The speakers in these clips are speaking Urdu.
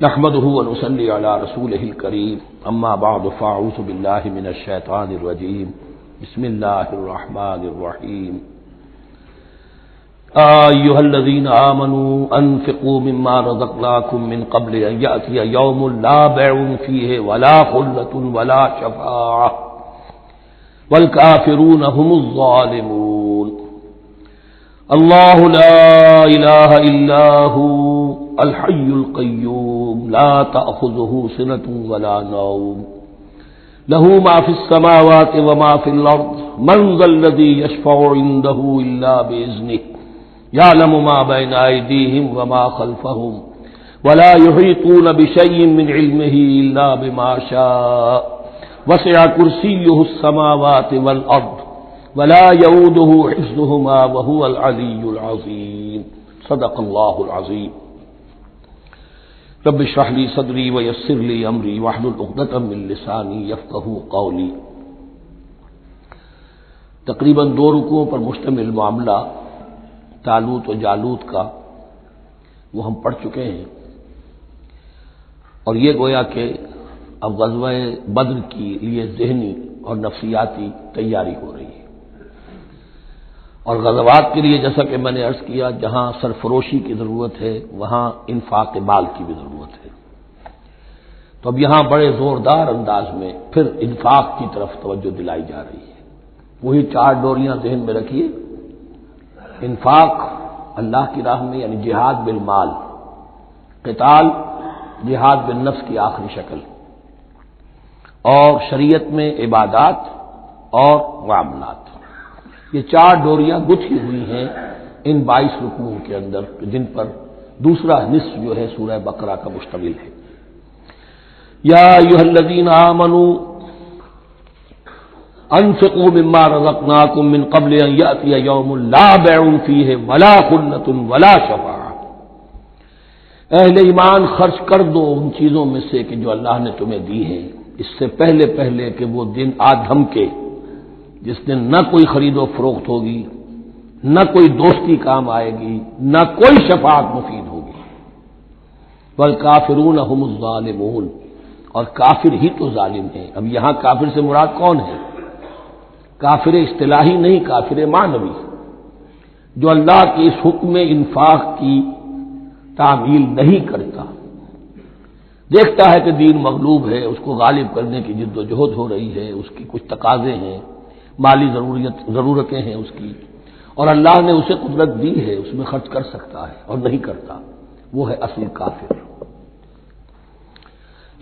نحمده ونصلي على رسوله الكريم اما بعد فاعوذ بالله من الشيطان الرجيم بسم الله الرحمن الرحيم ايها الذين آمنوا انفقوا مما رزقناكم من قبل ان يأتي يوم لا بيع فيه ولا خلة ولا شفاعة والكافرون هم الظالمون اللہ لا الہ الا هو الحی القیوم لا تأخذه سنة ولا نوم له ما في السماوات وما في الأرض من ذا الذي يشفع عنده إلا بإذنه يعلم ما بين أيديهم وما خلفهم ولا يحيطون بشيء من علمه إلا بما شاء وسع كرسيه السماوات والأرض ولا يؤوده حفظهما وهو العلي العظيم صدق الله العظيم رب اشرح لي صدري ويسر لي امري واحلل عقدة من لساني يفقهوا قولي۔ تقریباً 2 رکوعوں پر مشتمل معاملہ طالوت و جالوت کا وہ ہم پڑھ چکے ہیں، اور یہ گویا کہ اب غزوہ بدر کی لیے ذہنی اور نفسیاتی تیاری ہو رہی ہے، اور غزوات کے لیے جیسا کہ میں نے عرض کیا جہاں سرفروشی کی ضرورت ہے وہاں انفاق مال کی بھی ضرورت ہے، تو اب یہاں بڑے زوردار انداز میں پھر انفاق کی طرف توجہ دلائی جا رہی ہے۔ وہی 4 ڈوریاں ذہن میں رکھیے، انفاق اللہ کی راہ میں یعنی جہاد بالمال، قتال جہاد بالنفس کی آخری شکل، اور شریعت میں عبادات اور معاملات، یہ 4 ڈوریاں گتھی ہوئی ہیں ان 22 رکوعوں کے اندر، جن پر دوسرا نصف جو ہے سورہ بقرہ کا مشتمل ہے۔ یا ایھا الذین آمنوا انفقوا مما رزقناکم من قبل ان یأتی یوم لا بیع فیہ ولا خلة ولا شفاعة، اہل ایمان خرچ کر دو ان چیزوں میں سے کہ جو اللہ نے تمہیں دی ہے، اس سے پہلے کہ وہ دن آ دھمکے جس دن نہ کوئی خرید و فروخت ہوگی، نہ کوئی دوستی کام آئے گی، نہ کوئی شفاعت مفید ہوگی۔ والکافرون هم الظالمون، اور کافر ہی تو ظالم ہیں۔ اب یہاں کافر سے مراد کون ہے؟ کافر اصطلاحی نہیں، کافر معنوی، جو اللہ کے اس حکم انفاق کی تعمیل نہیں کرتا، دیکھتا ہے کہ دین مغلوب ہے، اس کو غالب کرنے کی جد و جہد ہو رہی ہے، اس کی کچھ تقاضے ہیں، مالی ضرورتیں ہیں اس کی، اور اللہ نے اسے قدرت دی ہے، اس میں خرچ کر سکتا ہے اور نہیں کرتا، وہ ہے اصل کافر۔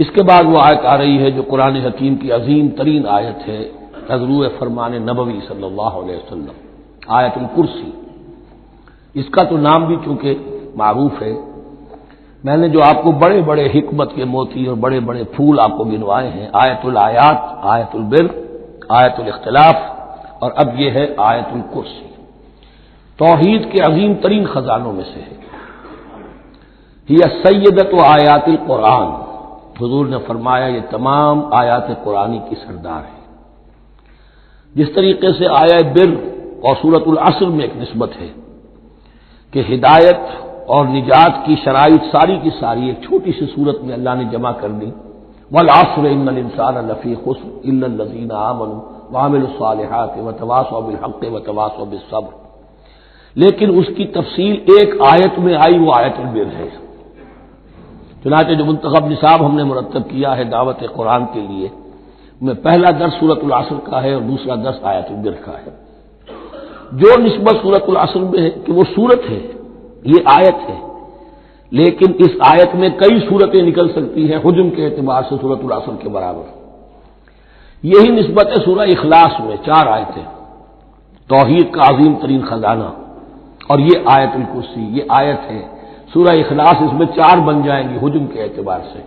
اس کے بعد وہ آیت آ رہی ہے جو قرآن حکیم کی عظیم ترین آیت ہے، نزول فرمان نبوی صلی اللہ علیہ وسلم، آیت الکرسی۔ اس کا تو نام بھی چونکہ معروف ہے، میں نے جو آپ کو بڑے بڑے حکمت کے موتی اور بڑے بڑے پھول آپ کو گنوائے ہیں، آیت الآیات، آیت البر، آیت الاختلاف، اور اب یہ ہے آیت الکرسی، توحید کے عظیم ترین خزانوں میں سے ہے۔ یہ سیدۃ آیات القرآن، حضور نے فرمایا یہ تمام آیات قرآنی کی سردار ہے۔ جس طریقے سے آیت بر اور سورۃ العصر میں ایک نسبت ہے کہ ہدایت اور نجات کی شرائط ساری کی ساری ایک چھوٹی سی صورت میں اللہ نے جمع کر دی، والعصر ان الانسان لفی خسر الا الذین آمنوا وعملوا الصالحات وتواصوا بالحق وتواصوا بالصبر، لیکن اس کی تفصیل ایک آیت میں آئی، وہ آیت البر ہے۔ چنانچہ جو منتخب نصاب ہم نے مرتب کیا ہے دعوت قرآن کے لیے، میں پہلا درس سورۃ العصر کا ہے اور دوسرا درس آیت البر کا ہے۔ جو نسبت سورۃ العصر میں ہے کہ وہ سورت ہے، یہ آیت ہے، لیکن اس آیت میں کئی صورتیں نکل سکتی ہیں حجم کے اعتبار سے سورۃ العصر کے برابر۔ یہی نسبت ہے سورہ اخلاص میں، 4 آیتیں، توحید کا عظیم ترین خزانہ، اور یہ آیت الکرسی، یہ آیت ہے سورہ اخلاص، اس میں 4 بن جائیں گی حجم کے اعتبار سے،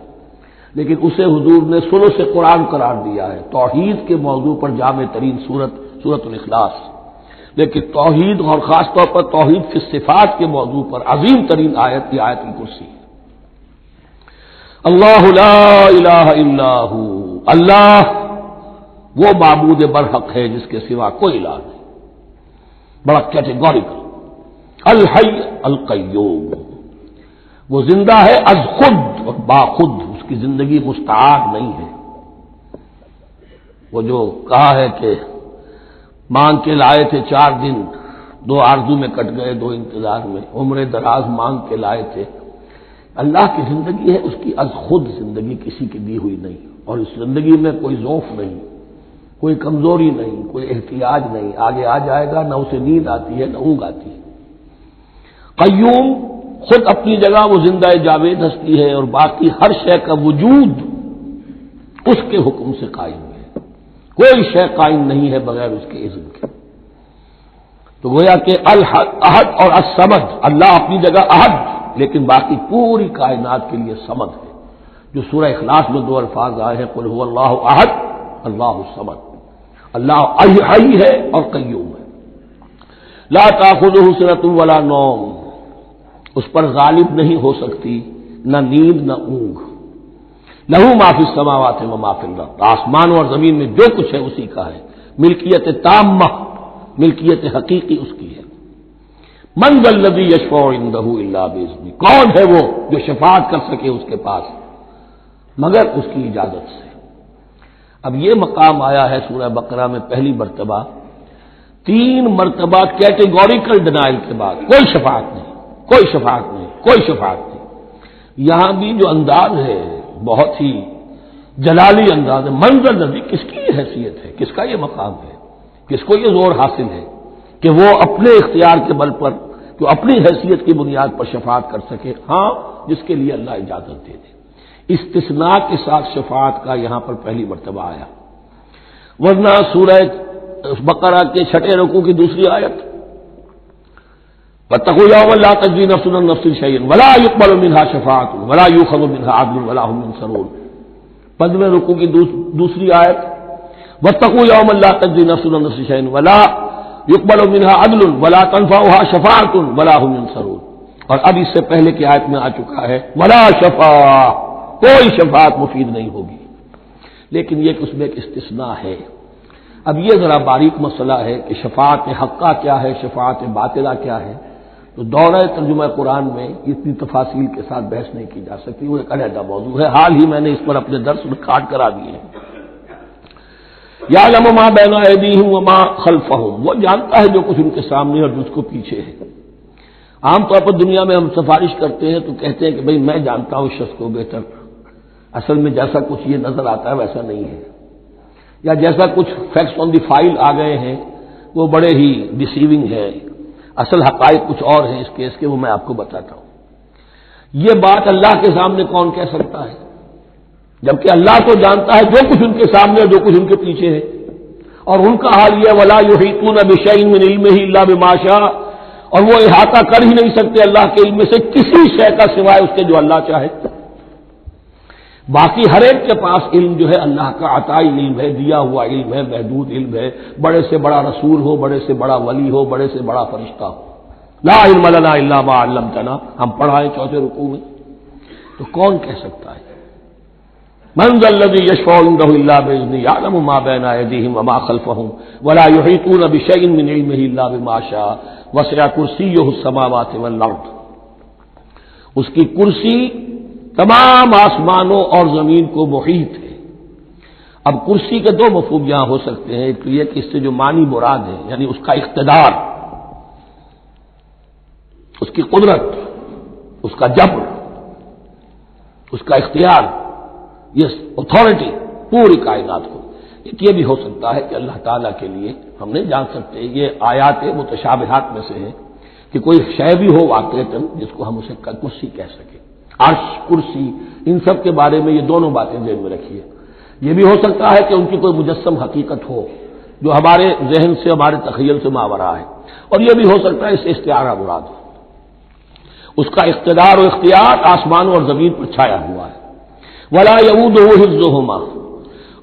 لیکن اسے حضور نے ثلث قرآن قرار دیا ہے، توحید کے موضوع پر جامع ترین سورۃ الاخلاص، لیکن توحید اور خاص طور پر توحید کی صفات کے موضوع پر عظیم ترین آیت یہ آیت الکرسی۔ اللہ لا الہ الا ہو، اللہ وہ معبود برحق ہے جس کے سوا کوئی الہ نہیں، بڑا کیٹیگوریکل۔ الحی القیوم، وہ زندہ ہے از خود اور باخود، اس کی زندگی مستعار نہیں ہے۔ وہ جو کہا ہے کہ مانگ کے لائے تھے 4 دن، 2 آرزو میں کٹ گئے 2 انتظار میں، عمر دراز مانگ کے لائے تھے۔ اللہ کی زندگی ہے، اس کی از خود زندگی کسی کی دی ہوئی نہیں، اور اس زندگی میں کوئی ضعف نہیں، کوئی کمزوری نہیں، کوئی احتیاج نہیں۔ آگے آ جائے گا، نہ اسے نیند آتی ہے نہ اونگ آتی ہے۔ قیوم، خود اپنی جگہ وہ زندہ جاوید ہستی ہے، اور باقی ہر شے کا وجود اس کے حکم سے قائم ہے۔ کوئی شے قائم نہیں ہے بغیر اس کے اذن کے۔ تو گویا کہ احد اور الصمد، اللہ اپنی جگہ احد، لیکن باقی پوری کائنات کے لیے صمد ہے، جو سورہ اخلاص میں 2 الفاظ آئے ہیں، قل هو اللہ احد اللہ الصمد۔ اللہ حی ہے اور قیوم ہے۔ لا تأخذہ سنۃ ولا نوم، اس پر غالب نہیں ہو سکتی نہ نیند نہ اونگ۔ لہ ما فی السماوات و ما فی الارض، آسمانوں اور زمین میں جو کچھ ہے اسی کا ہے۔ ملکیت تامہ، ملکیت حقیقی اس کی ہے۔ من ذا الذی یشفع عنده الا باذنہ، کون ہے وہ جو شفاعت کر سکے اس کے پاس مگر اس کی اجازت سے۔ اب یہ مقام آیا ہے سورہ بقرہ میں پہلی مرتبہ، 3 مرتبہ کیٹیگوریکل ڈینائل کے بعد، کوئی شفاعت نہیں، کوئی شفاعت نہیں، کوئی شفاعت نہیں۔ یہاں بھی جو انداز ہے بہت ہی جلالی انداز ہے۔ منظر نبی، کس کی یہ حیثیت ہے، کس کا یہ مقام ہے، کس کو یہ زور حاصل ہے کہ وہ اپنے اختیار کے بل پر، جو اپنی حیثیت کی بنیاد پر شفاعت کر سکے؟ ہاں، جس کے لیے اللہ اجازت دے دے۔ استثناء کے ساتھ شفاعت کا یہاں پر پہلی مرتبہ آیا، ورنہ سورہ بقرہ کے 6 رکوع کی دوسری آیت، واتقوا یوما لا تجزی نفس عن نفس شیئا ولا یقبل منها شفاعۃ ولا یؤخذ منها عدل ولا هم ينصرون۔ 15 رکوع کی دوسری آیت، واتقوا یوما لا تجزی نفس عن نفس شیئا ولا یقبل منها عدل ولا تنفعها شفاعۃ ولا هم ينصرون۔ اور اب اس سے پہلے کی آیت میں آ چکا ہے ولا شفاعہ، کوئی شفاعت مفید نہیں ہوگی۔ لیکن یہ کہ اس میں ایک استثناء ہے۔ اب یہ ذرا باریک مسئلہ ہے کہ شفاعت حقہ کیا ہے، شفاعت باطلہ کیا ہے، تو دورہ ترجمہ قرآن میں اتنی تفاصیل کے ساتھ بحث نہیں کی جا سکتی، وہ ایک علیحدہ موضوع ہے۔ حال ہی میں نے اس پر اپنے درس میں کاٹ کرا دیے ہیں۔ یعلم ما بین ایدیہم وما خلفہم، وہ جانتا ہے جو کچھ ان کے سامنے اور جس کو پیچھے ہے۔ عام طور پر دنیا میں ہم سفارش کرتے ہیں تو کہتے ہیں کہ بھئی میں جانتا ہوں اس شخص کو بہتر، اصل میں جیسا کچھ یہ نظر آتا ہے ویسا نہیں ہے، یا جیسا کچھ فیکٹس آن دی فائل آ گئے ہیں وہ بڑے ہی ڈیسیونگ ہے، اصل حقائق کچھ اور ہیں اس کیس کے، وہ میں آپ کو بتاتا ہوں۔ یہ بات اللہ کے سامنے کون کہہ سکتا ہے، جبکہ اللہ تو جانتا ہے جو کچھ ان کے سامنے اور جو کچھ ان کے پیچھے ہے، اور ان کا حال یہ ولا یحیطون بشیء من علمہ الا بما شاء، اور وہ احاطہ کر ہی نہیں سکتے اللہ کے علم سے کسی شے کا سوائے اس کے جو اللہ چاہے۔ باقی ہر ایک کے پاس علم جو ہے اللہ کا عطائی علم ہے، دیا ہوا علم ہے، محدود علم ہے، بڑے سے بڑا رسول ہو، بڑے سے بڑا ولی ہو، بڑے سے بڑا فرشتہ ہو۔ لا علم لنا الا ما علمتنا، ہم پڑھائیں 4 رکوع میں، تو کون کہہ سکتا ہے؟ من ذا الذی یشفع عنده الا باذنہ یعلم ما بین ایدیہم وما خلفہم ولا یحیطون بشیء من علمہ الا بما شاء وسع کرسیہ السماوات والارض، اس کی کرسی تمام آسمانوں اور زمین کو محیط ہے۔ اب کرسی کے 2 مفہوم یہاں ہو سکتے ہیں، ایک تو یہ کہ اس سے جو معنی مراد ہے یعنی اس کا اقتدار، اس کی قدرت، اس کا جبر، اس کا اختیار، یہ اتھارٹی پوری کائنات کو۔ ایک یہ بھی ہو سکتا ہے کہ اللہ تعالیٰ کے لیے ہم نہیں جان سکتے، یہ آیات متشابہات میں سے ہے کہ کوئی شے بھی ہو واقعتاً جس کو ہم اسے کرسی کہہ سکیں۔ عرش، کرسی، ان سب کے بارے میں یہ دونوں باتیں ذہن میں رکھیے۔ یہ بھی ہو سکتا ہے کہ ان کی کوئی مجسم حقیقت ہو جو ہمارے ذہن سے، ہمارے تخیل سے ماورا ہے، اور یہ بھی ہو سکتا ہے اس سے استعارہ مراد ہو۔ اس کا اقتدار و اختیار آسمانوں اور زمین پر چھایا ہوا ہے۔ ولا یؤودہ حفظہما،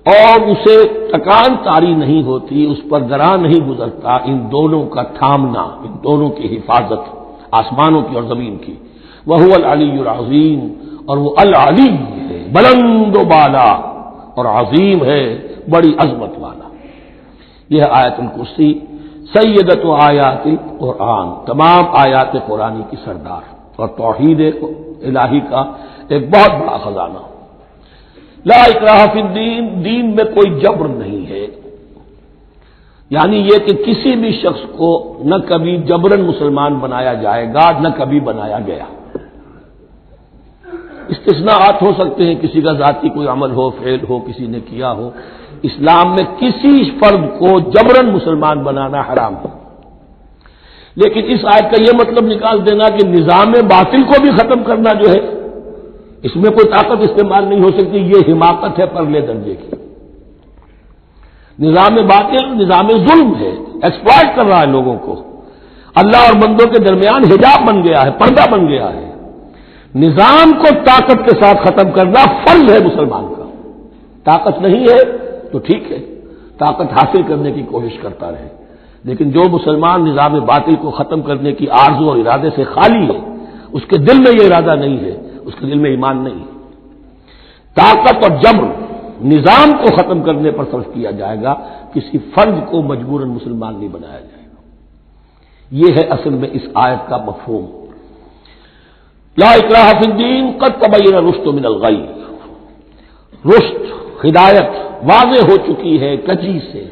اور اسے تکان طاری نہیں ہوتی، اس پر گراں نہیں گزرتا ان دونوں کا تھامنا، ان دونوں کی حفاظت، آسمانوں کی اور زمین کی۔ وہو العلی العظیم، اور وہ العلی ہے، بلند و بالا، اور عظیم ہے، بڑی عظمت والا۔ یہ ہے آیت الکرسی، سیدۃ آیات القرآن، تمام آیات قرآنی کی سردار، اور توحید الہی کا ایک بہت بڑا خزانہ. لا اکراہ فی الدین، دین میں کوئی جبر نہیں ہے، یعنی یہ کہ کسی بھی شخص کو نہ کبھی جبرن مسلمان بنایا جائے گا نہ کبھی بنایا گیا. استثناءات ہو سکتے ہیں، کسی کا ذاتی کوئی عمل ہو، فعل ہو، کسی نے کیا ہو. اسلام میں کسی فرد کو جبرن مسلمان بنانا حرام ہے. لیکن اس آیت کا یہ مطلب نکال دینا کہ نظام باطل کو بھی ختم کرنا جو ہے اس میں کوئی طاقت استعمال نہیں ہو سکتی، یہ حماقت ہے پرلے درجے کی. نظام باطل نظام ظلم ہے، ایکسپلائٹ کر رہا ہے لوگوں کو. اللہ اور بندوں کے درمیان حجاب بن گیا ہے، پردہ بن گیا ہے. نظام کو طاقت کے ساتھ ختم کرنا فرض ہے مسلمان کا. طاقت نہیں ہے تو ٹھیک ہے، طاقت حاصل کرنے کی کوشش کرتا رہے، لیکن جو مسلمان نظام باطل کو ختم کرنے کی آرزو اور ارادے سے خالی ہے، اس کے دل میں یہ ارادہ نہیں ہے، اس کے دل میں ایمان نہیں ہے. طاقت اور جبر نظام کو ختم کرنے پر صرف کیا جائے گا، کسی فرد کو مجبوراً مسلمان نہیں بنایا جائے گا. یہ ہے اصل میں اس آیت کا مفہوم. لا اکراہ فی الدین قد تبین الرشد من الغی، رشد ہدایت واضح ہو چکی ہے کجی سے.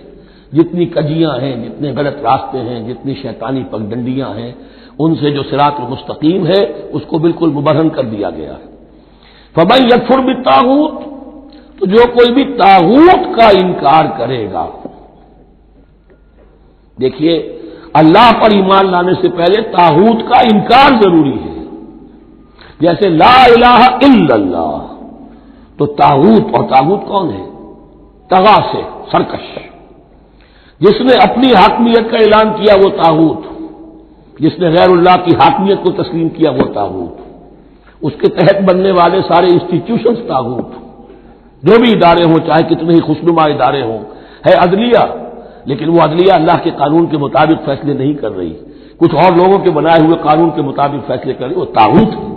جتنی کجیاں ہیں، جتنے غلط راستے ہیں، جتنی شیطانی پگڈنڈیاں ہیں، ان سے جو صراط المستقیم ہے اس کو بالکل مبرہن کر دیا گیا ہے. فمن یکفر بالطاغوت، تو جو کوئی بھی طاغوت کا انکار کرے گا. دیکھیے، اللہ پر ایمان لانے سے پہلے طاغوت کا انکار ضروری ہے. جیسے لا الہ الا اللہ، تو طاغوت، اور طاغوت کون ہے؟ طغا سے سرکش. جس نے اپنی حاکمیت کا اعلان کیا وہ طاغوت، جس نے غیر اللہ کی حاکمیت کو تسلیم کیا وہ طاغوت. اس کے تحت بننے والے سارے انسٹیٹیوشنز طاغوت. جو بھی ادارے ہوں، چاہے کتنے ہی خوشنما ادارے ہوں. ہے عدلیہ، لیکن وہ عدلیہ اللہ کے قانون کے مطابق فیصلے نہیں کر رہی، کچھ اور لوگوں کے بنائے ہوئے قانون کے مطابق فیصلے کر رہی، وہ طاغوت ہے.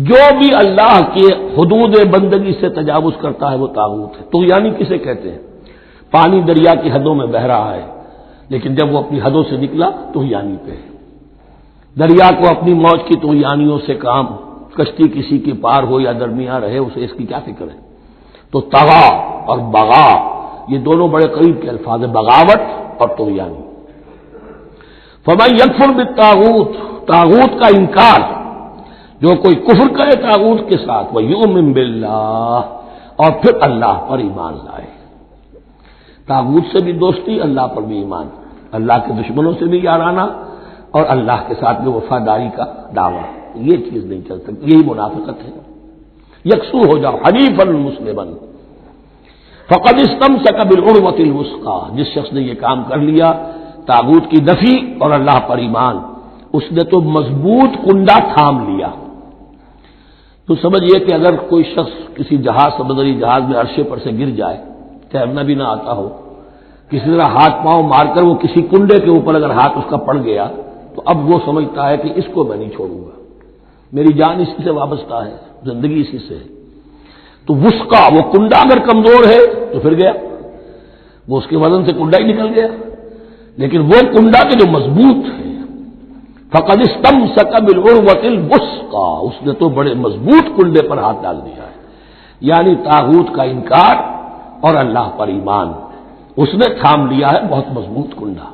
جو بھی اللہ کے حدود بندگی سے تجاوز کرتا ہے وہ طاغوت ہے. تو یعنی کسے کہتے ہیں؟ پانی دریا کی حدوں میں بہہ رہا ہے، لیکن جب وہ اپنی حدوں سے نکلا تو یعنی پہ ہے. دریا کو اپنی موج کی تو یانیوں سے کام، کشتی کسی کے پار ہو یا درمیان رہے اسے اس کی کیا فکر ہے. تو طغا اور بغا یہ دونوں بڑے قریب کے الفاظ ہیں، بغاوت اور طغیانی. فمن یکفر بالطاغوت، طاغوت کا انکار، جو کوئی کفر کرے طاغوت کے ساتھ، ویؤمن باللہ، اور پھر اللہ پر ایمان لائے. طاغوت سے بھی دوستی، اللہ پر بھی ایمان، اللہ کے دشمنوں سے بھی یارانہ، اور اللہ کے ساتھ بھی وفاداری کا دعویٰ. یہ چیز نہیں چل سکتی، یہی منافقت ہے. یکسو ہو جاؤ حنیفا مسلما فقد استمسک بالعروۃ الوثقی، جس شخص نے یہ کام کر لیا طاغوت کی نفی اور اللہ پر ایمان، اس نے تو مضبوط کنڈا تھام لیا. تو سمجھئے کہ اگر کوئی شخص کسی جہاز، سمندری جہاز میں عرشے پر سے گر جائے، تیرنا بھی نہ آتا ہو، کسی طرح ہاتھ پاؤں مار کر وہ کسی کنڈے کے اوپر اگر ہاتھ اس کا پڑ گیا تو اب وہ سمجھتا ہے کہ اس کو میں نہیں چھوڑوں گا، میری جان اسی سے وابستہ ہے، زندگی اسی سے ہے. تو وثقہ، وہ کنڈا اگر کمزور ہے تو پھر گیا، وہ اس کے وزن سے کنڈا ہی نکل گیا. لیکن وہ کنڈا کے جو مضبوط ہے، فقد استمسک بالعروۃ الوثقی، اس نے تو بڑے مضبوط کنڈے پر ہاتھ ڈال دیا ہے. یعنی طاغوت کا انکار اور اللہ پر ایمان، اس نے تھام لیا ہے بہت مضبوط کنڈا.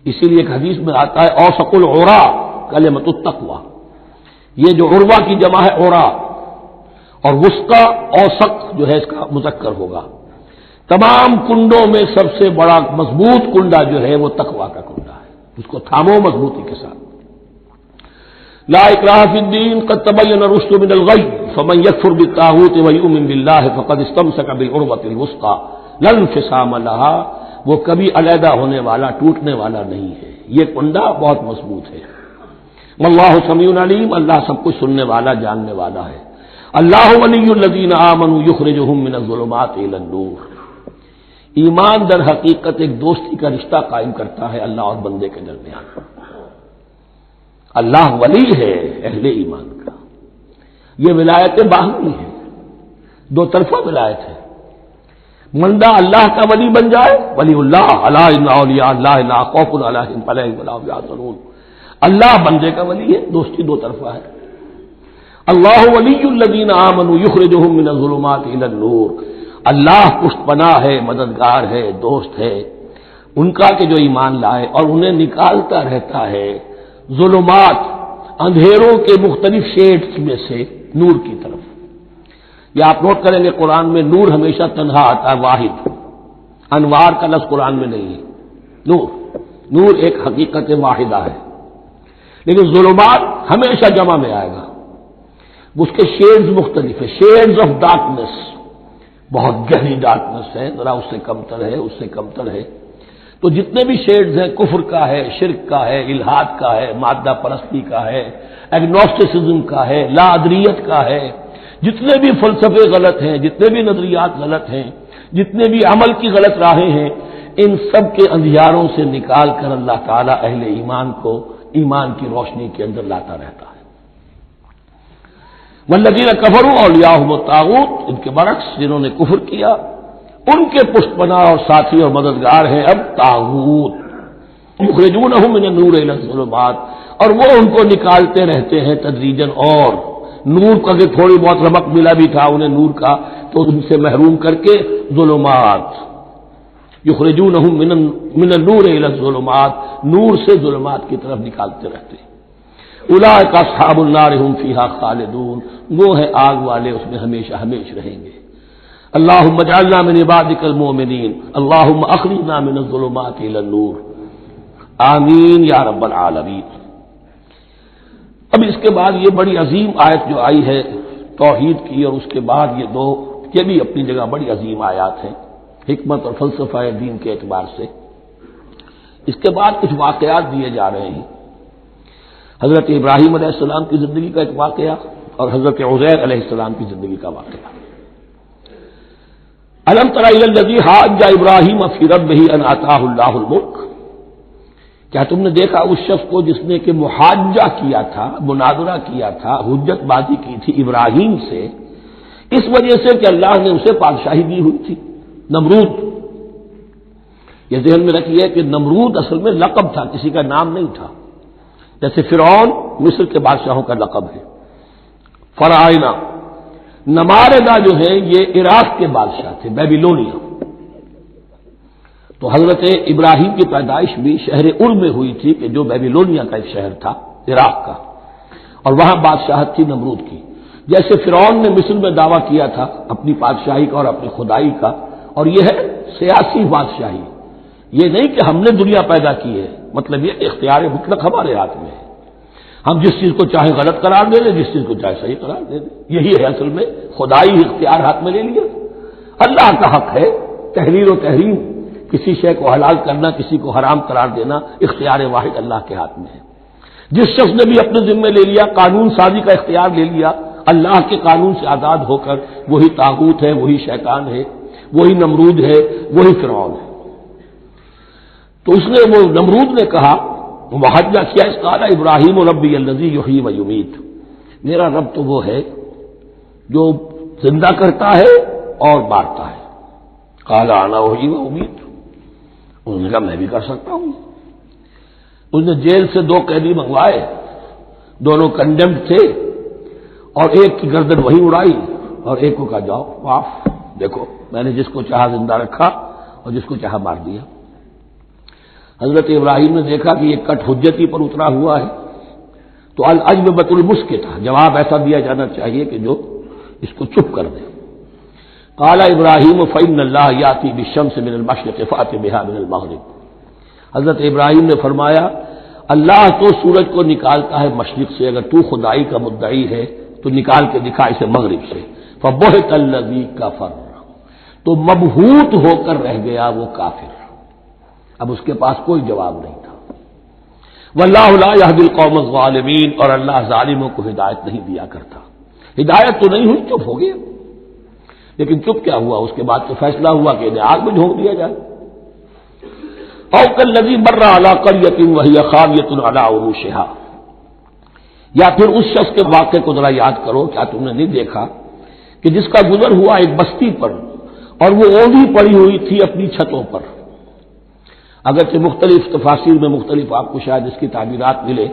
اسی لیے ایک حدیث میں آتا ہے اوثق العرا کلمۃ التقوی، یہ جو عروا کی جمع ہے عرا، اور وثقی اوثق جو ہے اس کا مذکر ہوگا. تمام کنڈوں میں سب سے بڑا مضبوط کنڈا جو ہے وہ تقوی کا کنڈا ہے، اس کو تھامو مضبوطی کے ساتھ. لا اکراہ فی الدین قد تبین الرشد من الغی فمن یکفر بالطاغوت ویؤمن باللہ فقد استمسک بالعروۃ الوثقی لا انفصام لہا، وہ کبھی علیحدہ ہونے والا، ٹوٹنے والا نہیں ہے. یہ کنڈا بہت مضبوط ہے. واللہ سمیع علیم، اللہ سب کچھ سننے والا، جاننے والا ہے. اللہ ولی الذین آمنوا یخرجہم من الظلمات الی النور، ایمان در حقیقت ایک دوستی کا رشتہ قائم کرتا ہے اللہ اور بندے کے درمیان. اللہ ولی ہے اہل ایمان کا. یہ ولایت باہمی ہے، دو طرفہ ولایت ہے. مندہ اللہ کا ولی بن جائے، ولی اللہ، الا ان اولیاء اللہ لا خوف علیہم ولا هم يحزنون، اللہ بندے کا ولی ہے، دوستی دو طرفہ ہے. اللہ ولی الذین آمنوا یخرجہم من الظلمات الی النور، اللہ پشت پناہ ہے، مددگار ہے، دوست ہے ان کا کہ جو ایمان لائے، اور انہیں نکالتا رہتا ہے ظلمات، اندھیروں کے مختلف شیڈز میں سے نور کی طرف۔ یہ آپ نوٹ کریں گے قرآن میں نور ہمیشہ تنہا آتا ہے، واحد، انوار کا لفظ قرآن میں نہیں ہے۔ نور ایک حقیقت واحدہ ہے، لیکن ظلمات ہمیشہ جمع میں آئے گا، اس کے شیڈز مختلف ہیں، شیڈز آف ڈارکنیس، بہت گہری ڈارکنیس ہے، ذرا اس سے کمتر ہے، اس سے کمتر ہے۔ تو جتنے بھی شیڈز ہیں، کفر کا ہے، شرک کا ہے، الحاد کا ہے، مادہ پرستی کا ہے، ایگنوسٹسزم کا ہے، لا ادریت کا ہے، جتنے بھی فلسفے غلط ہیں، جتنے بھی نظریات غلط ہیں، جتنے بھی عمل کی غلط راہیں ہیں، ان سب کے اندھیاروں سے نکال کر اللہ تعالیٰ اہل ایمان کو ایمان کی روشنی کے اندر لاتا رہتا ہے۔ والذین کفروا اولیاءہم الطاغوت، ان کے برعکس جنہوں نے کفر کیا ان کے پشت پناہ اور ساتھی اور مددگار ہیں اب طاغوت، یخرجونہم من النور الی الظلمات، اور وہ ان کو نکالتے رہتے ہیں تدریجاً، اور نور کا کہ تھوڑی بہت رمق ملا بھی تھا انہیں نور کا تو ان سے محروم کر کے ظلمات، یخرجونہم من النور الی الظلمات، نور سے ظلمات کی طرف نکالتے رہتے ہیں۔ اولئک اصحاب النار هم فیہا خالدون، وہ ہیں آگ والے، اس میں ہمیشہ ہمیش رہیں گے۔ اللہم اجعلنا من عبادک المؤمنین، اللہم اخرجنا من الظلمات الی النور، آمین یا رب العالمین۔ اب اس کے بعد یہ بڑی عظیم آیت جو آئی ہے توحید کی، اور اس کے بعد یہ بھی اپنی جگہ بڑی عظیم آیات ہیں حکمت اور فلسفہ دین کے اعتبار سے۔ اس کے بعد کچھ واقعات دیے جا رہے ہیں، حضرت ابراہیم علیہ السلام کی زندگی کا ایک واقعہ اور حضرت عزیر علیہ السلام کی زندگی کا واقعہ۔ الم تر الی الذی حاج ابراہیم فی ربہ ان آتاہ اللہ الملک، کیا تم نے دیکھا اس شخص کو جس نے کہ محاجہ کیا تھا، مناظرہ کیا تھا، حجت بازی کی تھی ابراہیم سے، اس وجہ سے کہ اللہ نے اسے بادشاہی دی ہوئی تھی، نمرود۔ یہ ذہن میں رکھیے کہ نمرود اصل میں لقب تھا، کسی کا نام نہیں تھا، جیسے فرعون مصر کے بادشاہوں کا لقب ہے۔ فرعونہ، نماردہ جو ہے یہ عراق کے بادشاہ تھے، بیبیلونیا۔ تو حضرت ابراہیم کی پیدائش بھی شہر ار میں ہوئی تھی کہ جو بیبیلونیا کا ایک شہر تھا عراق کا، اور وہاں بادشاہت تھی نمرود کی۔ جیسے فرعون نے مصر میں دعویٰ کیا تھا اپنی بادشاہی کا اور اپنی خدائی کا، اور یہ ہے سیاسی بادشاہی، یہ نہیں کہ ہم نے دنیا پیدا کی ہے، مطلب یہ اختیار مطلق ہمارے ہاتھ میں ہے، ہم جس چیز کو چاہے غلط قرار دے دیں، جس چیز کو چاہے صحیح قرار دے دیں، یہی ہے اصل میں خدائی اختیار ہاتھ میں لے لیا۔ اللہ کا حق ہے تحریر و تحریم، کسی شے کو حلال کرنا، کسی کو حرام قرار دینا، اختیار واحد اللہ کے ہاتھ میں ہے۔ جس شخص نے بھی اپنے ذمے لے لیا، قانون سازی کا اختیار لے لیا اللہ کے قانون سے آزاد ہو کر، وہی طاغوت ہے، وہی شیطان ہے، وہی نمرود ہے، وہی فرعون ہے۔ تو اس نے وہ نمرود نے کہا، محاجہ کیا، اس قال ابراہیم ربی الذی یحیی و یمیت، میرا رب تو وہ ہے جو زندہ کرتا ہے اور مارتا ہے۔ قال انا احیی و امیت، انہوں نے کہا میں بھی کر سکتا ہوں۔ اس نے جیل سے 2 قیدی منگوائے، دونوں کنڈیمڈ تھے، اور ایک کی گردن وہی اڑائی اور ایک کو کہا جاؤ معاف، دیکھو میں نے جس کو چاہا زندہ رکھا اور جس کو چاہا مار دیا۔ حضرت ابراہیم نے دیکھا کہ یہ کٹ حجتی پر اترا ہوا ہے، تو العجب بت المسکت، جواب ایسا دیا جانا چاہیے کہ جو اس کو چپ کر دے۔ قال ابراہیم فإن اللہ یأتی بالشمس من المشرق فأت بها من المغرب، حضرت ابراہیم نے فرمایا اللہ تو سورج کو نکالتا ہے مشرق سے، اگر تو خدائی کا مدعی ہے تو نکال کے دکھا اسے مغرب سے۔ فبہت الذی کفر، تو مبہوت ہو کر رہ گیا وہ کافر، اب اس کے پاس کوئی جواب نہیں تھا۔ واللہ لا یہدی القوم الظالمین، اور اللہ ظالموں کو ہدایت نہیں دیا کرتا۔ ہدایت تو نہیں ہوئی، چپ ہو گیا، لیکن چپ کیا ہوا، اس کے بعد تو فیصلہ ہوا کہ انہیں آگ میں جھونک دیا جائے۔ او کالذی مر علی قریۃ وہی خاویۃ علی عروشہا، یا پھر اس شخص کے واقعے کو ذرا یاد کرو، کیا تم نے نہیں دیکھا کہ جس کا گزر ہوا ایک بستی پر اور وہ اوندھی پڑی ہوئی تھی اپنی چھتوں پر۔ اگرچہ مختلف تفاسیر میں مختلف آپ کو شاید اس کی تعبیرات ملے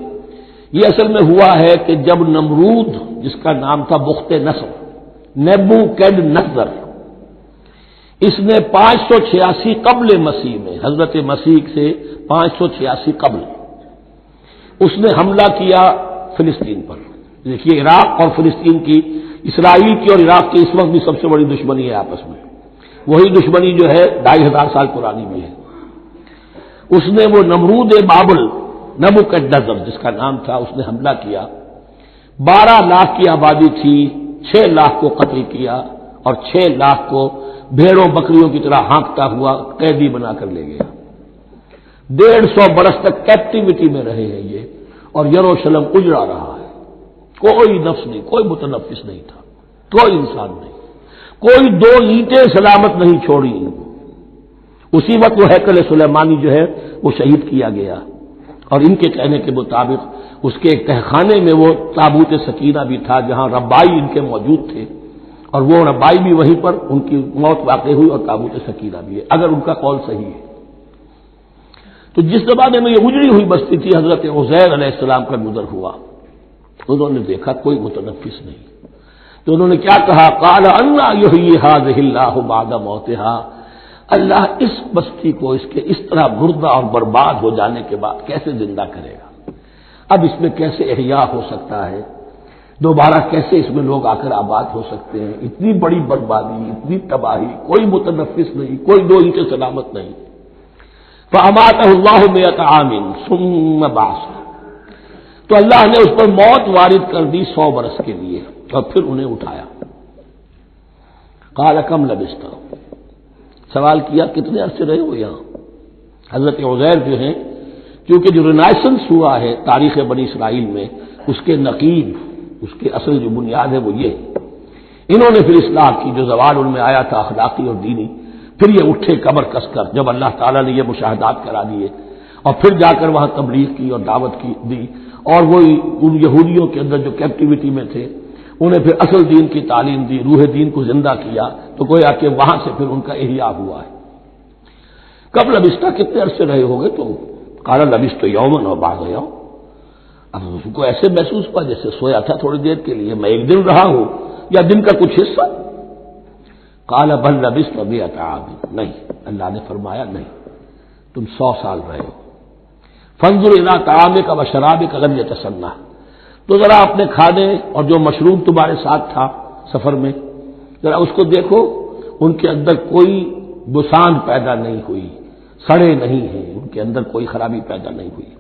یہ اصل میں ہوا ہے کہ جب نمرود، جس کا نام تھا بخت نصر، نیبوکیڈنیزر، اس نے 586 قبل مسیح میں، حضرت مسیح سے 586 قبل، اس نے حملہ کیا فلسطین پر۔ دیکھیے عراق اور فلسطین کی، اسرائیل کی اور عراق کی اس وقت بھی سب سے بڑی دشمنی ہے آپس میں، وہی دشمنی جو ہے 2500 سال پرانی بھی ہے۔ اس نے وہ نمرود بابل، نیبوکیڈنیزر جس کا نام تھا، اس نے حملہ کیا، 12 لاکھ کی آبادی تھی، 6 لاکھ کو قتل کیا اور 6 لاکھ کو بھیڑوں بکریوں کی طرح ہانکتا ہوا قیدی بنا کر لے گیا۔ 150 برس تک کیپٹیوٹی میں رہے ہیں یہ، اور یروشلم اجڑا رہا ہے، کوئی نفس نہیں، کوئی متنفس نہیں تھا، کوئی انسان نہیں، کوئی 2 اینٹیں سلامت نہیں چھوڑی ان کو۔ اسی وقت وہ ہیکل سلیمانی جو ہے وہ شہید کیا گیا، اور ان کے کہنے کے مطابق اس کے ایک تہخانے میں وہ تابوت سکینہ بھی تھا جہاں ربائی ان کے موجود تھے، اور وہ ربائی بھی وہیں پر ان کی موت واقع ہوئی، اور تابوت سکینہ بھی ہے، اگر ان کا قول صحیح ہے۔ تو جس زمانے میں یہ اجڑی ہوئی بستی تھی، حضرت عزیر علیہ السلام کا گزر ہوا، انہوں نے دیکھا کوئی متنفس نہیں، تو انہوں نے کیا کہا، قال انا یحیی ھذہ اللہ بعد موتھا، اللہ اس بستی کو اس کے اس طرح مردہ اور برباد ہو جانے کے بعد کیسے زندہ کرے گا؟ اب اس میں کیسے احیاء ہو سکتا ہے؟ دوبارہ کیسے اس میں لوگ آ کر آباد ہو سکتے ہیں؟ اتنی بڑی بربادی، اتنی تباہی، کوئی متنفس نہیں، کوئی 2 اینٹیں سلامت نہیں۔ فَأَمَاتَهُ اللَّهُ مِائَةَ عَامٍ ثُمَّ بَعَثَهُ، تو اللہ نے اس پر موت وارد کر دی 100 برس کے لیے، اور پھر انہیں اٹھایا۔ قَالَ كَمْ لَبِثْتَ، سوال کیا کتنے عرصے رہے ہو یہاں؟ حضرت عزیر جو ہیں، کیونکہ جو رینائسنس ہوا ہے تاریخ بنی اسرائیل میں، اس کے نقیب، اس کے اصل جو بنیاد ہے وہ یہ ہے۔ انہوں نے پھر اصلاح کی، جو زوال ان میں آیا تھا اخلاقی اور دینی، پھر یہ اٹھے کمر کس کر، جب اللہ تعالیٰ نے یہ مشاہدات کرا دیے، اور پھر جا کر وہاں تبلیغ کی اور دعوت کی دی، اور وہ ان یہودیوں کے اندر جو کیپٹیوٹی میں تھے انہیں پھر اصل دین کی تعلیم دی، روح دین کو زندہ کیا، تو گویا کہ وہاں سے پھر ان کا احیاء ہوا ہے۔ کب لبثت، کتنے عرصے رہے ہوگے؟ تو قال لبثت یوما و بعض یوم، اب اس کو ایسے محسوس ہوا جیسے سویا تھا تھوڑی دیر کے لیے، میں 1 دن رہا ہوں یا دن کا کچھ حصہ۔ قال بل لبثت 100 عام، نہیں، اللہ نے فرمایا نہیں، تم 100 سال رہے ہو۔ فانظر الی طعامک و شرابک لم یتسنہ، تو ذرا اپنے کھانے اور جو مشروب تمہارے ساتھ تھا سفر میں، ذرا اس کو دیکھو، ان کے اندر کوئی بسان پیدا نہیں ہوئی، سڑے نہیں ہیں، ان کے اندر کوئی خرابی پیدا نہیں ہوئی۔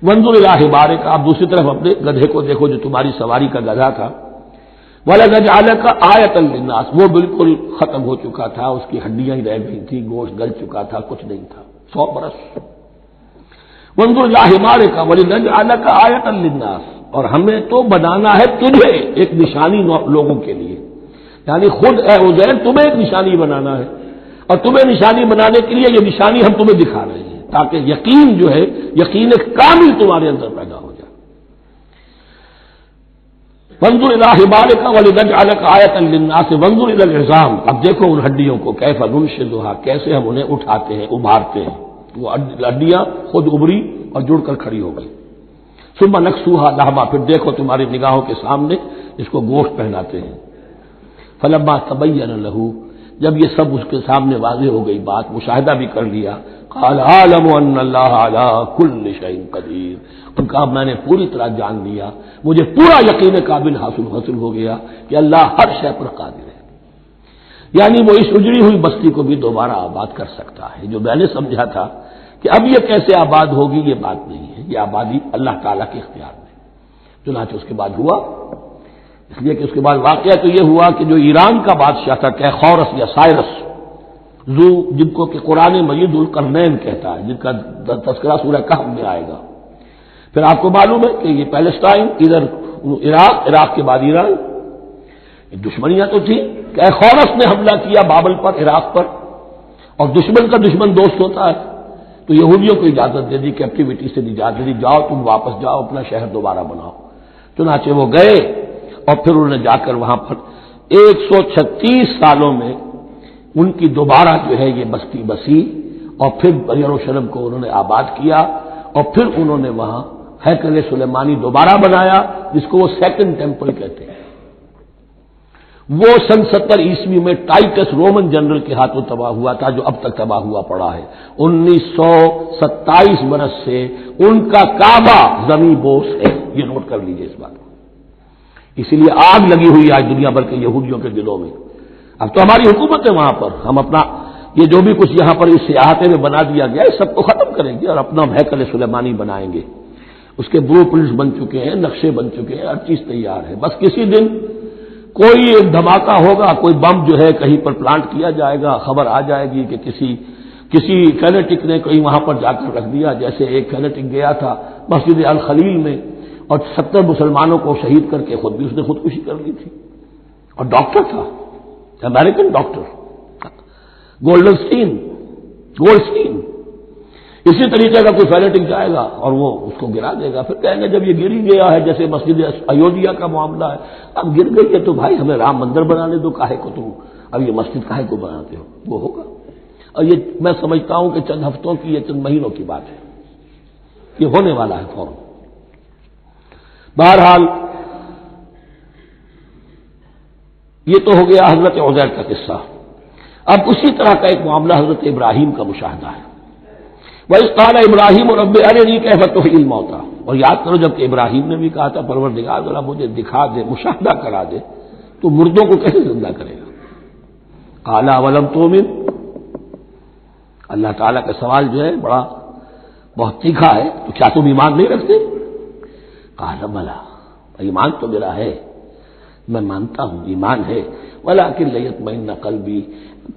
وانظر الی حمارک، آپ دوسری طرف اپنے گدھے کو دیکھو جو تمہاری سواری کا گدھا تھا، وَلَنَجْعَلَكَ آیَةً لِلنَّاسِ، وہ بالکل ختم ہو چکا تھا، اس کی ہڈیاں ہی رہ گئی تھی، گوشت گل چکا تھا، کچھ نہیں تھا، 100 برس۔ وانظر الی حمارک وَلِنَجْعَلَكَ آیَةً لِلنَّاسِ، اور ہمیں تو بنانا ہے تجھے ایک نشانی لوگوں کے لیے، یعنی خود اے عزیر تمہیں ایک نشانی بنانا ہے، اور تمہیں نشانی بنانے کے لیے یہ نشانی ہم تمہیں دکھا رہے ہیں، تاکہ یقین جو ہے، یقین کامل تمہارے اندر پیدا ہو جائے۔ وانظر الی حمارک ولنجعلک آیۃ للناس وانظر الی العظام، اب دیکھو ان ہڈیوں کو، کیف ننشزها، کیسے ہم انہیں اٹھاتے ہیں، ابھارتے ہیں، وہ ہڈیاں خود ابری اور جڑ کر کھڑی ہو گئی۔ ثم نکسوها لحما، پھر دیکھو تمہاری نگاہوں کے سامنے اس کو گوشت پہناتے ہیں۔ فلما تبین له، جب یہ سب اس کے سامنے واضح ہو گئی بات، مشاہدہ بھی کر لیا، قال اعلم ان اللہ علی کل شیء قدیر، ان کا میں نے پوری طرح جان لیا، مجھے پورا یقین قابل حاصل ہو گیا کہ اللہ ہر شے پر قادر ہے، یعنی وہ اس اجڑی ہوئی بستی کو بھی دوبارہ آباد کر سکتا ہے۔ جو میں نے سمجھا تھا کہ اب یہ کیسے آباد ہوگی، یہ بات نہیں ہے، یہ آبادی اللہ تعالیٰ کے اختیار میں۔ چنانچہ اس کے بعد ہوا، اس لیے کہ اس کے بعد واقعہ تو یہ ہوا کہ جو ایران کا بادشاہ تھا کیخورس یا سائرس ذو، جن کو کہ قرآن مجید القرنین کہتا ہے، جن کا تذکرہ سورہ کہف میں آئے گا۔ پھر آپ کو معلوم ہے کہ یہ پیلسٹائن، ادھر عراق کے بعد ایران، دشمنیاں تو تھی۔ کیخورس نے حملہ کیا بابل پر، عراق پر، اور دشمن کا دشمن دوست ہوتا ہے، تو یہودیوں کو اجازت دے دی، کیپٹیوٹی سے اجازت دے دی، جاؤ تم واپس جاؤ، اپنا شہر دوبارہ بناؤ۔ چنانچہ وہ گئے، اور پھر انہوں نے جا کر وہاں پر 136 سالوں میں ان کی دوبارہ جو ہے یہ بستی بسی، اور پھر یروشلم کو انہوں نے آباد کیا، اور پھر انہوں نے وہاں ہیکل سلیمانی دوبارہ بنایا، جس کو وہ سیکنڈ ٹیمپل کہتے ہیں۔ وہ سن 70 عیسوی میں ٹائٹس رومن جنرل کے ہاتھوں تباہ ہوا تھا، جو اب تک تباہ ہوا پڑا ہے۔ 1927 برس سے ان کا کعبہ زمین بوس ہے، یہ نوٹ کر لیجئے اس بات کو۔ اسی لیے آگ لگی ہوئی آج دنیا بھر کے یہودیوں کے دلوں میں۔ اب تو ہماری حکومت ہے وہاں پر، ہم اپنا یہ جو بھی کچھ یہاں پر اس سیاحتے میں بنا دیا گیا ہے سب کو ختم کریں گے اور اپنا ہیکل سلیمانی بنائیں گے۔ اس کے بلو پرنٹس بن چکے ہیں، نقشے بن چکے ہیں، ہر چیز تیار ہے۔ بس کسی دن کوئی ایک دھماکہ ہوگا، کوئی بم جو ہے کہیں پر پلانٹ کیا جائے گا، خبر آ جائے گی کہ کسی فینیٹک نے کہیں وہاں پر جا کر رکھ دیا، جیسے ایک فینیٹک گیا تھا مسجد الخلیل میں اور 70 مسلمانوں کو شہید کر کے خود بھی اس نے خودکشی کر لی تھی، اور ڈاکٹر تھا، امریکن ڈاکٹر گولڈسٹین۔ اسی طریقے کا کوئی فینیٹک جائے گا اور وہ اس کو گرا دے گا، پھر کہیں گے جب یہ گر ہی گیا ہے، جیسے مسجد ایودھیا کا معاملہ ہے، اب گر گئی ہے تو بھائی ہمیں رام مندر بنانے دو، کاہے کو تم اب یہ مسجد کاہے کو بناتے ہو؟ وہ ہوگا، اور یہ میں سمجھتا ہوں کہ چند ہفتوں کی یا چند مہینوں کی بات ہے، یہ ہونے والا ہے فوراً۔ بہرحال یہ تو ہو گیا حضرت عزیر کا قصہ۔ اب اسی طرح کا ایک معاملہ حضرت ابراہیم کا مشاہدہ ہے۔ وَإِذْ قَالَ إِبْرَاهِيمُ رَبِّ أَرِنِي كَيْفَ تُحْيِي الْمَوْتَىٰ، اور یاد کرو جب کہ ابراہیم نے بھی کہا تھا پروردگار ذرا مجھے دکھا دے، مشاہدہ کرا دے تو مردوں کو کیسے زندہ کرے گا۔ قَالَ أَوَلَمْ تُؤْمِنْ، اللہ تعالیٰ کا سوال جو ہے بہت تیکھا ہے، تو کیا تم ایمان نہیں رکھتے؟ قَالَ بَلَىٰ، ایمان تو میرا ہے، میں مانتا ہوں ایمان ہے، وَلَٰكِن لِيَطْمَئِنَّ قَلْبِي،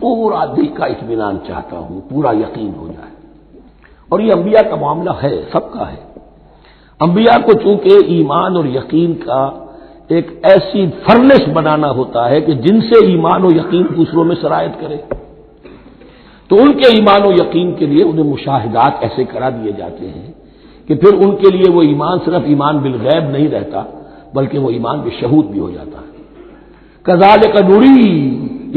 پورا دل کا اطمینان چاہتا ہوں، پورا یقین ہو جائے۔ اور یہ انبیاء کا معاملہ ہے، سب کا ہے۔ انبیاء کو چونکہ ایمان اور یقین کا ایک ایسی فرنس بنانا ہوتا ہے کہ جن سے ایمان و یقین دوسروں میں سرایت کرے، تو ان کے ایمان و یقین کے لیے انہیں مشاہدات ایسے کرا دیے جاتے ہیں کہ پھر ان کے لیے وہ ایمان صرف ایمان بالغیب نہیں رہتا، بلکہ وہ ایمان بالشہود بھی ہو جاتا ہے۔ کذالک نری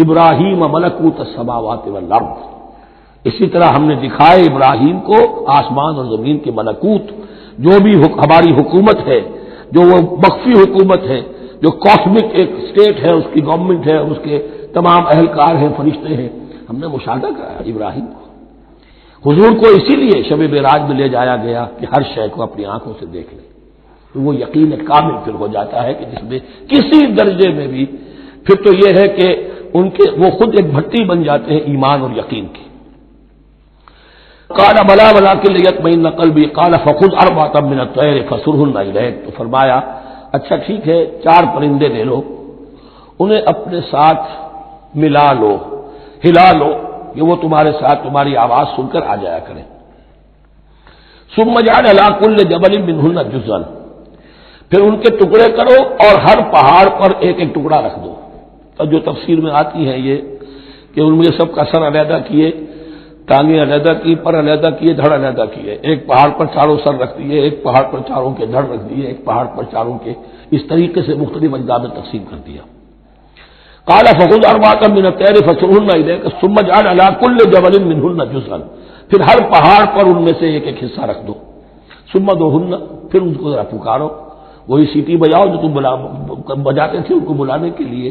ابراہیم ملکوت السماوات والارض، اسی طرح ہم نے دکھائے ابراہیم کو آسمان اور زمین کے ملکوت، جو بھی ہماری حکومت ہے، جو وہ مخفی حکومت ہے، جو کاسمک ایک اسٹیٹ ہے، اس کی گورنمنٹ ہے، اس کے تمام اہلکار ہیں، فرشتے ہیں، ہم نے مشاہدہ کرایا ابراہیم کو۔ حضور کو اسی لیے شب معراج میں لے جایا گیا کہ ہر شے کو اپنی آنکھوں سے دیکھ لیں، تو وہ یقین کامل پھر ہو جاتا ہے کہ جس میں کسی درجے میں بھی پھر تو یہ ہے کہ ان کے وہ خود ایک بھٹی بن جاتے ہیں ایمان اور یقین کی۔ قال بلا ولکن لیطمئن قلبی قال فخذ اربعۃ من الطیر فصرهن الیک، تو فرمایا اچھا ٹھیک ہے 4 پرندے لے لو، انہیں اپنے ساتھ ملا لو، ہلا لو کہ وہ تمہارے ساتھ تمہاری آواز سن کر آ جایا کریں۔ ثم اجعل علی کل جبل منهن جزءا، پھر ان کے ٹکڑے کرو اور ہر پہاڑ پر ایک ایک ٹکڑا رکھ دو۔ تو جو تفسیر میں آتی ہے یہ کہ ان میں سب کا سر علیحدہ کیے، ٹانگیں علیحدہ کی، پر علیحدہ کیے، دھڑ علیحدہ کیے، ایک پہاڑ پر چاروں سر رکھ دیے، ایک پہاڑ پر چاروں کے دھڑ رکھ دیے، ایک پہاڑ پر چاروں کے، اس طریقے سے مختلف اجزاء میں تقسیم کر دیا۔ قال فخذ اربعۃ من الطیر فصرهن الیک ثم اجعل علی کل جبل منهن جزءا، پھر ہر پہاڑ پر ان میں سے ایک ایک حصہ رکھ دو۔ ثم ادعوهن، پھر ان کو ذرا پکارو، وہی سیٹی بجاؤ جو تم بجاتے تھے ان کو بلانے کے لیے۔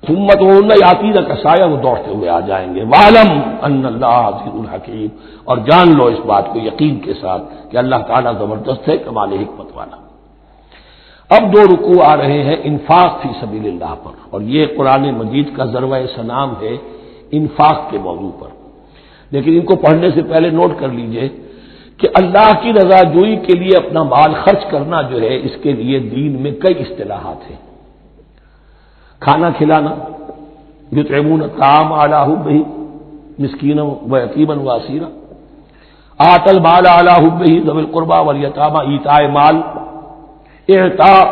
ثم ادعوهن یاتینک سایہ، وہ دوڑتے ہوئے آ جائیں گے۔ وَاعْلَمْ أَنَّ اللَّهَ عَزِیزٌ حَکِیمٌ، اور جان لو اس بات کو یقین کے ساتھ کہ اللہ تعالیٰ زبردست ہے، کمال حکمت والا۔ اب 2 رکوع آ رہے ہیں انفاق فی سبیل اللہ پر، اور یہ قرآن مجید کا ذروہ سنام ہے انفاق کے موضوع پر۔ لیکن ان کو پڑھنے سے پہلے نوٹ کر لیجئے کہ اللہ کی رضا جوئی کے لیے اپنا مال خرچ کرنا جو ہے، اس کے لیے دین میں کئی اصطلاحات ہیں۔ کھانا کھلانا، یطعمون الطعام علی حبہ مسکینا ویتیما واسیرا، آتى المال علی حبہ ذوی القربى والیتامى، ایتاء مال، اعطاء،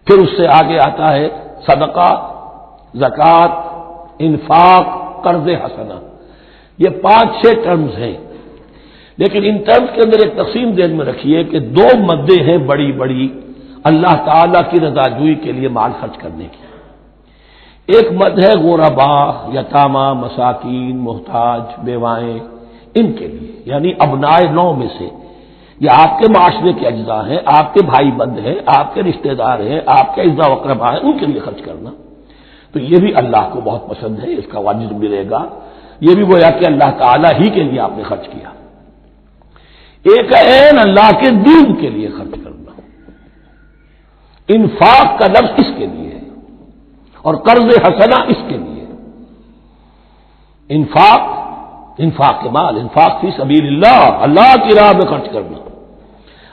پھر اس سے آگے آتا ہے صدقہ، زکوٰۃ، انفاق، قرض حسنہ۔ یہ 5-6 ٹرمز ہیں، لیکن ان ٹرمز کے اندر ایک تقسیم ذہن میں رکھیے کہ 2 مدیں ہیں بڑی بڑی اللہ تعالیٰ کی رضا جوئی کے لیے مال خرچ کرنے کی۔ ایک مد ہے غربا، یتامہ، مساکین، محتاج، بیوائیں، ان کے لیے، یعنی ابنائے نو میں سے یہ آپ کے معاشرے کے اجزاء ہیں، آپ کے بھائی بند ہیں، آپ کے رشتہ دار ہیں، آپ کے اعزاء و اقرباء ہیں، ان کے لیے خرچ کرنا تو یہ بھی اللہ کو بہت پسند ہے، اس کا واجب ملے گا۔ یہ بھی گویا کہ اللہ تعالی ہی کے لیے آپ نے خرچ کیا۔ ایک عین اللہ کے دین کے لیے خرچ کرنا، انفاق کا لفظ اس کے لیے ہے اور قرض حسنہ اس کے لیے۔ انفاق مال، انفاق فی سبیل اللہ، اللہ کی راہ میں خرچ کرنا،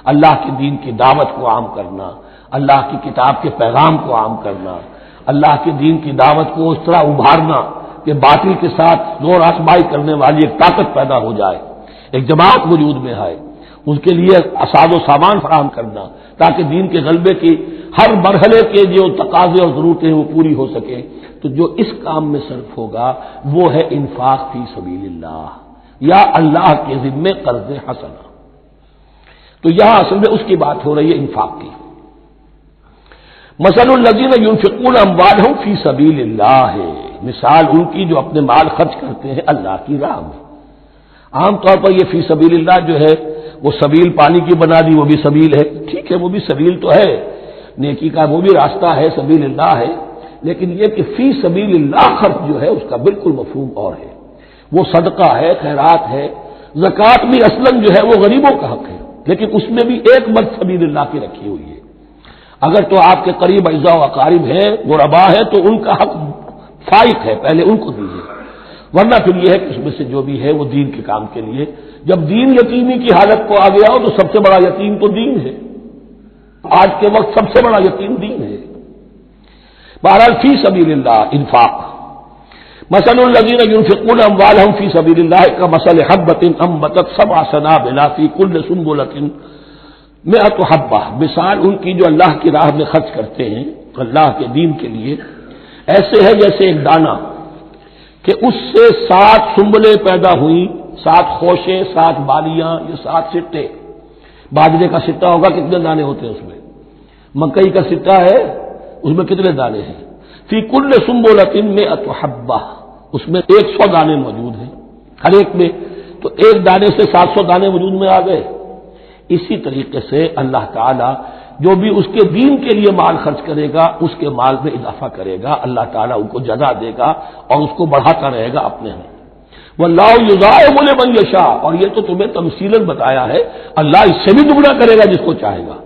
اللہ کے دین کی دعوت کو عام کرنا، اللہ کی کتاب کے پیغام کو عام کرنا، اللہ کے دین کی دعوت کو اس طرح ابھارنا کہ باطل کے ساتھ زور آزمائی کرنے والی ایک طاقت پیدا ہو جائے، ایک جماعت وجود میں آئے، اس کے لیے اساز و سامان فراہم کرنا تاکہ دین کے غلبے کی ہر مرحلے کے جو تقاضے اور ضرورتیں ہیں وہ پوری ہو سکے۔ تو جو اس کام میں صرف ہوگا وہ ہے انفاق فی سبیل اللہ یا اللہ کے ذمے قرض حسنہ۔ تو یہاں اصل میں اس کی بات ہو رہی ہے انفاق کی۔ مثل الذین ينفقون اموالهم فی سبیل اللہ ہے، مثال ان کی جو اپنے مال خرچ کرتے ہیں اللہ کی راہ میں۔ عام طور پر یہ فی سبیل اللہ جو ہے وہ سبیل پانی کی بنا دی، وہ بھی سبیل ہے، ٹھیک ہے، وہ بھی سبیل تو ہے، نیکی کا وہ بھی راستہ ہے، سبیل اللہ ہے، لیکن یہ کہ فی سبیل اللہ خرچ جو ہے اس کا بالکل مفہوم اور ہے۔ وہ صدقہ ہے، خیرات ہے، زکوٰۃ بھی اصلاً جو ہے وہ غریبوں کا حق ہے، لیکن اس میں بھی ایک مد سبیل اللہ کی رکھی ہوئی ہے۔ اگر تو آپ کے قریب اعزاء و اقارب ہیں، غربا ہے، تو ان کا حق فائق ہے، پہلے ان کو دیجیے، ورنہ پھر یہ ہے کہ اس میں سے جو بھی ہے وہ دین کے کام کے لیے۔ جب دین یتیمی کی حالت کو آ گیا ہو تو سب سے بڑا یتیم تو دین ہے، آج کے وقت سب سے بڑا یتیم دین ہے۔ بہرحال فی سبیل اللہ انفاق، مثل الذین ينفقون اموالهم فی سبیل اللہ کمثل حبۃ انبتت سبع سنابل فی کل سنبلۃ مئۃ حبہ، مثال ان کی جو اللہ کی راہ میں خرچ کرتے ہیں اللہ کے دین کے لیے، ایسے ہے جیسے ایک دانہ کہ اس سے 7 سنبلیں پیدا ہوئیں، 7 خوشیں، 7 بالیاں، یہ 7 سٹے۔ باجرے کا سٹا ہوگا کتنے دانے ہوتے ہیں اس میں؟ مکئی کا سٹا ہے اس میں کتنے دانے ہیں؟ فی کل سنبلۃ مئۃ حبہ، اس میں 100 دانے موجود ہیں ہر ایک میں، تو ایک دانے سے 700 دانے وجود میں آ گئے۔ اسی طریقے سے اللہ تعالیٰ جو بھی اس کے دین کے لیے مال خرچ کرے گا اس کے مال میں اضافہ کرے گا، اللہ تعالیٰ ان کو جزا دے گا اور اس کو بڑھاتا رہے گا اپنے میں۔ واللہ یضاعف لمن یشاء، اور یہ تو تمہیں تمثیلاً بتایا ہے، اللہ اس سے بھی دگنا کرے گا جس کو چاہے گا،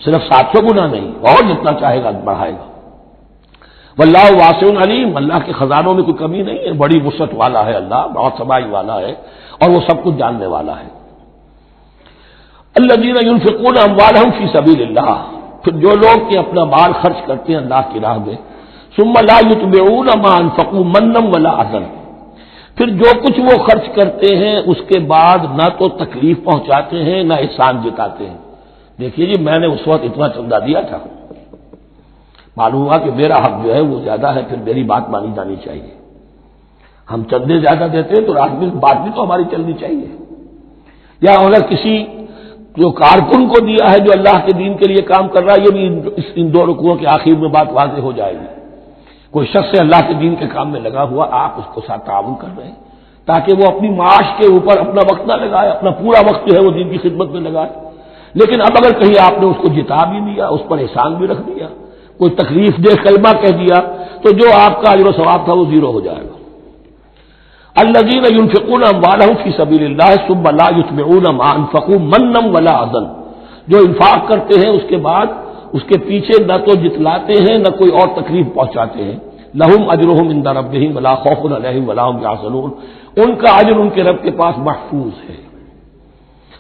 صرف 700 گنا نہیں، اور جتنا چاہے گا بڑھائے گا۔ واللہ واسع علیم، اللہ کے خزانوں میں کوئی کمی نہیں ہے، بڑی وسعت والا ہے اللہ، بہت سمائی والا ہے اور وہ سب کچھ جاننے والا ہے۔ الذین ينفقون اموالهم فی سبیل اللہ، پھر جو لوگ کہ اپنا مال خرچ کرتے ہیں اللہ کی راہ میں، ثم لا يتبعون ما انفقوا منا ولا اذى، پھر جو کچھ وہ خرچ کرتے ہیں اس کے بعد نہ تو تکلیف پہنچاتے ہیں نہ احسان جتاتے ہیں۔ دیکھیے جی میں نے اس وقت اتنا چندہ دیا تھا، معلوم ہوا کہ میرا حق جو ہے وہ زیادہ ہے، پھر میری بات مانی جانی چاہیے۔ ہم چندے زیادہ دیتے ہیں تو رات میں بات بھی تو ہماری چلنی چاہیے۔ یا اگر کسی جو کارکن کو دیا ہے جو اللہ کے دین کے لیے کام کر رہا ہے، یہ بھی ان 2 رکوعوں کے آخر میں بات واضح ہو جائے گی۔ کوئی شخص اللہ کے دین کے کام میں لگا ہوا، آپ اس کو ساتھ تعاون کر رہے ہیں تاکہ وہ اپنی معاش کے اوپر اپنا وقت نہ لگائے، اپنا پورا وقت جو ہے وہ دین کی خدمت میں لگائے۔ لیکن اب اگر کہیں آپ نے اس کو جتا بھی دیا، اس پر احسان بھی رکھ دیا، کوئی تکلیف دہ کلمہ کہہ دیا، تو جو آپ کا اجر و ثواب تھا وہ 0 ہو جائے گا۔ الذین ينفقون اموالهم فی سبیل اللہ ثم لا یتبعون ما انفقوا منا ولا اذى، جو انفاق کرتے ہیں اس کے بعد اس کے پیچھے نہ تو جتلاتے ہیں نہ کوئی اور تکلیف پہنچاتے ہیں۔ لہم اجرہم عند ربہم ولا خوف علیہم ولا هم یحزنون، ان کا اجر ان کے رب کے پاس محفوظ ہے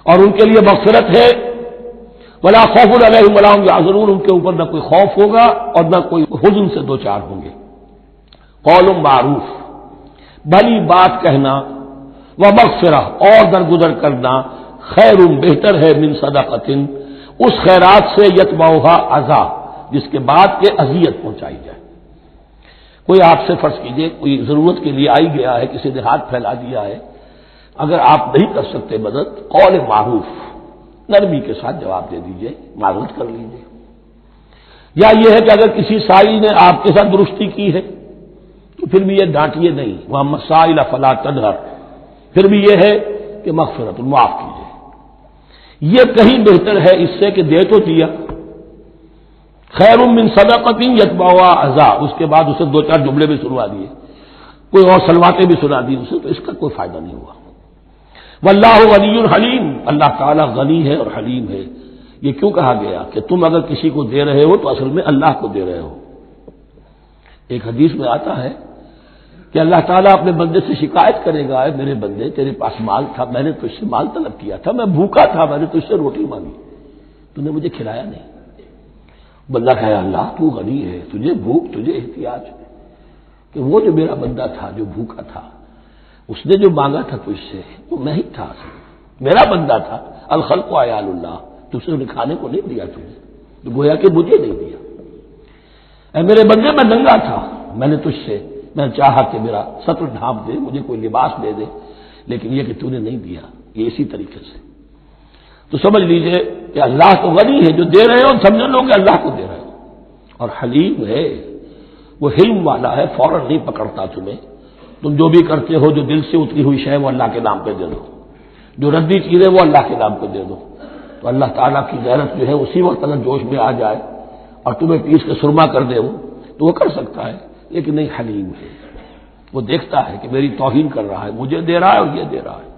اور ان کے لیے مغفرت ہے۔ ولا خوف علیہم ولا هم یحزنون، ان کے اوپر نہ کوئی خوف ہوگا اور نہ کوئی حزن سے دوچار ہوں گے۔ قول معروف، بھلی بات کہنا، ومغفرہ اور درگزر کرنا، خیر بہتر ہے من صدقۃ، اس خیرات سے یتبعھا اذی، جس کے بعد کے اذیت پہنچائی جائے۔ کوئی آپ سے فرض کیجئے کوئی ضرورت کے لیے آئی گیا ہے، کسی نے ہاتھ پھیلا دیا ہے، اگر آپ نہیں کر سکتے مدد، قول معروف، نرمی کے ساتھ جواب دے دیجئے، معذرت کر لیجئے۔ یا یہ ہے کہ اگر کسی سائی نے آپ کے ساتھ درستی کی ہے تو پھر بھی یہ ڈانٹیے نہیں، وہاں مسائل فلا تنہر، پھر بھی یہ ہے کہ مغفرت معاف کیجیے۔ یہ کہیں بہتر ہے اس سے کہ دے تو دیا، خیر من صدقۃ یتبعها اذى، اس کے بعد اسے 2-4 جملے بھی سنوا دیے، کوئی اور سلواتیں بھی سنا دی اسے، تو اس کا کوئی فائدہ نہیں ہوا۔ واللہ غنی حلیم، اللہ تعالیٰ غنی ہے اور حلیم ہے۔ یہ کیوں کہا گیا کہ تم اگر کسی کو دے رہے ہو تو اصل میں اللہ کو دے رہے ہو۔ ایک حدیث میں آتا ہے کہ اللہ تعالیٰ اپنے بندے سے شکایت کرے گا، اے میرے بندے تیرے پاس مال تھا، میں نے تجھ سے مال طلب کیا تھا، میں بھوکا تھا، میں نے تجھ سے روٹی مانگی، تو نے مجھے کھلایا نہیں۔ بندہ کہے اللہ تو غنی ہے، تجھے بھوک، تجھے احتیاج ہے، کہ وہ جو میرا بندہ تھا جو بھوکا تھا اس نے جو مانگا تھا تجھ سے وہ میں ہی تھا، میرا بندہ تھا۔ الخلق عیال اللہ، تجھ سے کھانے کو نہیں دیا تجھے، تو گویا کہ مجھے نہیں دیا۔ اے میرے بندے میں ننگا تھا، میں نے تجھ سے میں چاہا کہ میرا ستر ڈھانپ دے، مجھے کوئی لباس دے دے، لیکن یہ کہ تو نے نہیں دیا۔ یہ اسی طریقے سے تو سمجھ لیجئے کہ اللہ تو غنی ہے، جو دے رہے ہو سمجھ لو کہ اللہ کو دے رہے ہو، اور حلیم ہے، وہ حلم والا ہے، فوراً نہیں پکڑتا تمہیں۔ تم جو بھی کرتے ہو جو دل سے اتری ہوئی شے وہ اللہ کے نام پہ دے دو، جو ردی چیزیں وہ اللہ کے نام پہ دے دو، تو اللہ تعالیٰ کی غیرت جو ہے اسی وقت اگر جوش میں آ جائے اور تمہیں پیس کے سرما کر دے وہ، تو وہ کر سکتا ہے، لیکن نہیں، حلیم ہے، وہ دیکھتا ہے کہ میری توہین کر رہا ہے، مجھے دے رہا ہے اور یہ دے رہا ہے۔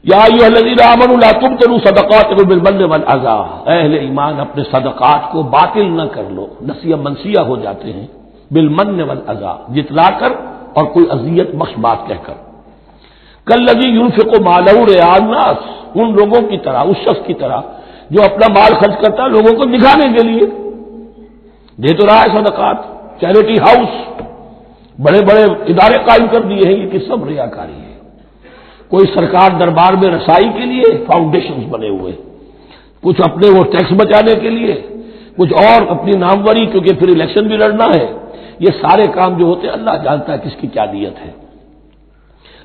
یا ایھا الذین آمنوا لا تبطلوا صدقاتکم بالمن والاذی، اے اہل ایمان اپنے صدقات کو باطل نہ کر لو، نسیہ منسیہ ہو جاتے ہیں، بالمن والاذی، جتلا کر اور کوئی اذیت بخش بات کہہ کر۔ کالذی ينفق مالہ رئاء الناس، ان لوگوں کی طرح، اس شخص کی طرح جو اپنا مال خرچ کرتا ہے لوگوں کو دکھانے کے لیے، دے تو رہا ہے صدقات، چیریٹی ہاؤس، بڑے بڑے ادارے قائم کر دیے ہیں، یہ کہ سب ریاکاری ہے۔ کوئی سرکار دربار میں رسائی کے لیے فاؤنڈیشنز بنے ہوئے، کچھ اپنے وہ ٹیکس بچانے کے لیے، کچھ اور اپنی ناموری، کیونکہ پھر الیکشن بھی لڑنا ہے۔ یہ سارے کام جو ہوتے ہیں اللہ جانتا ہے کس کی کیا نیت ہے۔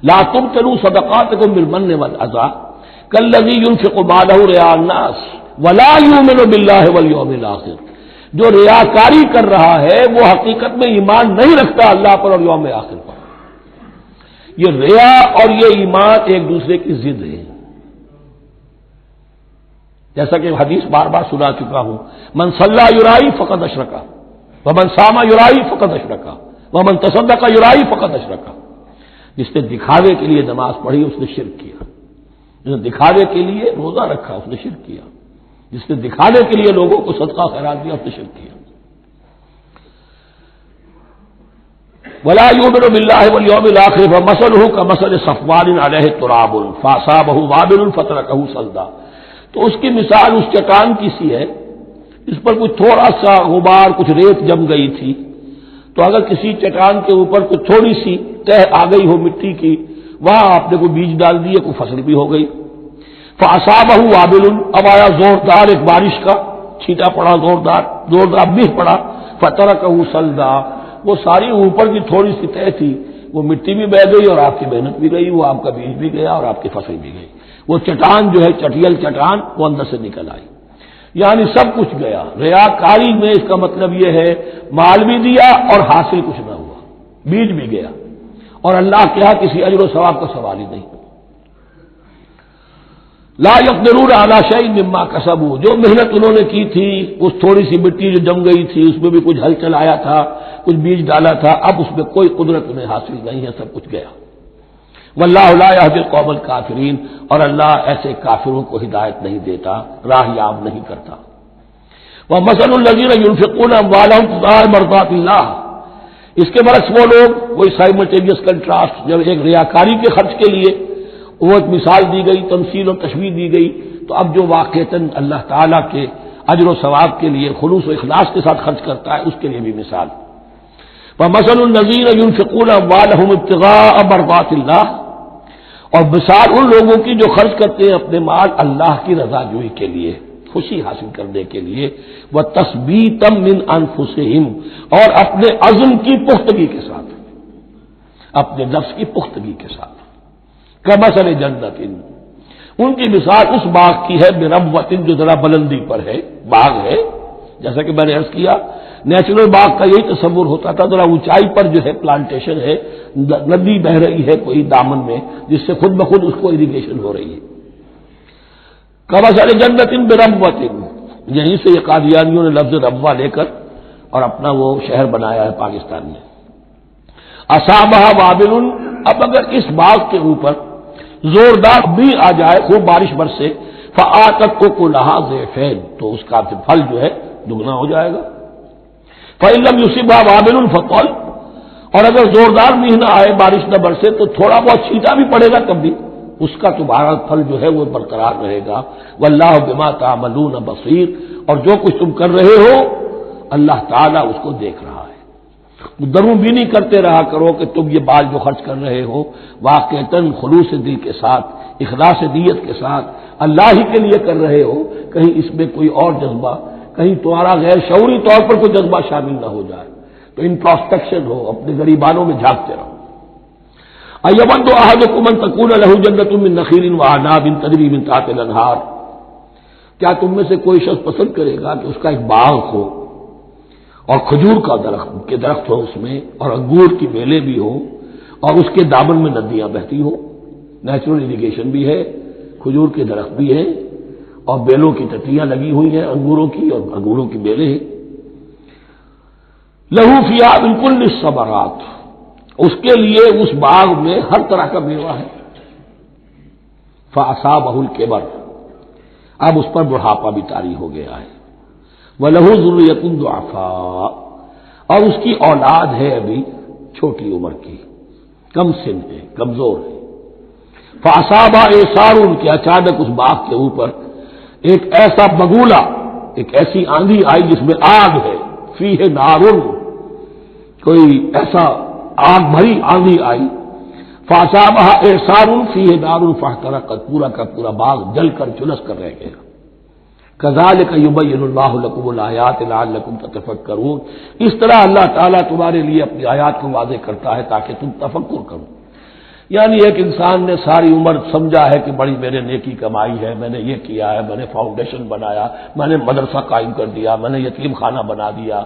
لا تبطلوا صدقاتکم بالمن والاذی کالذی ينفق مالہ رئاء الناس ولا یؤمن باللہ والیوم الآخر، جو ریاکاری کر رہا ہے وہ حقیقت میں ایمان نہیں رکھتا اللہ پر اور یوم آخر پر۔ یہ ریا اور یہ ایمان ایک دوسرے کی ضد ہے، جیسا کہ حدیث بار بار سنا چکا ہوں، من صلی یرائی فقد اشرکا ومن صام یرائی فقد اشرکا ومن تصدق یرائی فقد اشرکا۔ جس نے دکھاوے کے لیے نماز پڑھی اس نے شرک کیا، جس نے دکھاوے کے لیے روزہ رکھا اس نے شرک کیا، جس نے دکھانے کے لیے لوگوں کو صدقہ خیرات دیا اس نے شرک کیا۔ ولا یؤمن باللہ والیوم الآخر فمثلہ کمثل صفوان علیہ تراب فاصابہ وابل فترکہ صلدا، تو اس کی مثال اس چٹان کی سی ہے، اس پر کچھ تھوڑا سا غبار، کچھ ریت جم گئی تھی، تو اگر کسی چٹان کے اوپر کچھ تھوڑی سی تہ آ گئی ہو مٹی کی، وہاں آپ نے کوئی بیج ڈال دیے، کوئی فصل بھی ہو گئی۔ فاصابہ وابل، اب آیا زوردار ایک بارش کا چھینٹا پڑا، زوردار بھی پڑا، فترکہ صلدا، وہ ساری اوپر کی تھوڑی سی تہ تھی، وہ مٹی بھی بہہ گئی اور آپ کی محنت بھی گئی، وہ آپ کا بیج بھی گیا اور آپ کی فصل بھی گئی۔ وہ چٹان جو ہے چٹیل چٹان وہ اندر سے نکل آئی، یعنی سب کچھ گیا۔ ریاکاری میں اس کا مطلب یہ ہے مال بھی دیا اور حاصل کچھ نہ ہوا، بیج بھی گیا، اور اللہ کے ہاں کسی اجر و ثواب کا سوال ہی نہیں۔ لا یقدرون علی شیء مما کسبوا، جو محنت انہوں نے کی تھی، اس تھوڑی سی مٹی جو جم گئی تھی اس میں بھی کچھ ہل چلایا تھا، کچھ بیج ڈالا تھا، اب اس میں کوئی قدرت انہیں حاصل نہیں ہے، سب کچھ گیا۔ واللہ لا یہدی القوم الکافرین، اور اللہ ایسے کافروں کو ہدایت نہیں دیتا، راہ یاب نہیں کرتا۔ ومثل الذین ينفقون اموالهم ابتغاء مرضات اللہ، اس کے برعکس وہ لوگ، وہی سائملٹینیس کنٹراسٹ، جب ایک ریاکاری کے خرچ کے لیے وہ ایک مثال دی گئی، تمثیل اور تشبیہ دی گئی، تو اب جو واقعتاً اللہ تعالیٰ کے اجر و ثواب کے لیے خلوص و اخلاص کے ساتھ خرچ کرتا ہے اس کے لیے بھی مثال۔ ومثل الذین ينفقون اموالهم ابتغاء مرضات اللہ، اور مثال ان لوگوں کی جو خرچ کرتے ہیں اپنے مال اللہ کی رضا جوئی کے لیے، خوشی حاصل کرنے کے لیے، وتثبیتا من انفسہم، اور اپنے عزم کی پختگی کے ساتھ، اپنے نفس کی پختگی کے ساتھ۔ کمثل جنت، ان کی مثال اس باغ کی ہے، بربوۃ، جو ذرا بلندی پر ہے، باغ ہے، جیسا کہ میں نے عرض کیا نیچرل باغ کا یہی تصور ہوتا تھا، ذرا اونچائی پر جو ہے پلانٹیشن ہے، ندی بہ رہی ہے کوئی دامن میں، جس سے خود بخود اس کو اریگیشن ہو رہی ہے۔ کمثل جنت بربوۃ، یہیں سے یہ قادیانیوں نے لفظ ربوہ لے کر اور اپنا وہ شہر بنایا ہے پاکستان میں. اصابہ وابل، اب اگر اس باغ کے اوپر زوردار بھی آ جائے، خوب بارش برسے، فآتت اکلھا ضعفین، تو اس کا پھل جو ہے دگنا ہو جائے گا. فإن لم یصبھا وابل فطل، اور اگر زوردار بھی نہ آئے، بارش نہ برسے، تو تھوڑا بہت چھینٹا بھی پڑے گا تب بھی اس کا تمہارا پھل جو ہے وہ برقرار رہے گا. واللہ بما تعملون بصیر، اور جو کچھ تم کر رہے ہو اللہ تعالیٰ اس کو دیکھ رہا ہے. دروں بھی نہیں کرتے رہا کرو کہ تم یہ بال جو خرچ کر رہے ہو واقعتاً خلوص دل کے ساتھ، اخلاص نیت کے ساتھ اللہ ہی کے لیے کر رہے ہو، کہیں اس میں کوئی اور جذبہ، کہیں تمہارا غیر شعوری طور پر کوئی جذبہ شامل نہ ہو جائے. تو انٹراسپیکشن ہو، اپنے غریبانوں میں جھانکتے رہو. ایود احدکم ان تکون لہ جنۃ من نخیل واعناب تجری من تحتہا الانہار، کیا تم میں سے کوئی شخص پسند کرے گا کہ اس کا ایک باغ ہو اور کھجور کا درخت ہو اس میں، اور انگور کی بیلیں بھی ہو، اور اس کے دامن میں ندیاں بہتی ہو، نیچرل اریگیشن بھی ہے، کھجور کے درخت بھی ہے، اور بیلوں کی ٹٹیاں لگی ہوئی ہیں انگوروں کی، اور انگوروں کی بیلیں ہیں. لہو فیہا من کل الثمرات، اس کے لیے اس باغ میں ہر طرح کا میوہ ہے. فاصابہ الکبر، اب اس پر بڑھاپا بھی طاری ہو گیا ہے. وَلَهُ ذُرِّيَّةٌ ضُعَفَاءُ، اور اس کی اولاد ہے ابھی چھوٹی عمر کی، کم سن ہے، کمزور ہے. فَأَصَابَ إِعْصَارٌ، کہ اچانک اس باغ کے اوپر ایک ایسا بگولا، ایک ایسی آندھی آئی جس میں آگ ہے. فیہ نارٌ، کوئی ایسا آگ بھری آندھی آئی. فَأَصَابَهَا إِعْصَارٌ فِيهِ نَارٌ فَاحْتَرَقَتْ، پورا کا پورا باغ جل کر جلس کر رہ گیا. کذالک یبین اللہ لکم الآیات لعلکم تتفکرون، اس طرح اللہ تعالیٰ تمہارے لیے اپنی آیات کو واضح کرتا ہے تاکہ تم تفکر کرو. یعنی ایک انسان نے ساری عمر سمجھا ہے کہ بڑی میرے نیکی کمائی ہے، میں نے یہ کیا ہے، میں نے فاؤنڈیشن بنایا، میں نے مدرسہ قائم کر دیا، میں نے یتیم خانہ بنا دیا،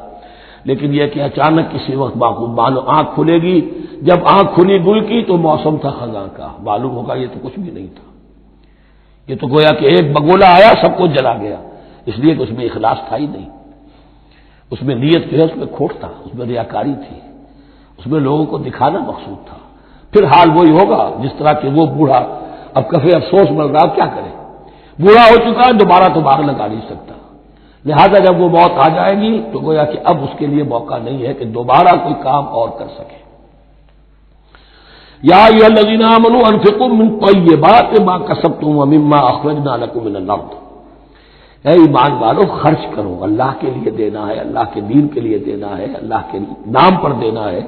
لیکن یہ کہ اچانک کسی وقت مانو آنکھ کھلے گی، جب آنکھ کھلی گل کی تو موسم تھا خزاں کا، معلوم ہوگا یہ تو کچھ بھی نہیں تھا، یہ تو گویا کہ ایک بگولا آیا سب کو جلا گیا، اس لیے کہ اس میں اخلاص تھا ہی نہیں، اس میں نیت جو ہے اس میں کھوٹ تھا، اس میں ریاکاری تھی، اس میں لوگوں کو دکھانا مقصود تھا. پھر حال وہی ہوگا جس طرح کہ وہ بوڑھا اب کفے افسوس مل رہا، کیا کرے، بوڑھا ہو چکا ہے، دوبارہ تو باغ لگا نہیں سکتا، لہذا جب وہ موت آ جائے گی تو گویا کہ اب اس کے لیے موقع نہیں ہے کہ دوبارہ کوئی کام اور کر سکے. یا ایھا الذین آمنوا انفقوا من طیبات ما کسبتم ومما اخرجنا لکم من الارض، اے ایمان والو خرچ کرو، اللہ کے لیے دینا ہے، اللہ کے دین کے لیے دینا ہے، اللہ کے نام پر دینا ہے.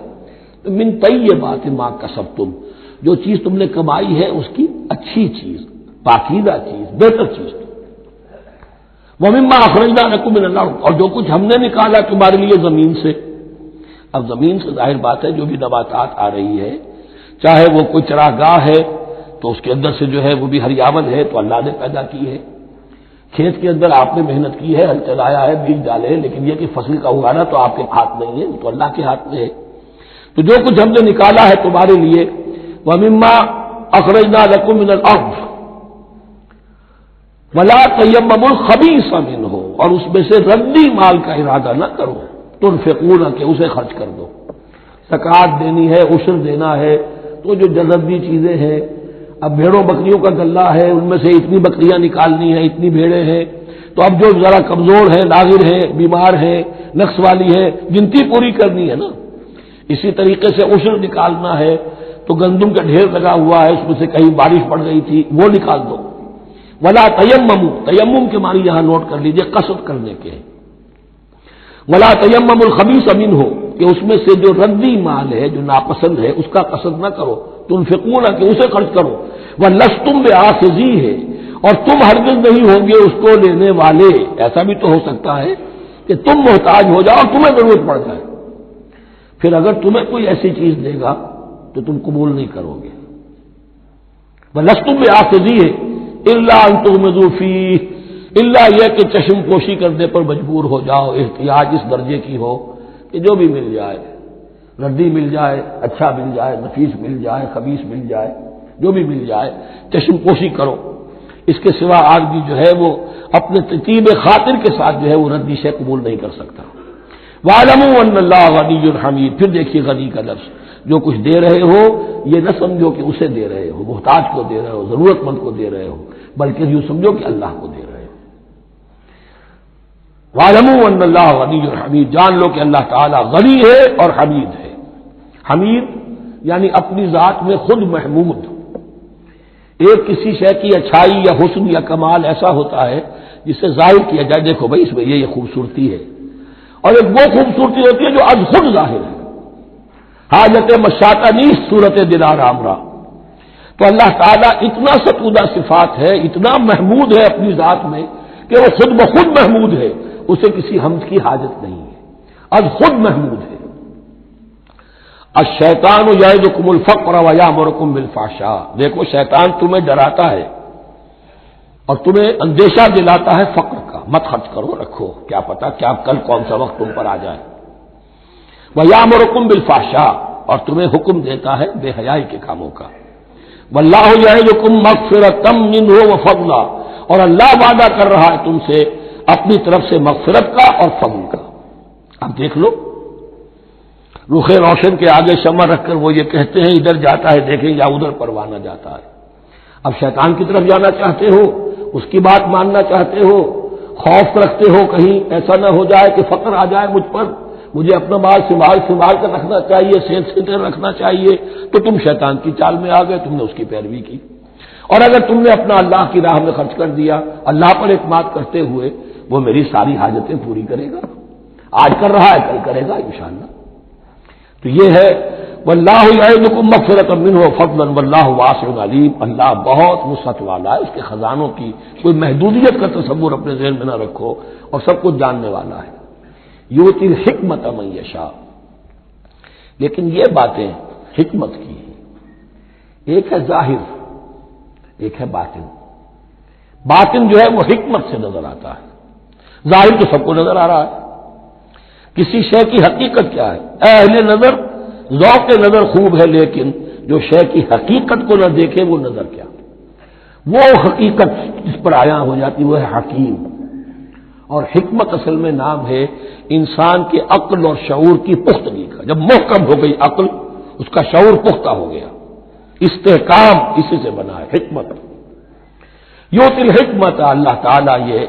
تو من طیبات ما کسبتم، جو چیز تم نے کمائی ہے اس کی اچھی چیز، پاکیزہ چیز، بہتر چیز. ومما اخرجنا لکم من الارض، اور جو کچھ ہم نے نکالا تمہارے لیے زمین سے. اب زمین سے ظاہر بات ہے جو بھی نباتات آ رہی ہے، چاہے وہ کوئی چراگاہ ہے تو اس کے اندر سے جو ہے وہ بھی ہریاول ہے تو اللہ نے پیدا کی ہے، کھیت کے اندر آپ نے محنت کی ہے، ہل چلایا ہے، بیج ڈالے ہیں، لیکن یہ کہ فصل کا اگانا تو آپ کے ہاتھ نہیں ہے، تو اللہ کے ہاتھ میں ہے. تو جو کچھ ہم نے نکالا ہے تمہارے لیے، وَمِمَّا أَخْرَجْنَا لَكُم مِّنَ الْأَرْضِ وَلَا تَيَمَّمُوا الْخَبِيثَ مِنْهُ، اور اس میں سے ردی مال کا ارادہ نہ کرو، تنفقون، کہ اسے خرچ کر دو. زکوٰۃ دینی ہے، عشر دینا ہے، تو جو جذبی چیزیں ہیں، اب بھیڑوں بکریوں کا غلہ ہے، ان میں سے اتنی بکریاں نکالنی ہیں، اتنی بھیڑیں ہیں، تو اب جو ذرا کمزور ہیں، لاغر ہیں، بیمار ہیں، نقص والی ہے، گنتی پوری کرنی ہے نا. اسی طریقے سے عشر نکالنا ہے تو گندم کا ڈھیر لگا ہوا ہے، اس میں سے کہیں بارش پڑ گئی تھی، وہ نکال دو. ولا تیمموا، تیمم کے معنی یہاں نوٹ کر لیجئے قصد کرنے کے. ولا تیمموا الخبیث منہ، کہ اس میں سے جو ردی مال ہے، جو ناپسند ہے، اس کا قصد نہ کرو. تنفقون، کہ اسے خرچ کرو. وَلَسْتُمْ بِآخِذِیہ، اور تم ہرگز نہیں ہوں گے اس کو لینے والے. ایسا بھی تو ہو سکتا ہے کہ تم محتاج ہو جاؤ اور تمہیں ضرورت پڑ جائے، پھر اگر تمہیں کوئی ایسی چیز دے گا تو تم قبول نہیں کرو گے. وَلَسْتُمْ بِآخِذِیہ إِلَّا أَن تُغْمِضُوا فِیہ، الا یہ کہ چشم پوشی کرنے پر مجبور ہو جاؤ، احتیاج اس درجے کی ہو کہ جو بھی مل جائے، ردی مل جائے، اچھا مل جائے، نفیس مل جائے، خبیث مل جائے، جو بھی مل جائے چشم پوشی کرو. اس کے سوا آدمی جو ہے وہ اپنے طیب خاطر کے ساتھ جو ہے وہ ردی شے قبول نہیں کر سکتا۔ وَاعْلَمُوا أَنَّ اللَّهَ غَنِيٌّ حَمِيدٌ، پھر دیکھیے غنی کا لفظ، جو کچھ دے رہے ہو یہ نہ سمجھو کہ اسے دے رہے ہو، محتاج کو دے رہے ہو، ضرورت مند کو دے رہے ہو، بلکہ یوں سمجھو کہ اللہ کو دے رہے ہو۔ وَاعْلَمُوا أَنَّ اللَّهَ غَنِيٌّ حَمِيدٌ، جان لو کہ اللہ تعالیٰ غنی ہے اور حمید ہے۔ حمید یعنی اپنی ذات میں خود محمود۔ ایک کسی شے کی اچھائی یا حسن یا کمال ایسا ہوتا ہے جسے ظاہر کیا جائے، دیکھو بھائی اس میں یہ خوبصورتی ہے، اور ایک وہ خوبصورتی ہوتی ہے جو از خود ظاہر ہے۔ حاجت مشاطہ نیست صورت دلار آمرا، تو اللہ تعالیٰ اتنا ستودہ صفات ہے، اتنا محمود ہے اپنی ذات میں کہ وہ خود بخود محمود ہے، اسے کسی حمد کی حاجت نہیں ہے، از خود محمود ہے۔ الشیطان یعدکم الفقر ویامرکم بالفحشاء، دیکھو شیطان تمہیں ڈراتا ہے اور تمہیں اندیشہ دلاتا ہے فقر کا، مت خرچ کرو، رکھو، کیا پتا کیا کل کون سا وقت تم پر آ جائے۔ وَيَأْمُرُكُمْ بِالْفَحْشَاءِ، اور تمہیں حکم دیتا ہے بے حیائی کے کاموں کا۔ وَاللَّهُ يَعِدُكُم مَّغْفِرَةً مِّنْهُ وَفَضْلًا، اور اللہ وعدہ کر رہا ہے تم سے اپنی طرف سے مغفرت کا اور فضل کا۔ اب دیکھ لو، رخ روشن کے آگے شمع رکھ کر وہ یہ کہتے ہیں ادھر جاتا ہے دیکھیں یا ادھر پروانہ جاتا ہے۔ اب شیطان کی طرف جانا چاہتے ہو، اس کی بات ماننا چاہتے ہو، خوف رکھتے ہو کہیں ایسا نہ ہو جائے کہ فقر آ جائے مجھ پر، مجھے اپنا مال سنبھال کر رکھنا چاہیے، صحت سے رکھنا چاہیے، تو تم شیطان کی چال میں آ گئے، تم نے اس کی پیروی کی۔ اور اگر تم نے اپنا اللہ کی راہ میں خرچ کر دیا، اللہ پر اعتماد کرتے ہوئے، وہ میری ساری حاجتیں پوری کرے گا، آج کر رہا ہے کل کرے گا انشاءاللہ۔ تو یہ ہے واللہ یعدکم مغفرۃ منہ وفضلا واللہ واسع علیم، اللہ بہت وسعت والا ہے، اس کے خزانوں کی کوئی محدودیت کا تصور اپنے ذہن میں نہ رکھو، اور سب کچھ جاننے والا ہے۔ یؤتی الحکمت من یشاء، لیکن یہ باتیں حکمت کی ہیں، ایک ہے ظاہر ایک ہے باطن۔ باطن جو ہے وہ حکمت سے نظر آتا ہے، ظاہر تو سب کو نظر آ رہا ہے۔ کسی شے کی حقیقت کیا ہے؟ اہل نظر ذوق نظر خوب ہے، لیکن جو شے کی حقیقت کو نہ دیکھے وہ نظر کیا؟ وہ حقیقت جس پر آیا ہو جاتی وہ ہے حکیم۔ اور حکمت اصل میں نام ہے انسان کے عقل اور شعور کی پختگی کا۔ جب محکم ہو گئی عقل، اس کا شعور پختہ ہو گیا، استحکام اسی سے بنا ہے حکمت۔ یؤتی الحکمت، اللہ تعالیٰ یہ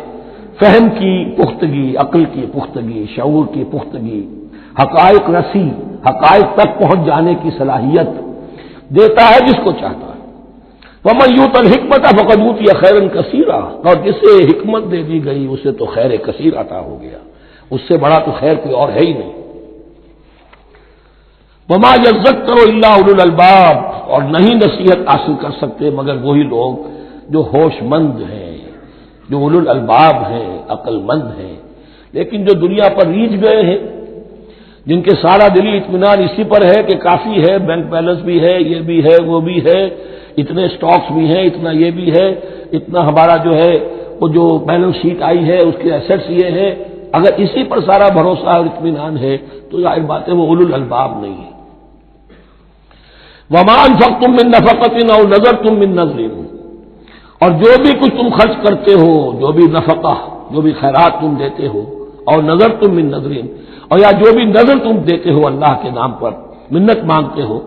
فہم کی پختگی، عقل کی پختگی، شعور کی پختگی، حقائق رسی، حقائق تک پہنچ جانے کی صلاحیت دیتا ہے جس کو چاہتا ہے۔ وَمَن یؤت الحکمۃ فقد اوتی خیرا کثیرا، اور جسے حکمت دے دی گئی اسے تو خیر کثیر عطا ہو گیا، اس سے بڑا تو خیر کوئی اور ہے ہی نہیں۔ وَمَا يَذَّكَّرُ إِلَّا أُولُو الْأَلْبَابِ، اور نہیں نصیحت حاصل کر سکتے مگر وہی لوگ جو ہوش مند ہیں، جو اولو الالباب ہیں، عقل مند ہیں۔ لیکن جو دنیا پر ریچھ گئے ہیں، جن کے سارا دلی اطمینان اسی پر ہے کہ کافی ہے، بینک بیلنس بھی ہے، یہ بھی ہے، وہ بھی ہے، اتنے سٹاکس بھی ہیں، اتنا یہ بھی ہے، اتنا ہمارا جو ہے وہ جو بیلنس شیٹ آئی ہے اس کے ایسٹس یہ ہے، اگر اسی پر سارا بھروسہ اور اطمینان ہے تو ظاہر بات ہے وہ اولو الالباب نہیں ہے۔ وَمَا أَنفَقْتُم مِّن نَّفَقَةٍ أَوْ نَذَرْتُم مِّن نَّذْرٍ، اور جو بھی کچھ تم خرچ کرتے ہو، جو بھی نفقہ، جو بھی خیرات تم دیتے ہو، اور نظر تم من نظرین، اور یا جو بھی نظر تم دیتے ہو اللہ کے نام پر، منت مانگتے ہو،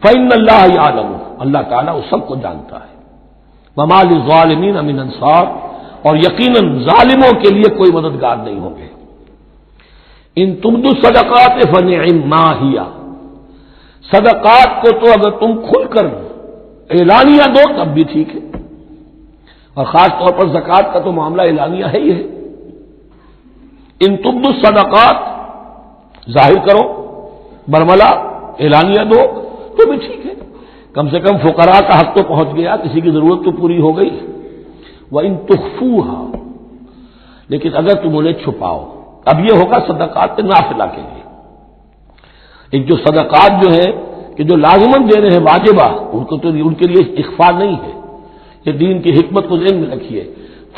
فإن اللہ یعلم، اللہ تعالیٰ اس سب کو جانتا ہے۔ وما للظالمین من انصار، اور یقیناً ظالموں کے لیے کوئی مددگار نہیں ہوں گے۔ ان تبدوا الصدقات فنعما ہی، صدقات کو تو اگر تم کھل کر اعلانیہ دو تب بھی ٹھیک ہے، اور خاص طور پر زکوٰۃ کا تو معاملہ اعلانیہ ہے ہی ہے۔ ان تبدوا الصدقات، ظاہر کرو، برملا اعلانیہ دو تو بھی ٹھیک ہے، کم سے کم فقراء کا حق تو پہنچ گیا، کسی کی ضرورت تو پوری ہو گئی۔ وَإِن تُخْفُوهَا، لیکن اگر تم انہیں چھپاؤ، اب یہ ہوگا صدقات نافلہ کے لیے۔ ایک جو صدقات جو ہے کہ جو لازماً دے رہے ہیں واجبہ، ان کو تو ان کے لیے اخفاء نہیں ہے، یہ دین کی حکمت کو ذہن میں رکھیے،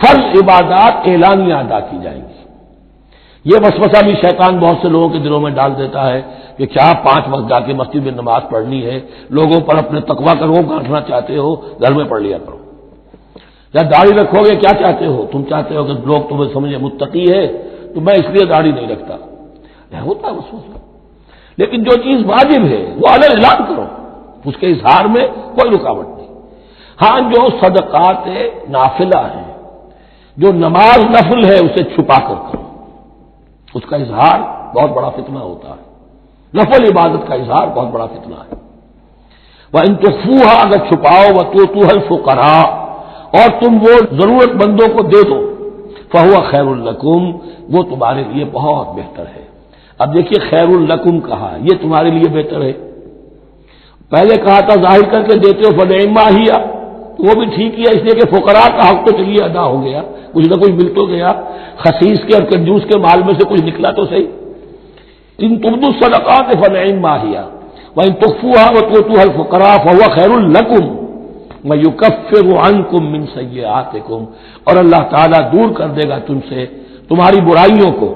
فرض عبادات اعلانیہ ادا کی جائیں گی۔ یہ وسوسہ بھی شیطان بہت سے لوگوں کے دلوں میں ڈال دیتا ہے کہ کیا 5 وقت جا کے مسجد میں نماز پڑھنی ہے، لوگوں پر اپنے تقویٰ کا روب گھانٹنا چاہتے ہو، گھر میں پڑھ لیا کرو۔ یا داڑھی رکھو گے کیا چاہتے ہو؟ تم چاہتے ہو کہ لوگ تمہیں سمجھے متقی ہے تو میں اس لیے داڑھی نہیں رکھتا، ہوتا ہے وسوسہ۔ لیکن جو چیز واجب ہے وہ الگ اعلان کرو، اس کے اظہار میں کوئی رکاوٹ نہیں۔ ہاں جو صدقات نافلہ ہیں، جو نماز نفل ہے اسے چھپا کر کرو، اس کا اظہار بہت بڑا فتنہ ہوتا ہے، نفل عبادت کا اظہار بہت بڑا فتنہ ہے۔ وَإِن تُخْفُوهَا، اگر چھپاؤ، وَتُؤْتُوهَا الْفُقَرَاءَ، اور تم وہ ضرورت مندوں کو دے دو، فَهُوَ خَيْرٌ لَكُمْ، وہ تمہارے لیے بہت بہتر ہے۔ اب دیکھیے خیر لکم کہا، یہ تمہارے لیے بہتر ہے۔ پہلے کہا تھا ظاہر کر کے دیتے ہو فنعما ہی، وہ بھی ٹھیک ہے، اس لیے کہ فقراء کا حق تو چلیے ادا ہو گیا، کچھ نہ کچھ مل تو گیا، خسیس کے اور کنجوس کے مال میں سے کچھ نکلا تو صحیح۔ ان تبدوا الصدقات فنعما ہی وان تخفوها وتؤتوها الفقراء فهو خير لكم ويكفر عنكم من سيئاتكم، اور اللہ تعالیٰ دور کر دے گا تم سے تمہاری برائیوں کو۔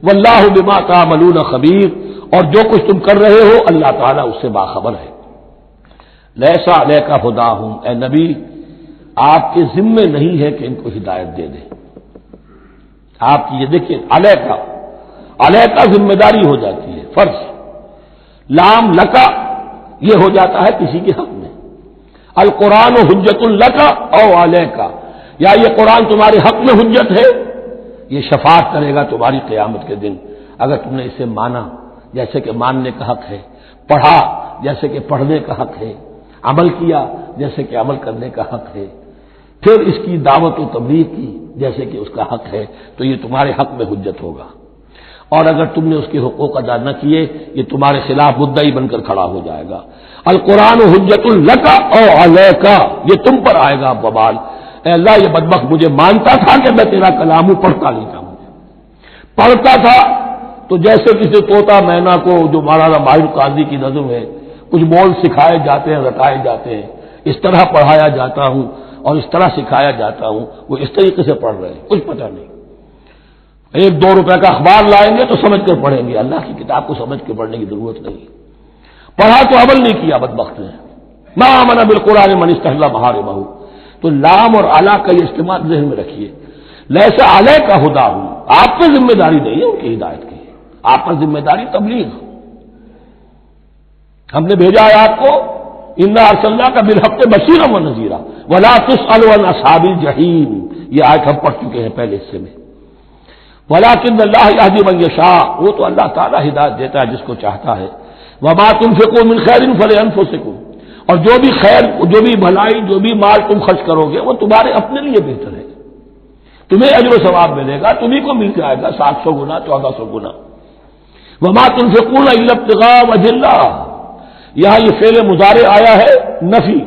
واللہ بما تعملون خبیر، اور جو کچھ تم کر رہے ہو اللہ تعالیٰ اس سے باخبر ہے۔ لیس علیک ھداھم، اے نبی آپ کے ذمے نہیں ہے کہ ان کو ہدایت دے دیں۔ آپ کی یہ دیکھیے علیک ذمہ داری ہو جاتی ہے، فرض۔ لام لکا یہ ہو جاتا ہے کسی کے حق میں، القرآن حجت لکا او علیکا، یا یہ قرآن تمہارے حق میں حجت ہے، یہ شفاعت کرے گا تمہاری قیامت کے دن اگر تم نے اسے مانا جیسے کہ ماننے کا حق ہے، پڑھا جیسے کہ پڑھنے کا حق ہے، عمل کیا جیسے کہ عمل کرنے کا حق ہے، پھر اس کی دعوت و تبلیغ کی جیسے کہ اس کا حق ہے، تو یہ تمہارے حق میں حجت ہوگا۔ اور اگر تم نے اس کے حقوق ادا نہ کیے یہ تمہارے خلاف مدعی بن کر کھڑا ہو جائے گا۔ القرآن حجت لکا او علیکا، یہ تم پر آئے گا وبال۔ اے اللہ یہ بدبخت مجھے مانتا تھا کہ میں تیرا کلام ہوں، پڑھتا نہیں تھا، مجھے پڑھتا تھا تو جیسے کسی طوطا مینا کو، جو مولانا ماہر قاضی کی نظم ہے، کچھ بول سکھائے جاتے ہیں، رٹائے جاتے ہیں، اس طرح پڑھایا جاتا ہوں اور اس طرح سکھایا جاتا ہوں، وہ اس طریقے سے پڑھ رہے ہیں، کچھ پتہ نہیں۔ 1-2 روپے کا اخبار لائیں گے تو سمجھ کر پڑھیں گے، اللہ کی کتاب کو سمجھ کے پڑھنے کی ضرورت نہیں، پڑھا تو عمل نہیں کیا بدبخت نے۔ ما آمن بالقرآن من استحل محارمہ، تو لام اور اعلیٰ کا یہ استعمال ذہن میں رکھیے۔ لیس علیک ھداھم، آپ پہ ذمہ داری نہیں ہے ان کی ہدایت کی، آپ پر ذمہ داری تبلیغ۔ ہم نے بھیجا ہے آپ کو، انا ارسلناک بالحق بشیرا ونذیرا ولا تسأل عن اصحاب الجحیم، یہ آیت ہم پڑھ چکے ہیں پہلے حصے میں۔ ولکن اللہ یہدی من یشاء، وہ تو اللہ تعالیٰ ہدایت دیتا ہے جس کو چاہتا ہے۔ وما تنفقوا من خیر فلانفسکم، اور جو بھی خیر، جو بھی بھلائی، جو بھی مال تم خرچ کرو گے وہ تمہارے اپنے لیے بہتر ہے، تمہیں اجر و ثواب ملے گا، تمہیں کو مل جائے گا 700 گنا 1400 گنا۔ وما تنفقون الا ابتغاء وجه اللہ، یہاں یہ فعل مضارع آیا ہے نفی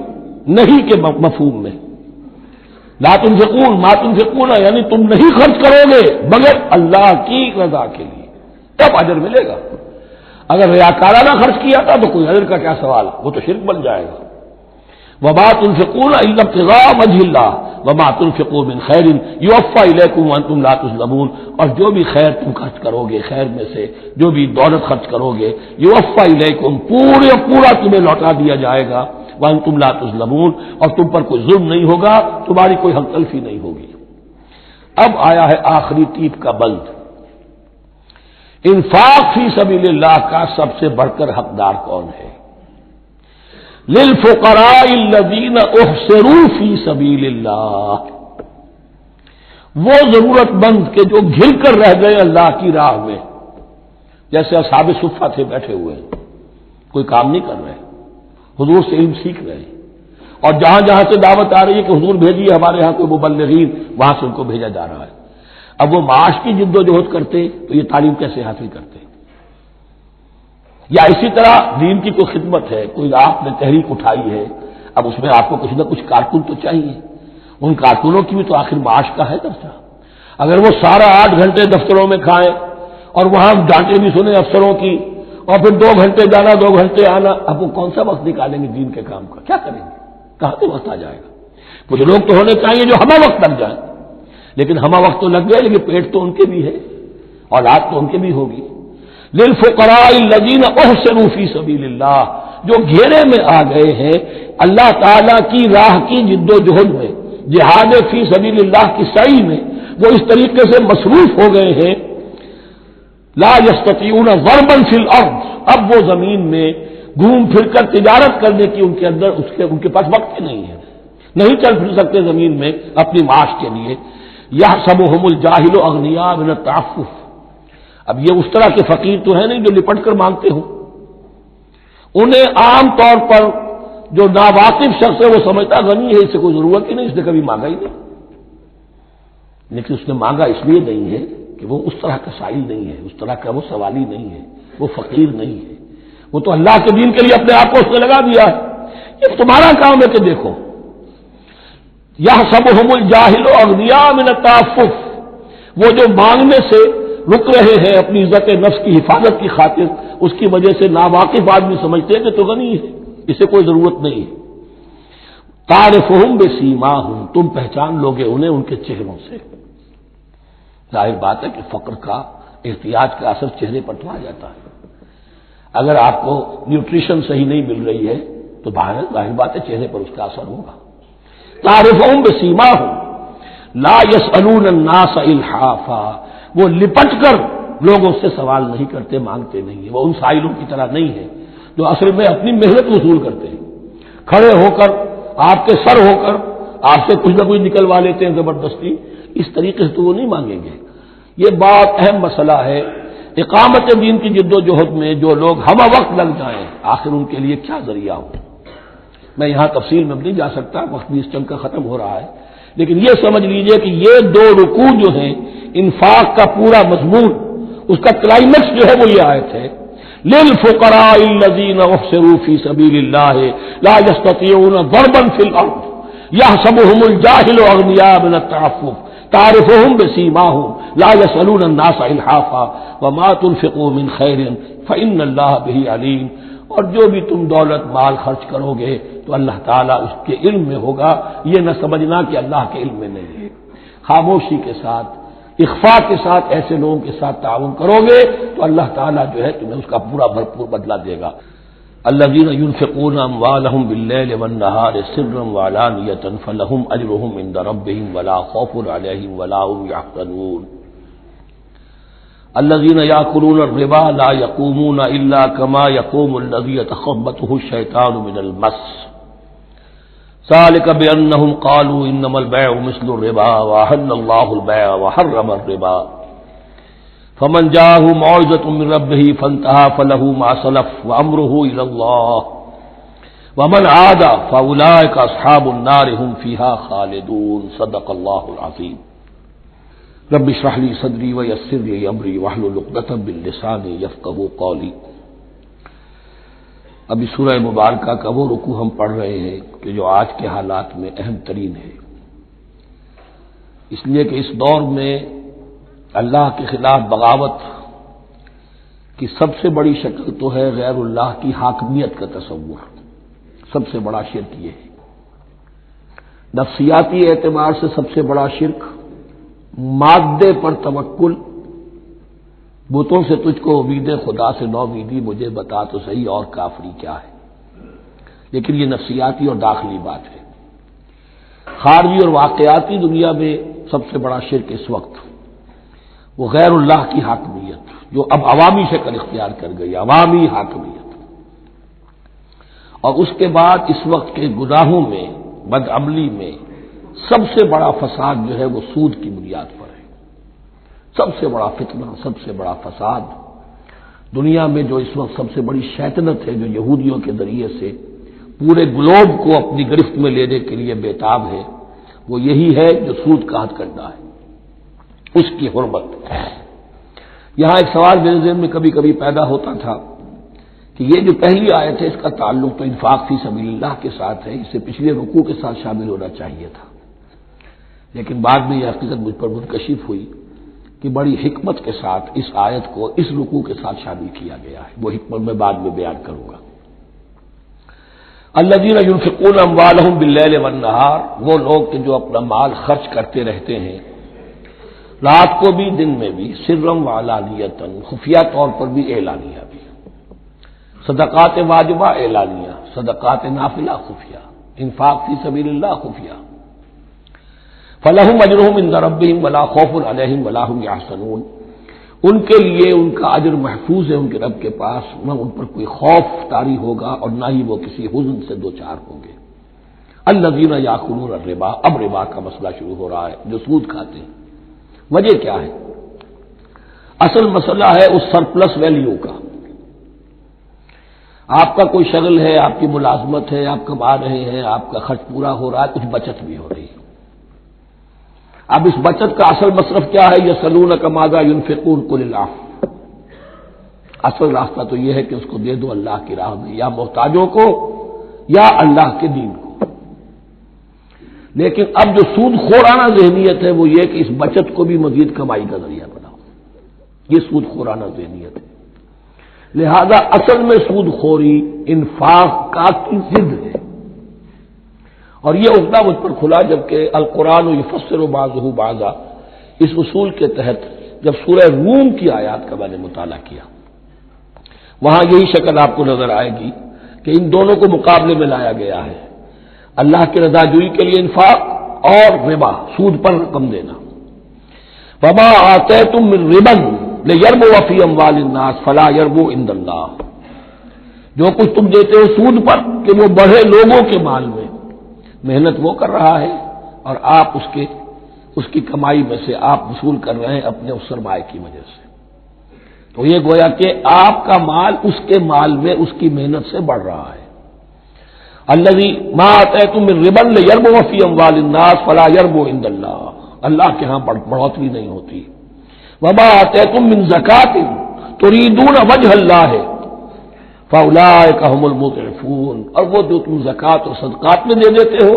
نہیں کے مفہوم میں، لا تنفقون ما تنفقون یعنی تم نہیں خرچ کرو گے مگر اللہ کی رضا کے لیے، تب اجر ملے گا۔ اگر ریاکارانہ خرچ کیا تھا تو کوئی اجر کا کیا سوال، وہ تو شرک بن جائے گا۔ وما تنفقون الا ابتغاء وجه اللہ وما تنفقوا من خیر یوفى الیکم وانتم لا تظلمون، اور جو بھی خیر تم خرچ کرو گے، خیر میں سے جو بھی دولت خرچ کرو گے، یوفى الیکم پورا تمہیں لوٹا دیا جائے گا، وانتم لا تظلمون، اور تم پر کوئی ظلم نہیں ہوگا، تمہاری کوئی حق تلفی نہیں ہوگی۔ اب آیا ہے آخری ٹیپ کا بند، انفاق فی سبیل اللہ کا سب سے بڑھ کر حقدار کون ہے؟ للفقراء الذین احصروا فی سبیل اللہ، وہ ضرورت مند کے جو گھر کر رہ گئے اللہ کی راہ میں، جیسے اصحاب صفہ تھے بیٹھے ہوئے ہیں، کوئی کام نہیں کر رہے، حضور سے علم سیکھ رہے ہیں، اور جہاں جہاں سے دعوت آ رہی ہے کہ حضور بھیجیے ہمارے ہاں کوئی مبلغین، وہاں سے ان کو بھیجا جا رہا ہے۔ اب وہ معاش کی جد و جہد کرتے تو یہ تعلیم کیسے حاصل کرتے؟ یا اسی طرح دین کی کوئی خدمت ہے، کوئی آپ نے تحریک اٹھائی ہے، اب اس میں آپ کو کچھ نہ کچھ کارکن تو چاہیے، ان کارکنوں کی بھی تو آخر معاش کا ہے درجہ۔ اگر وہ سارا 8 گھنٹے دفتروں میں کھائیں اور وہاں ڈانٹیں بھی سنیں افسروں کی، اور پھر 2 گھنٹے جانا 2 گھنٹے آنا، اب وہ کون سا وقت نکالیں گے دین کے کام کا؟ کیا کریں گے؟ کہاں سے وقت آ جائے گا؟ کچھ لوگ تو ہونے چاہیے جو ہمہ وقت لگ جائیں، لیکن ہمہ وقت تو لگ گئے، لیکن پیٹ تو ان کے بھی ہے، اولاد تو ان کے بھی ہوگی۔ للفقراء الذین احصروا فی سبیل اللہ، جو گھیرے میں آ گئے ہیں اللہ تعالی کی راہ کی جد و جہد میں، جہاد فی سبیل اللہ کی سعی میں وہ اس طریقے سے مصروف ہو گئے ہیں، لا یستطیعون ضربا فی الارض، اب وہ زمین میں گھوم پھر کر تجارت کرنے کی ان کے پاس وقت ہی نہیں ہے، نہیں چل پھر سکتے زمین میں اپنی معاش کے لیے۔ یحسبهم الجاہل اغنیاء من التعفف، اب یہ اس طرح کے فقیر تو ہیں نہیں جو لپٹ کر مانگتے ہوں، انہیں عام طور پر جو ناواقف شخص ہے وہ سمجھتا غنی ہے، اس سے کوئی ضرورت ہی نہیں، اس نے کبھی مانگا ہی نہیں، لیکن اس نے مانگا اس لیے نہیں ہے کہ وہ اس طرح کا سائل نہیں ہے، اس طرح کا وہ سوالی نہیں ہے، وہ فقیر نہیں ہے، وہ تو اللہ کے دین کے لیے اپنے آپ کو اس نے لگا دیا ہے۔ یہ تمہارا کام ہے کہ دیکھو، یحسبهم الجاہل اغنیاء من التعفف، وہ جو مانگنے سے رک رہے ہیں اپنی عزت نفس کی حفاظت کی خاطر، اس کی وجہ سے ناواقف آدمی سمجھتے ہیں کہ تو غنی ہے، اسے کوئی ضرورت نہیں ہے۔ تعرفهم بسیماہم، تم پہچان لوگے انہیں ان کے چہروں سے۔ ظاہر بات ہے کہ فقر کا، احتیاج کا اثر چہرے پر تو آ جاتا ہے۔ اگر آپ کو نیوٹریشن صحیح نہیں مل رہی ہے تو ظاہر بات ہے چہرے پر اس کا اثر ہوگا۔ تعرفهم بسیماہم لا يسألون الناس الحافا، وہ لپٹ کر لوگوں سے سوال نہیں کرتے، مانگتے نہیں ہیں، وہ ان سائلوں کی طرح نہیں ہے جو اصل میں اپنی محنت وصول کرتے ہیں، کھڑے ہو کر آپ کے سر ہو کر آپ سے کچھ نہ کچھ نکلوا لیتے ہیں زبردستی، اس طریقے سے تو وہ نہیں مانگیں گے۔ یہ بات اہم مسئلہ ہے۔ اقامت دین کی جد و جہد میں جو لوگ ہمہ وقت لگ جائیں، آخر ان کے لیے کیا ذریعہ ہو۔ میں یہاں تفصیل میں نہیں جا سکتا، وقت بھی اس چند کا ختم ہو رہا ہے، لیکن یہ سمجھ لیجئے کہ یہ دو رکوع جو ہیں انفاق کا پورا مضمون، اس کا کلائمیکس جو ہے وہ یہ آیت ہے، للفقراء الذین احصروا فی سبیل اللہ لا یستطیعون ضربا فی الارض یحسبهم الجاہل اغنیاء من التعفف تعرفهم بسیماہم لا یسألون الناس الحافا وما تنفقوا من خیر فإن اللہ بہ علیم۔ اور جو بھی تم دولت مال خرچ کرو گے تو اللہ تعالیٰ اس کے علم میں ہوگا، یہ نہ سمجھنا کہ اللہ کے علم میں نہیں ہے۔ خاموشی کے ساتھ، اخفاء کے ساتھ ایسے لوگوں کے ساتھ تعاون کرو گے تو اللہ تعالیٰ جو ہے تمہیں اس کا پورا بھرپور بدلہ دے گا۔ الذین ينفقون اموالهم باللیل والنہار سرا وعلانیۃ فلہم اجرهم عند ربهم ولا خوف علیہم ولا هم یحزنون۔ الذین یأکلون الربا لا یقومون الا کما یقوم الذی یتخبطه الشیطان من المس ذلك بأنهم قالوا إنما البيع مثل الربا وأحل الله البيع وحرم الربا فمن جاءه موعظة من ربه فانتهى فله ما سلف وأمره إلى الله ومن عاد فأولئك أصحاب النار هم فيها خالدون۔ صدق الله العظيم۔ رب اشرح لي صدري ويسر لي أمري واحلل عقدة من لساني يفقهوا قولي۔ ابھی سورہ مبارکہ کا وہ رکوع ہم پڑھ رہے ہیں کہ جو آج کے حالات میں اہم ترین ہے، اس لیے کہ اس دور میں اللہ کے خلاف بغاوت کی سب سے بڑی شکل تو ہے غیر اللہ کی حاکمیت کا تصور، سب سے بڑا شرک یہ ہے۔ نفسیاتی اعتبار سے سب سے بڑا شرک مادے پر توکل، بتوں سے تجھ کو امید خدا سے نو امیدی، مجھے بتا تو صحیح اور کافری کیا ہے، لیکن یہ نفسیاتی اور داخلی بات ہے۔ خارجی اور واقعاتی دنیا میں سب سے بڑا شرک اس وقت وہ غیر اللہ کی حاکمیت، جو اب عوامی شکل اختیار کر گئی، عوامی حاکمیت۔ اور اس کے بعد اس وقت کے گناہوں میں، بدعملی میں سب سے بڑا فساد جو ہے وہ سود کی بنیاد پر ہے۔ سب سے بڑا فتنہ، سب سے بڑا فساد دنیا میں جو اس وقت سب سے بڑی شیطنت ہے، جو یہودیوں کے ذریعے سے پورے گلوب کو اپنی گرفت میں لینے کے لیے بےتاب ہے، وہ یہی ہے جو سود کا حد کرنا ہے، اس کی حرمت۔ یہاں ایک سوال میرے ذہن میں کبھی کبھی پیدا ہوتا تھا کہ یہ جو پہلی آیت ہے اس کا تعلق تو انفاق فی سبیل اللہ کے ساتھ ہے، اسے پچھلے رکوع کے ساتھ شامل ہونا چاہیے تھا، لیکن بعد میں یہ حقیقت مجھ پر منکشف ہوئی کہ بڑی حکمت کے ساتھ اس آیت کو اس رکوع کے ساتھ شامل کیا گیا ہے، وہ حکمت میں بعد میں بیان کروں گا۔ الذین ينفقون اموالهم باللیل والنہار، وہ لوگ کہ جو اپنا مال خرچ کرتے رہتے ہیں رات کو بھی دن میں بھی، سرم وعلانیۃ، خفیہ طور پر بھی اعلانیہ بھی، صدقات واجبہ اعلانیہ، صدقات نافلہ خفیہ، انفاق فی سبیل اللہ خفیہ۔ فلہم اجرہم عند ربہم ولا خوف علیہم ولا ہم یحزنون، ان کے لیے ان کا اجر محفوظ ہے ان کے رب کے پاس، نہ ان پر کوئی خوف طاری ہوگا اور نہ ہی وہ کسی حزن سے دوچار ہوں گے۔ الذین یاکلون الربا، اب ربا کا مسئلہ شروع ہو رہا ہے، جو سود کھاتے ہیں۔ وجہ کیا ہے؟ اصل مسئلہ ہے اس سرپلس ویلیو کا۔ آپ کا کوئی شغل ہے، آپ کی ملازمت ہے، آپ کما رہے ہیں، آپ کا خرچ پورا ہو رہا ہے، کچھ بچت بھی ہو رہی ہے۔ اب اس بچت کا اصل مصرف کیا ہے؟ یسألونک ماذا ينفقون قل العفو۔ اصل راستہ تو یہ ہے کہ اس کو دے دو اللہ کی راہ میں، یا محتاجوں کو یا اللہ کے دین کو۔ لیکن اب جو سود خورانہ ذہنیت ہے وہ یہ کہ اس بچت کو بھی مزید کمائی کا ذریعہ بناؤ، یہ سود خورانہ ذہنیت ہے۔ لہذا اصل میں سود خوری انفاق کا کی ضد ہے، اور یہ عقدہ مجھ پر کھلا جبکہ القرآن یفسر بعضہ بعضا، اس اصول کے تحت جب سورہ روم کی آیات کا میں نے مطالعہ کیا، وہاں یہی شکل آپ کو نظر آئے گی کہ ان دونوں کو مقابلے میں لایا گیا ہے، اللہ کی رضا جوئی کے لیے انفاق اور ربا، سود پر رقم دینا۔ وما آتیتم من ربا لیربو فی اموال الناس فلا یربو عند اللہ، جو کچھ تم دیتے ہو سود پر کہ وہ بڑھے لوگوں کے مال میں، محنت وہ کر رہا ہے اور آپ اس کی کمائی میں سے آپ وصول کر رہے ہیں اپنے اس سرمایہ کی وجہ سے۔ تو یہ گویا کہ آپ کا مال اس کے مال میں اس کی محنت سے بڑھ رہا ہے۔ الذی ما آتیتم من ربا لیربو فی اموال الناس فلا یربو عند اللہ، اللہ کے ہاں بڑھوتری نہیں ہوتی۔ وما آتیتم من زکوۃ تریدون وجہ اللہ فاولئک هم المضعفون، اور وہ جو تم زکوٰۃ اور صدقات میں دے دیتے ہو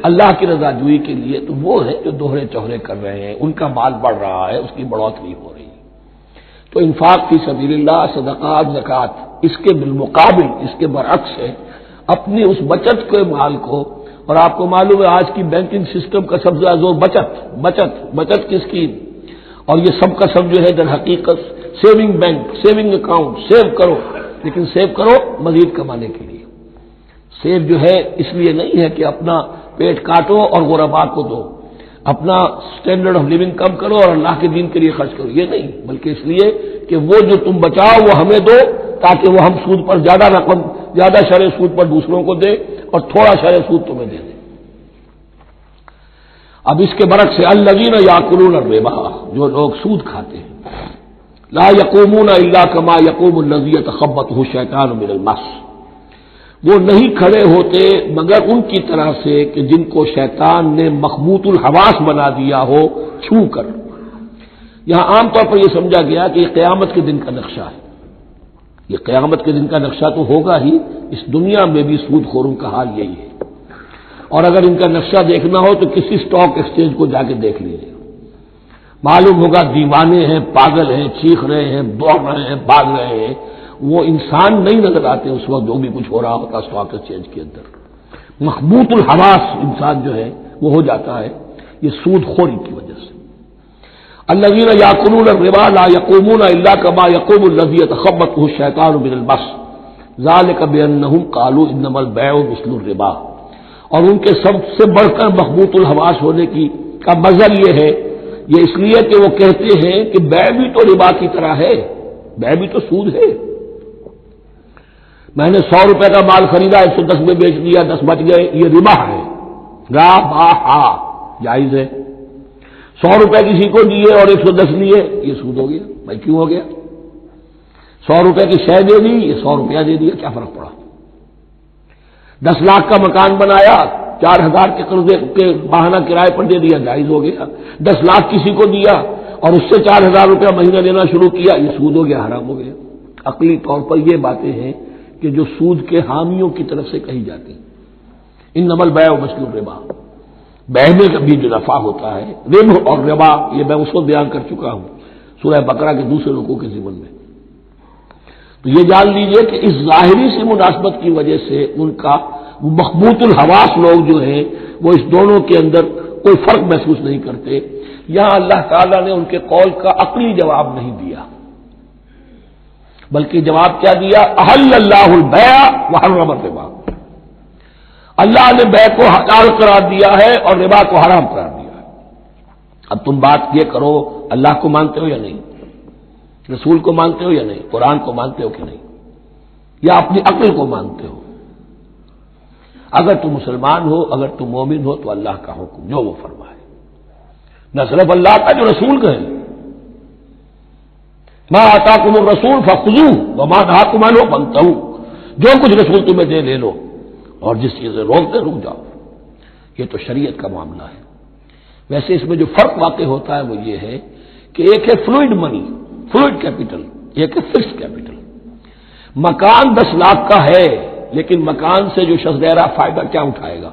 اللہ کی رضا جوئی کے لیے، تو وہ ہے جو دوہرے چوہرے کر رہے ہیں، ان کا مال بڑھ رہا ہے، اس کی بڑھوتری ہو رہی ہے۔ تو انفاق فی سبیل اللہ، صدقات، زکوٰۃ، اس کے بالمقابل، اس کے برعکس ہے اپنی اس بچت کے مال کو، اور آپ کو معلوم ہے آج کی بینکنگ سسٹم کا سب سے زیادہ زور بچت کی اسکیم، اور یہ سب کا سب جو ہے در حقیقت saving bank, saving account, save کرو، لیکن سیو کرو مزید کمانے کے لیے۔ سیو جو ہے اس لیے نہیں ہے کہ اپنا پیٹ کاٹو اور غربا کو دو، اپنا سٹینڈرڈ آف لیونگ کم کرو اور اللہ کے دین کے لیے خرچ کرو، یہ نہیں، بلکہ اس لیے کہ وہ جو تم بچاؤ وہ ہمیں دو، تاکہ وہ ہم سود پر زیادہ رقم، زیادہ شرح سود پر دوسروں کو دے اور تھوڑا شرح سود تمہیں دے دے۔ اب اس کے برعکس سے الذین یاکلون الربا، جو لوگ سود کھاتے ہیں، لا یقومون الا کما یقوم الذی یتخبطہ الشیطان من المس، وہ نہیں کھڑے ہوتے مگر ان کی طرح سے کہ جن کو شیطان نے مخبوط الحواس بنا دیا ہو چھو کر۔ یہاں عام طور پر یہ سمجھا گیا کہ یہ قیامت کے دن کا نقشہ ہے، یہ قیامت کے دن کا نقشہ تو ہوگا ہی، اس دنیا میں بھی سود خوروں کا حال یہی ہے، اور اگر ان کا نقشہ دیکھنا ہو تو کسی سٹاک ایکسچینج کو جا کے دیکھ لیجیے، معلوم ہوگا دیوانے ہیں، پاگل ہیں، چیخ رہے ہیں، دوڑ رہے ہیں، بھاگ رہے ہیں، وہ انسان نہیں نظر آتے اس وقت جو بھی کچھ ہو رہا ہوتا سٹاک ایکسچینج کے اندر، مخبوط الحواس انسان جو ہے وہ ہو جاتا ہے، یہ سود خوری کی وجہ سے۔ الذین یاکلون الربا لا یقومون الا کما یقوم الذی یتخبطہ الشیطان من المس ذلک بانہم قالوا انما البیع مثل الربا، اور ان کے سب سے بڑھ کر مخبوط الحواس ہونے کا مظہر یہ ہے، یہ اس لیے کہ وہ کہتے ہیں کہ بیع بھی تو ربا کی طرح ہے، بیع بھی تو سود ہے۔ میں نے 100 روپے کا مال خریدا، 110 میں بیچ دیا، 10 بچ گئے، یہ ربا ہے، جائز ہے۔ 100 روپے کسی کو دیے اور 110 لیے، یہ سود ہو گیا۔ بھائی کیوں ہو گیا؟ 100 روپے کی شے دے دی، یہ 100 روپیہ دے دیا، کیا فرق پڑا؟ 10 لاکھ کا مکان بنایا، 4000 کے قرضے کے ماہانہ کرائے پر دے دیا، جائز ہو گیا۔ 10 لاکھ کسی کو دیا اور اس سے 4000 روپیہ مہینہ لینا شروع کیا، یہ سود ہو گیا، حرام ہو گیا۔ عقلی طور پر یہ باتیں ہیں کہ جو سود کے حامیوں کی طرف سے کہی جاتی ہیں۔ انما البیع مثل الربا، بیع میں بھی جو نفع ہوتا ہے، ربح اور ربا، یہ میں اس کو بیان کر چکا ہوں سورہ بقرہ کے دوسرے رکوع کے ضمن میں۔ تو یہ جان لیجئے کہ اس ظاہری سی مناسبت کی وجہ سے ان کا مخبوط الحواس لوگ جو ہیں وہ اس دونوں کے اندر کوئی فرق محسوس نہیں کرتے۔ یہاں اللہ تعالیٰ نے ان کے قول کا عقلی جواب نہیں دیا، بلکہ جواب کیا دیا؟ احل اللہ البیع وحرم الربا، اللہ نے بیع کو حلال قرار دیا ہے اور ربا کو حرام قرار دیا ہے۔ اب تم بات یہ کرو، اللہ کو مانتے ہو یا نہیں، رسول کو مانتے ہو یا نہیں، قرآن کو مانتے ہو کہ نہیں، یا اپنی عقل کو مانتے ہو؟ اگر تم مسلمان ہو، اگر تم مومن ہو، تو اللہ کا حکم جو وہ فرمائے، نہ صرف اللہ کا، جو رسول کا ہے، ما آتاکم الرسول فخذوہ وما نہاکم عنہ فانتہوا، جو کچھ رسول تمہیں دے لے لو، اور جس چیز سے روکتے رک جاؤ۔ یہ تو شریعت کا معاملہ ہے۔ ویسے اس میں جو فرق واقع ہوتا ہے وہ یہ ہے کہ ایک ہے فلوئڈ منی، فلوئڈ کیپٹل، ایک ہے فکس کیپٹل۔ مکان 10 لاکھ کا ہے، لیکن مکان سے جو شخص دے رہا فائدہ کیا اٹھائے گا؟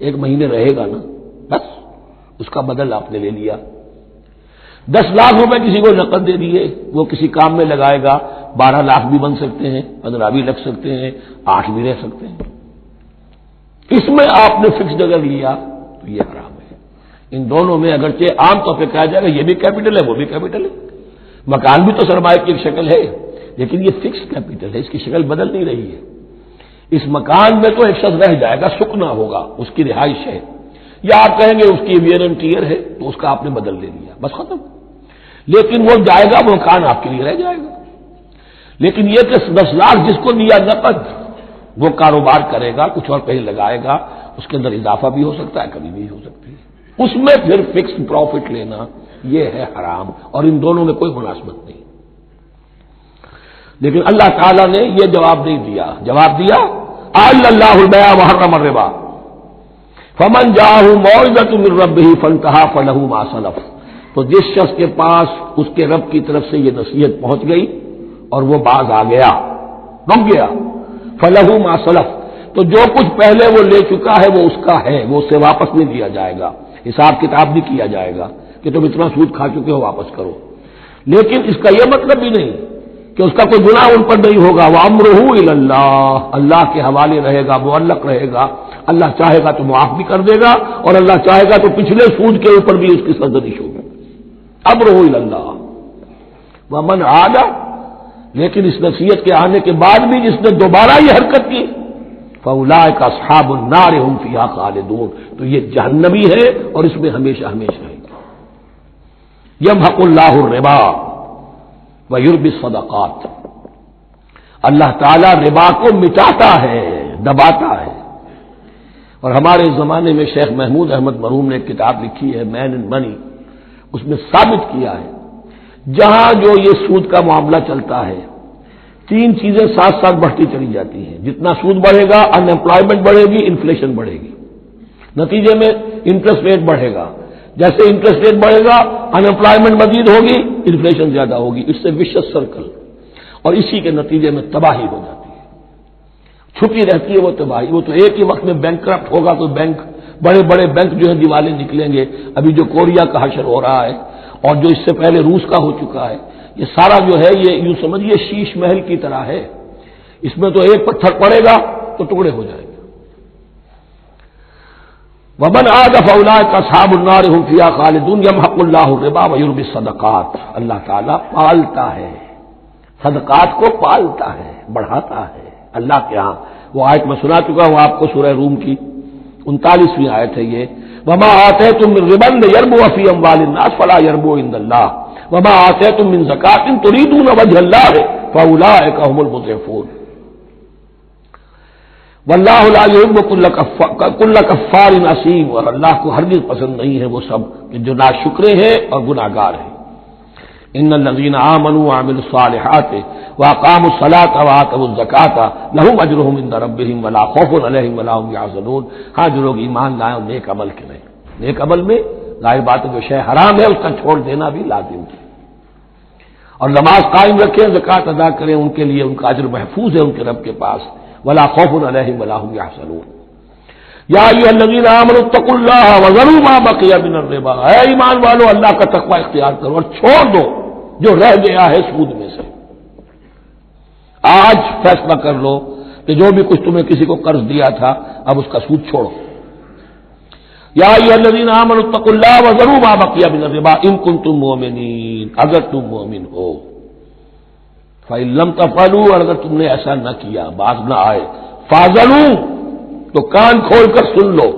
1 مہینے رہے گا نا، بس اس کا بدل آپ نے لے لیا۔ 10 لاکھ روپے کسی کو نقد دے دیے، وہ کسی کام میں لگائے گا، 12 لاکھ بھی بن سکتے ہیں، 15 بھی لگ سکتے ہیں، 8 بھی رہ سکتے ہیں۔ اس میں آپ نے فکسڈ اگر لیا تو یہ حرام ہے۔ ان دونوں میں اگرچہ عام طور پہ کہا جائے گا یہ بھی کیپٹل ہے وہ بھی کیپٹل ہے، مکان بھی تو سرمایہ کی ایک شکل ہے، لیکن یہ فکس کیپٹل ہے، اس کی شکل بدل نہیں رہی ہے۔ اس مکان میں تو ایک شخص رہ جائے گا، سکنا ہوگا، اس کی رہائش ہے، یا آپ کہیں گے اس کی ویئر اینڈ ٹیئر ہے تو اس کا آپ نے بدل لے لیا، بس ختم۔ لیکن وہ جائے گا، وہ مکان آپ کے لیے رہ جائے گا۔ لیکن یہ کہ 10 لاکھ جس کو دیا نقد، وہ کاروبار کرے گا، کچھ اور کہیں لگائے گا، اس کے اندر اضافہ بھی ہو سکتا ہے، کمی بھی ہو سکتی ہے، اس میں پھر فکس پروفٹ لینا یہ ہے حرام، اور ان دونوں میں کوئی مناسبت نہیں۔ لیکن اللہ تعالیٰ نے یہ جواب نہیں دیا، جواب دیا احل اللہ البیع وحرم الربا فمن جاءہ موعظۃ من ربہ فانتہی فلہ ما سلف، تو جس شخص کے پاس اس کے رب کی طرف سے یہ نصیحت پہنچ گئی اور وہ باز آ گیا، رک گیا، فلہ ما سلف، تو جو کچھ پہلے وہ لے چکا ہے وہ اس کا ہے، وہ اسے واپس نہیں دیا جائے گا، حساب کتاب نہیں کیا جائے گا کہ تم اتنا سود کھا چکے ہو واپس کرو۔ لیکن اس کا یہ مطلب بھی نہیں کہ اس کا کوئی گناہ ان پر نہیں ہوگا، وَأَمْرُهُ إِلَى اللَّهِ، اللہ کے حوالے رہے گا، معلق رہے گا، اللہ چاہے گا تو معاف بھی کر دے گا، اور اللہ چاہے گا تو پچھلے سود کے اوپر بھی اس کی سرزنش ہوگی۔ أَمْرُهُ إِلَى اللَّهِ وَمَنْ عَادَ، لیکن اس نصیحت کے آنے کے بعد بھی جس نے دوبارہ یہ حرکت کی فَأُولَٰئِكَ أَصْحَابُ النَّارِ هُمْ فِيهَا خَالِدُونَ، تو یہ جہنمی ہے اور اس میں ہمیشہ ہمیشہ رہے گا۔ يَمْحَقُ اللَّهُ الرِّبَا وَيُرْبِي الصَّدَقَاتِ، اللہ تعالیٰ ربا کو مٹاتا ہے، دباتا ہے۔ اور ہمارے زمانے میں شیخ محمود احمد مرحوم نے ایک کتاب لکھی ہے مین اینڈ منی، اس میں ثابت کیا ہے جہاں جو یہ سود کا معاملہ چلتا ہے 3 چیزیں ساتھ ساتھ بڑھتی چلی جاتی ہیں، جتنا سود بڑھے گا ان امپلائمنٹ بڑھے گی، انفلیشن بڑھے گی، نتیجے میں انٹرسٹ ریٹ بڑھے گا، جیسے انٹرسٹ ریٹ بڑھے گا ان امپلائمنٹ مزید ہوگی، انفلیشن زیادہ ہوگی، اس سے وشس سرکل، اور اسی کے نتیجے میں تباہی ہو جاتی ہے، چھپی رہتی ہے وہ تباہی۔ وہ تو ایک ہی وقت میں بینک کرپٹ ہوگا، کوئی بینک، بڑے بڑے بینک جو ہے دیوالے نکلیں گے، ابھی جو کوریا کا حشر ہو رہا ہے اور جو اس سے پہلے روس کا ہو چکا ہے، یہ سارا جو ہے یہ یوں سمجھیے شیش محل کی طرح ہے، اس میں تو ایک پتھر پڑے گا تو ٹکڑے ہو جائیں گے۔ وَمَنْ عَادَ فَأُولَٰئِكَ أَصْحَابُ النَّارِ هُمْ فِيهَا خَالِدُونَ يَمْحَقُ اللَّهُ الرِّبَا وَيُرْبِي الصَّدَقَاتِ، اللہ تعالیٰ پالتا ہے، صدقات کو پالتا ہے، بڑھاتا ہے اللہ کے ہاں۔ وہ آیت میں سنا چکا ہوں آپ کو، سورہ روم کی 39ویں آیت ہے یہ، وَمَا آتَيْتُم مِّن رِّبًا لِّيَرْبُوَ فِي أَمْوَالِ النَّاسِ فَلَا يَرْبُو عِندَ اللَّهِ وَمَا آتَيْتُم مِّن زَكَاةٍ تُرِيدُونَ وَجْهَ اللَّهِ فَأُولَٰئِكَ هُمُ الْمُضْعِفُونَ واللہ لا یحب کل کفار اثیم، اور اللہ کو ہرگز پسند نہیں ہے وہ سب کہ جو ناشکرے ہیں اور گناہگار ہیں۔ ان الذین آمنوا وعملوا الصالحات واقاموا الصلاة وآتوا الزکاة لهم اجرهم عند ربهم ولا خوف علیہم ولا هم یحزنون، ہاں جو لوگ ایمان لائیں اور نیک عمل کریں، نیک عمل میں ظاہر بات ہے جو شے حرام ہے اس کا چھوڑ دینا بھی لازم ہے، اور نماز قائم رکھیں، زکوٰۃ ادا کریں، ان کے لیے ان کا اجر محفوظ ہے ان کے رب کے پاس، ولا خوف علیہم ولا هم یحزنون۔ یا ایھا الذین آمنوا اتقوا اللہ وذروا ما بقی من الربا، اے ایمان والو اللہ کا تقوی اختیار کرو اور چھوڑ دو جو رہ گیا ہے سود میں سے۔ آج فیصلہ کر لو کہ جو بھی کچھ تمہیں کسی کو قرض دیا تھا اب اس کا سود چھوڑو۔ یا ایھا الذین آمنوا اتقوا اللہ وذروا ما بقی من الربا ان کنتم مؤمنین، اگر تم مومن ہو، فَإِن لَّمْ تَفْعَلُوا، اور اگر تم نے ایسا نہ کیا، باز نہ آئے، فَاذَنُوا، تو کان کھول کر سن لو،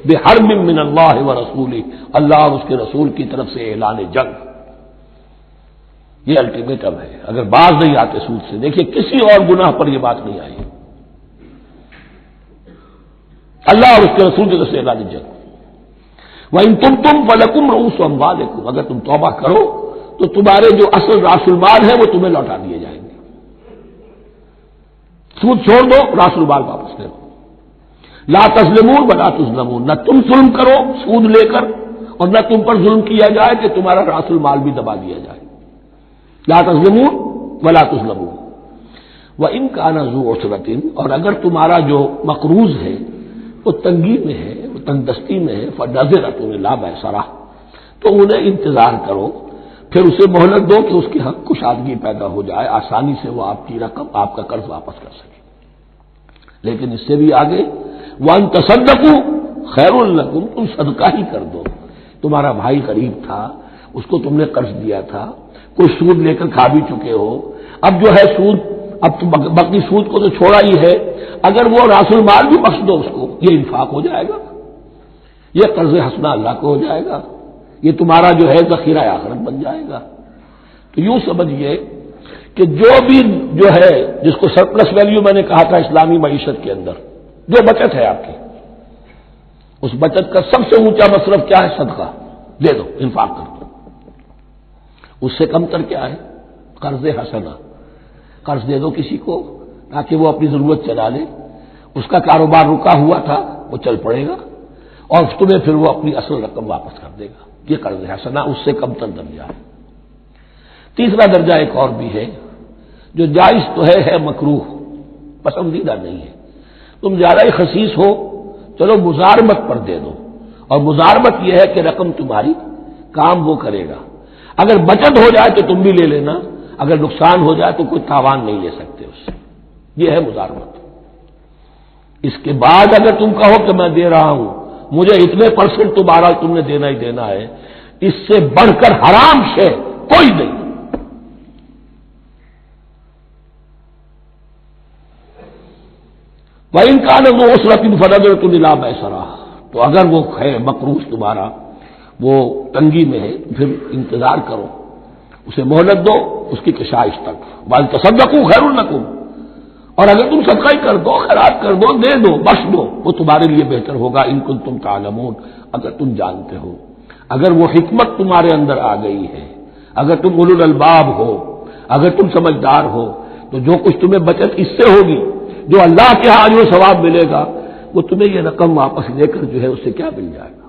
بحرب من اللہ ورسولہ، اللہ اور اس کے رسول کی طرف سے اعلان جنگ. یہ الٹیمیٹم ہے. اگر باز نہیں آتے سود سے، دیکھیے کسی اور گناہ پر یہ بات نہیں آئی، اللہ اور اس کے رسول کی طرف سے اعلان جنگ. وَإِن تُبْتُمْ فَلَكُمْ رُءُوسُ أَمْوَالِكُمْ، اگر تم توبہ کرو تو تمہارے جو اصل راس المال ہے وہ تمہیں لوٹا دیے جائیں گے. سود چھوڑ دو، راس المال واپس لے لو. لا تظلمون ولا تظلمون، نہ تم ظلم کرو سود لے کر اور نہ تم پر ظلم کیا جائے کہ تمہارا راس المال بھی دبا دیا جائے. لا تظلمون ولا تظلمون. وَإِن كَانَ ذُو عُسْرَةٍ، اور اگر تمہارا جو مقروض ہے وہ تنگی میں ہے، وہ تنگ دستی میں ہے، فَنَظِرَةٌ إِلَىٰ مَيْسَرَةٍ، تو انہیں انتظار کرو، پھر اسے مہلت دو کہ اس کی حق کشادگی پیدا ہو جائے، آسانی سے وہ آپ کی رقم، آپ کا قرض واپس کر سکے. لیکن اس سے بھی آگے وَأَن تَصَدَّقُوا خَيْرٌ لَكُمْ، تم صدقہ ہی کر دو. تمہارا بھائی غریب تھا، اس کو تم نے قرض دیا تھا، کوئی سود لے کر کھا بھی چکے ہو، اب جو ہے سود، اب تو باقی سود کو تو چھوڑا ہی ہے، اگر وہ راس المال بھی بخش دو اس کو، یہ انفاق ہو جائے گا، یہ قرض حسنہ اللہ کو ہو جائے گا، یہ تمہارا جو ہے ذخیرہ آخرت بن جائے گا. تو یوں سمجھیے کہ جو بھی جو ہے جس کو سرپلس ویلیو میں نے کہا تھا اسلامی معیشت کے اندر، جو بچت ہے آپ کی، اس بچت کا سب سے اونچا مصرف کیا ہے؟ صدقہ دے دو، انفاق کر دو. اس سے کم تر کیا ہے؟ قرض حسنہ، قرض دے دو کسی کو تاکہ وہ اپنی ضرورت چلا لے، اس کا کاروبار رکا ہوا تھا وہ چل پڑے گا اور تمہیں پھر وہ اپنی اصل رقم واپس کر دے گا. یہ قرض حسنہ اس سے کم تر درجہ ہے. تیسرا درجہ ایک اور بھی ہے جو جائز تو ہے مکروہ، پسندیدہ نہیں ہے. تم زیادہ ہی خسیس ہو، چلو مزارمت پر دے دو، اور مزارمت یہ ہے کہ رقم تمہاری کام وہ کرے گا، اگر بچت ہو جائے تو تم بھی لے لینا، اگر نقصان ہو جائے تو کوئی تاوان نہیں لے سکتے اس سے. یہ ہے مزارمت. اس کے بعد اگر تم کہو کہ میں دے رہا ہوں، مجھے اتنے % تمہارا تم نے دینا ہی دینا ہے، اس سے بڑھ کر حرام شے کوئی نہیں. وَإِن كَانَ ذُو عُسْرَةٍ فَنَظِرَةٌ إِلَىٰ مَيْسَرَةٍ، تو اگر وہ ہے مقروض تمہارا وہ تنگی میں ہے تو پھر انتظار کرو، اسے مہلت دو اس کی کشائش تک. وَأَن تَصَدَّقُوا خَيْرٌ لَكُمْ، اور اگر تم صدقہ ہی کر دو، خیرات کر دو، دے دو، بخش دو، وہ تمہارے لیے بہتر ہوگا. ان کنتم تعلمون، اگر تم جانتے ہو، اگر وہ حکمت تمہارے اندر آ گئی ہے، اگر تم اولو الالباب ہو، اگر تم سمجھدار ہو، تو جو کچھ تمہیں بچت اس سے ہوگی، جو اللہ کے ہاں جو ثواب ملے گا، وہ تمہیں یہ رقم واپس لے کر جو ہے اس سے کیا مل جائے گا.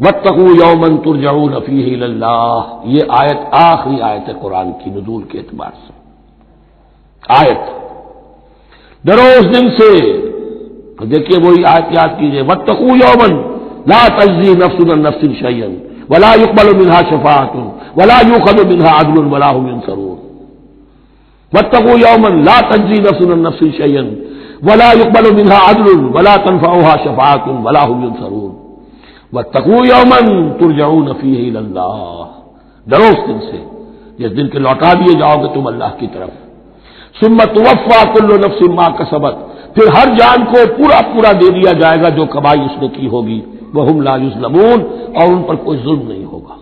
وَاتَّقُوا يَوْمًا تُرْجَعُونَ فِيهِ إِلَى اللَّهِ، یہ آیت آخری آیت ہے قرآن کی نزول کے اعتبار سے. آیت ڈرو اس دن سے، دیکھیے وہی آیت یاد کیجیے. وَاتَّقُوا يَوْمًا لَا تَجْزِي نَفْسٌ عَن نَفْسٍ شَيْئًا وَلَا يُقْبَلُ مِنْهَا شَفَاعَةٌ وَلَا يُؤْخَذُ مِنْهَا عَدْلٌ وَلَا هُمْ يُنصَرُونَ. وَاتَّقُوا يَوْمًا لَا تَجْزِي نَفْسٌ عَن نَفْسٍ شَيْئًا وَلَا يُقْبَلُ مِنْهَا عَدْلٌ وَلَا تَنفَعُهَا شَفَاعَةٌ وَلَا هُمْ يُنصَرُونَ. وَاتَّقُوا يَوْمًا تُرْجَعُونَ فِيهِ إِلَى اللَّهِ، ڈرو اس دن سے جس دن کے لوٹا دیے جاؤ گے تم اللہ کی طرف. ثُمَّ تُوَفَّىٰ كُلُّ نَفْسٍ مَّا كَسَبَتْ، پھر ہر جان کو پورا پورا دے دیا جائے گا جو کمائی اس نے کی ہوگی. وَهُمْ لَا يُظْلَمُونَ، اور ان پر کوئی ظلم نہیں ہوگا.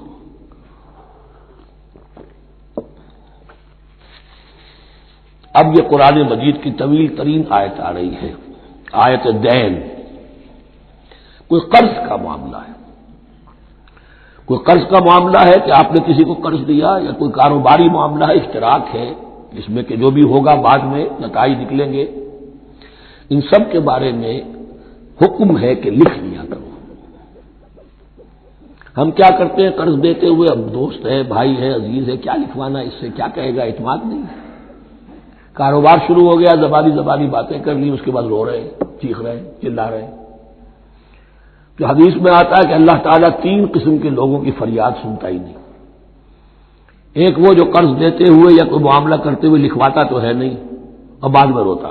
اب یہ قرآن مجید کی طویل ترین آیت آ رہی ہے، آیت دین. کوئی قرض کا معاملہ ہے، کوئی قرض کا معاملہ ہے کہ آپ نے کسی کو قرض دیا، یا کوئی کاروباری معاملہ ہے، اشتراک ہے جس میں کہ جو بھی ہوگا بعد میں نتائج نکلیں گے. ان سب کے بارے میں حکم ہے کہ لکھ لیا کرو. ہم کیا کرتے ہیں قرض دیتے ہوئے، اب دوست ہے، بھائی ہے، عزیز ہے، کیا لکھوانا، اس سے کیا کہے گا، اعتماد نہیں. کاروبار شروع ہو گیا، زبانی باتیں کر لی، اس کے بعد رو رہے، چیخ رہے، چلا رہے. تو حدیث میں آتا ہے کہ اللہ تعالیٰ 3 قسم کے لوگوں کی فریاد سنتا ہی نہیں. ایک وہ جو قرض دیتے ہوئے یا کوئی معاملہ کرتے ہوئے لکھواتا تو ہے نہیں اور بعد میں روتا.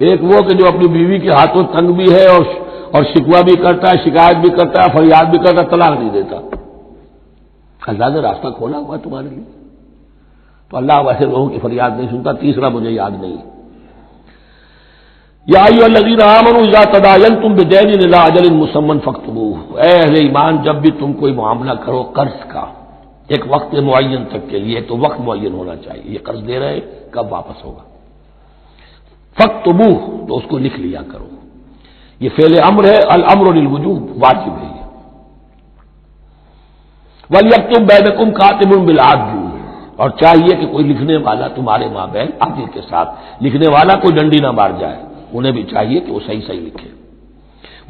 ایک وہ کہ جو اپنی بیوی کے ہاتھوں تنگ بھی ہے اور شکوہ بھی کرتا ہے، شکایت بھی کرتا ہے، فریاد بھی کرتا ہے، طلاق نہیں دیتا. اللہ نے راستہ کھولا ہوا تمہارے لیے، تو اللہ ویسے لوگوں کی فریاد نہیں سنتا. تیسرا مجھے یاد نہیں. یا ایھا الذین آمنوا اذا تداینتم بدین الی اجل مسمى فاکتبوہ، اے اہل ایمان جب بھی تم کوئی معاملہ کرو قرض کا ایک وقت معین تک کے لیے، تو وقت معین ہونا چاہیے، یہ قرض دے رہے کب واپس ہوگا، فاکتبوہ تو اس کو لکھ لیا کرو۔ یہ فعل امر ہے، الامر للوجوب، واجب ہے یہ۔ وَلْيَكْتُبْ بَيْنَكُمْ كَاتِبٌ بِالْعَدْلِ، اور چاہیے کہ کوئی لکھنے والا تمہارے مابین عدل کے ساتھ، لکھنے والا کوئی ڈنڈی نہ مار جائے، انہیں بھی چاہیے کہ وہ صحیح صحیح لکھے۔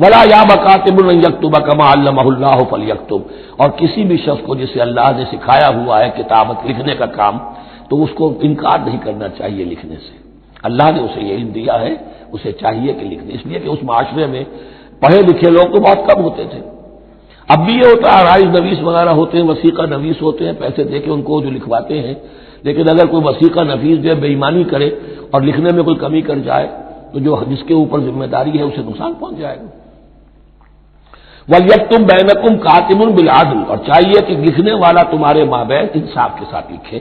وَلَا يَأْبَ كَاتِبٌ أَن يَكْتُبَ كَمَا عَلَّمَهُ اللَّهُ فَلْيَكْتُبْ، اور کسی بھی شخص کو جسے اللہ نے سکھایا ہوا ہے کتابت لکھنے کا کام، تو اس کو انکار نہیں کرنا چاہیے لکھنے سے، اللہ نے اسے یہ علم دیا ہے، اسے چاہیے کہ لکھ دے، اس لیے کہ اس معاشرے میں پڑھے لکھے لوگ تو بہت کم ہوتے تھے۔ اب بھی یہ ہوتا ہے، عرائض نویس وغیرہ ہوتے ہیں، وثیقہ نویس ہوتے ہیں، پیسے دے کے ان کو جو لکھواتے ہیں، لیکن اگر کوئی وثیقہ نویس جو ہے بے ایمانی کرے اور لکھنے میں کوئی کمی کر جائے تو جو جس کے اوپر ذمہ داری ہے اسے نقصان پہنچ جائے گا۔ وَلْيَكْتُبْ بَيْنَكُمْ كَاتِبٌ بِالْعَدْلِ، اور چاہیے کہ لکھنے والا تمہارے مابین انصاف کے ساتھ لکھے۔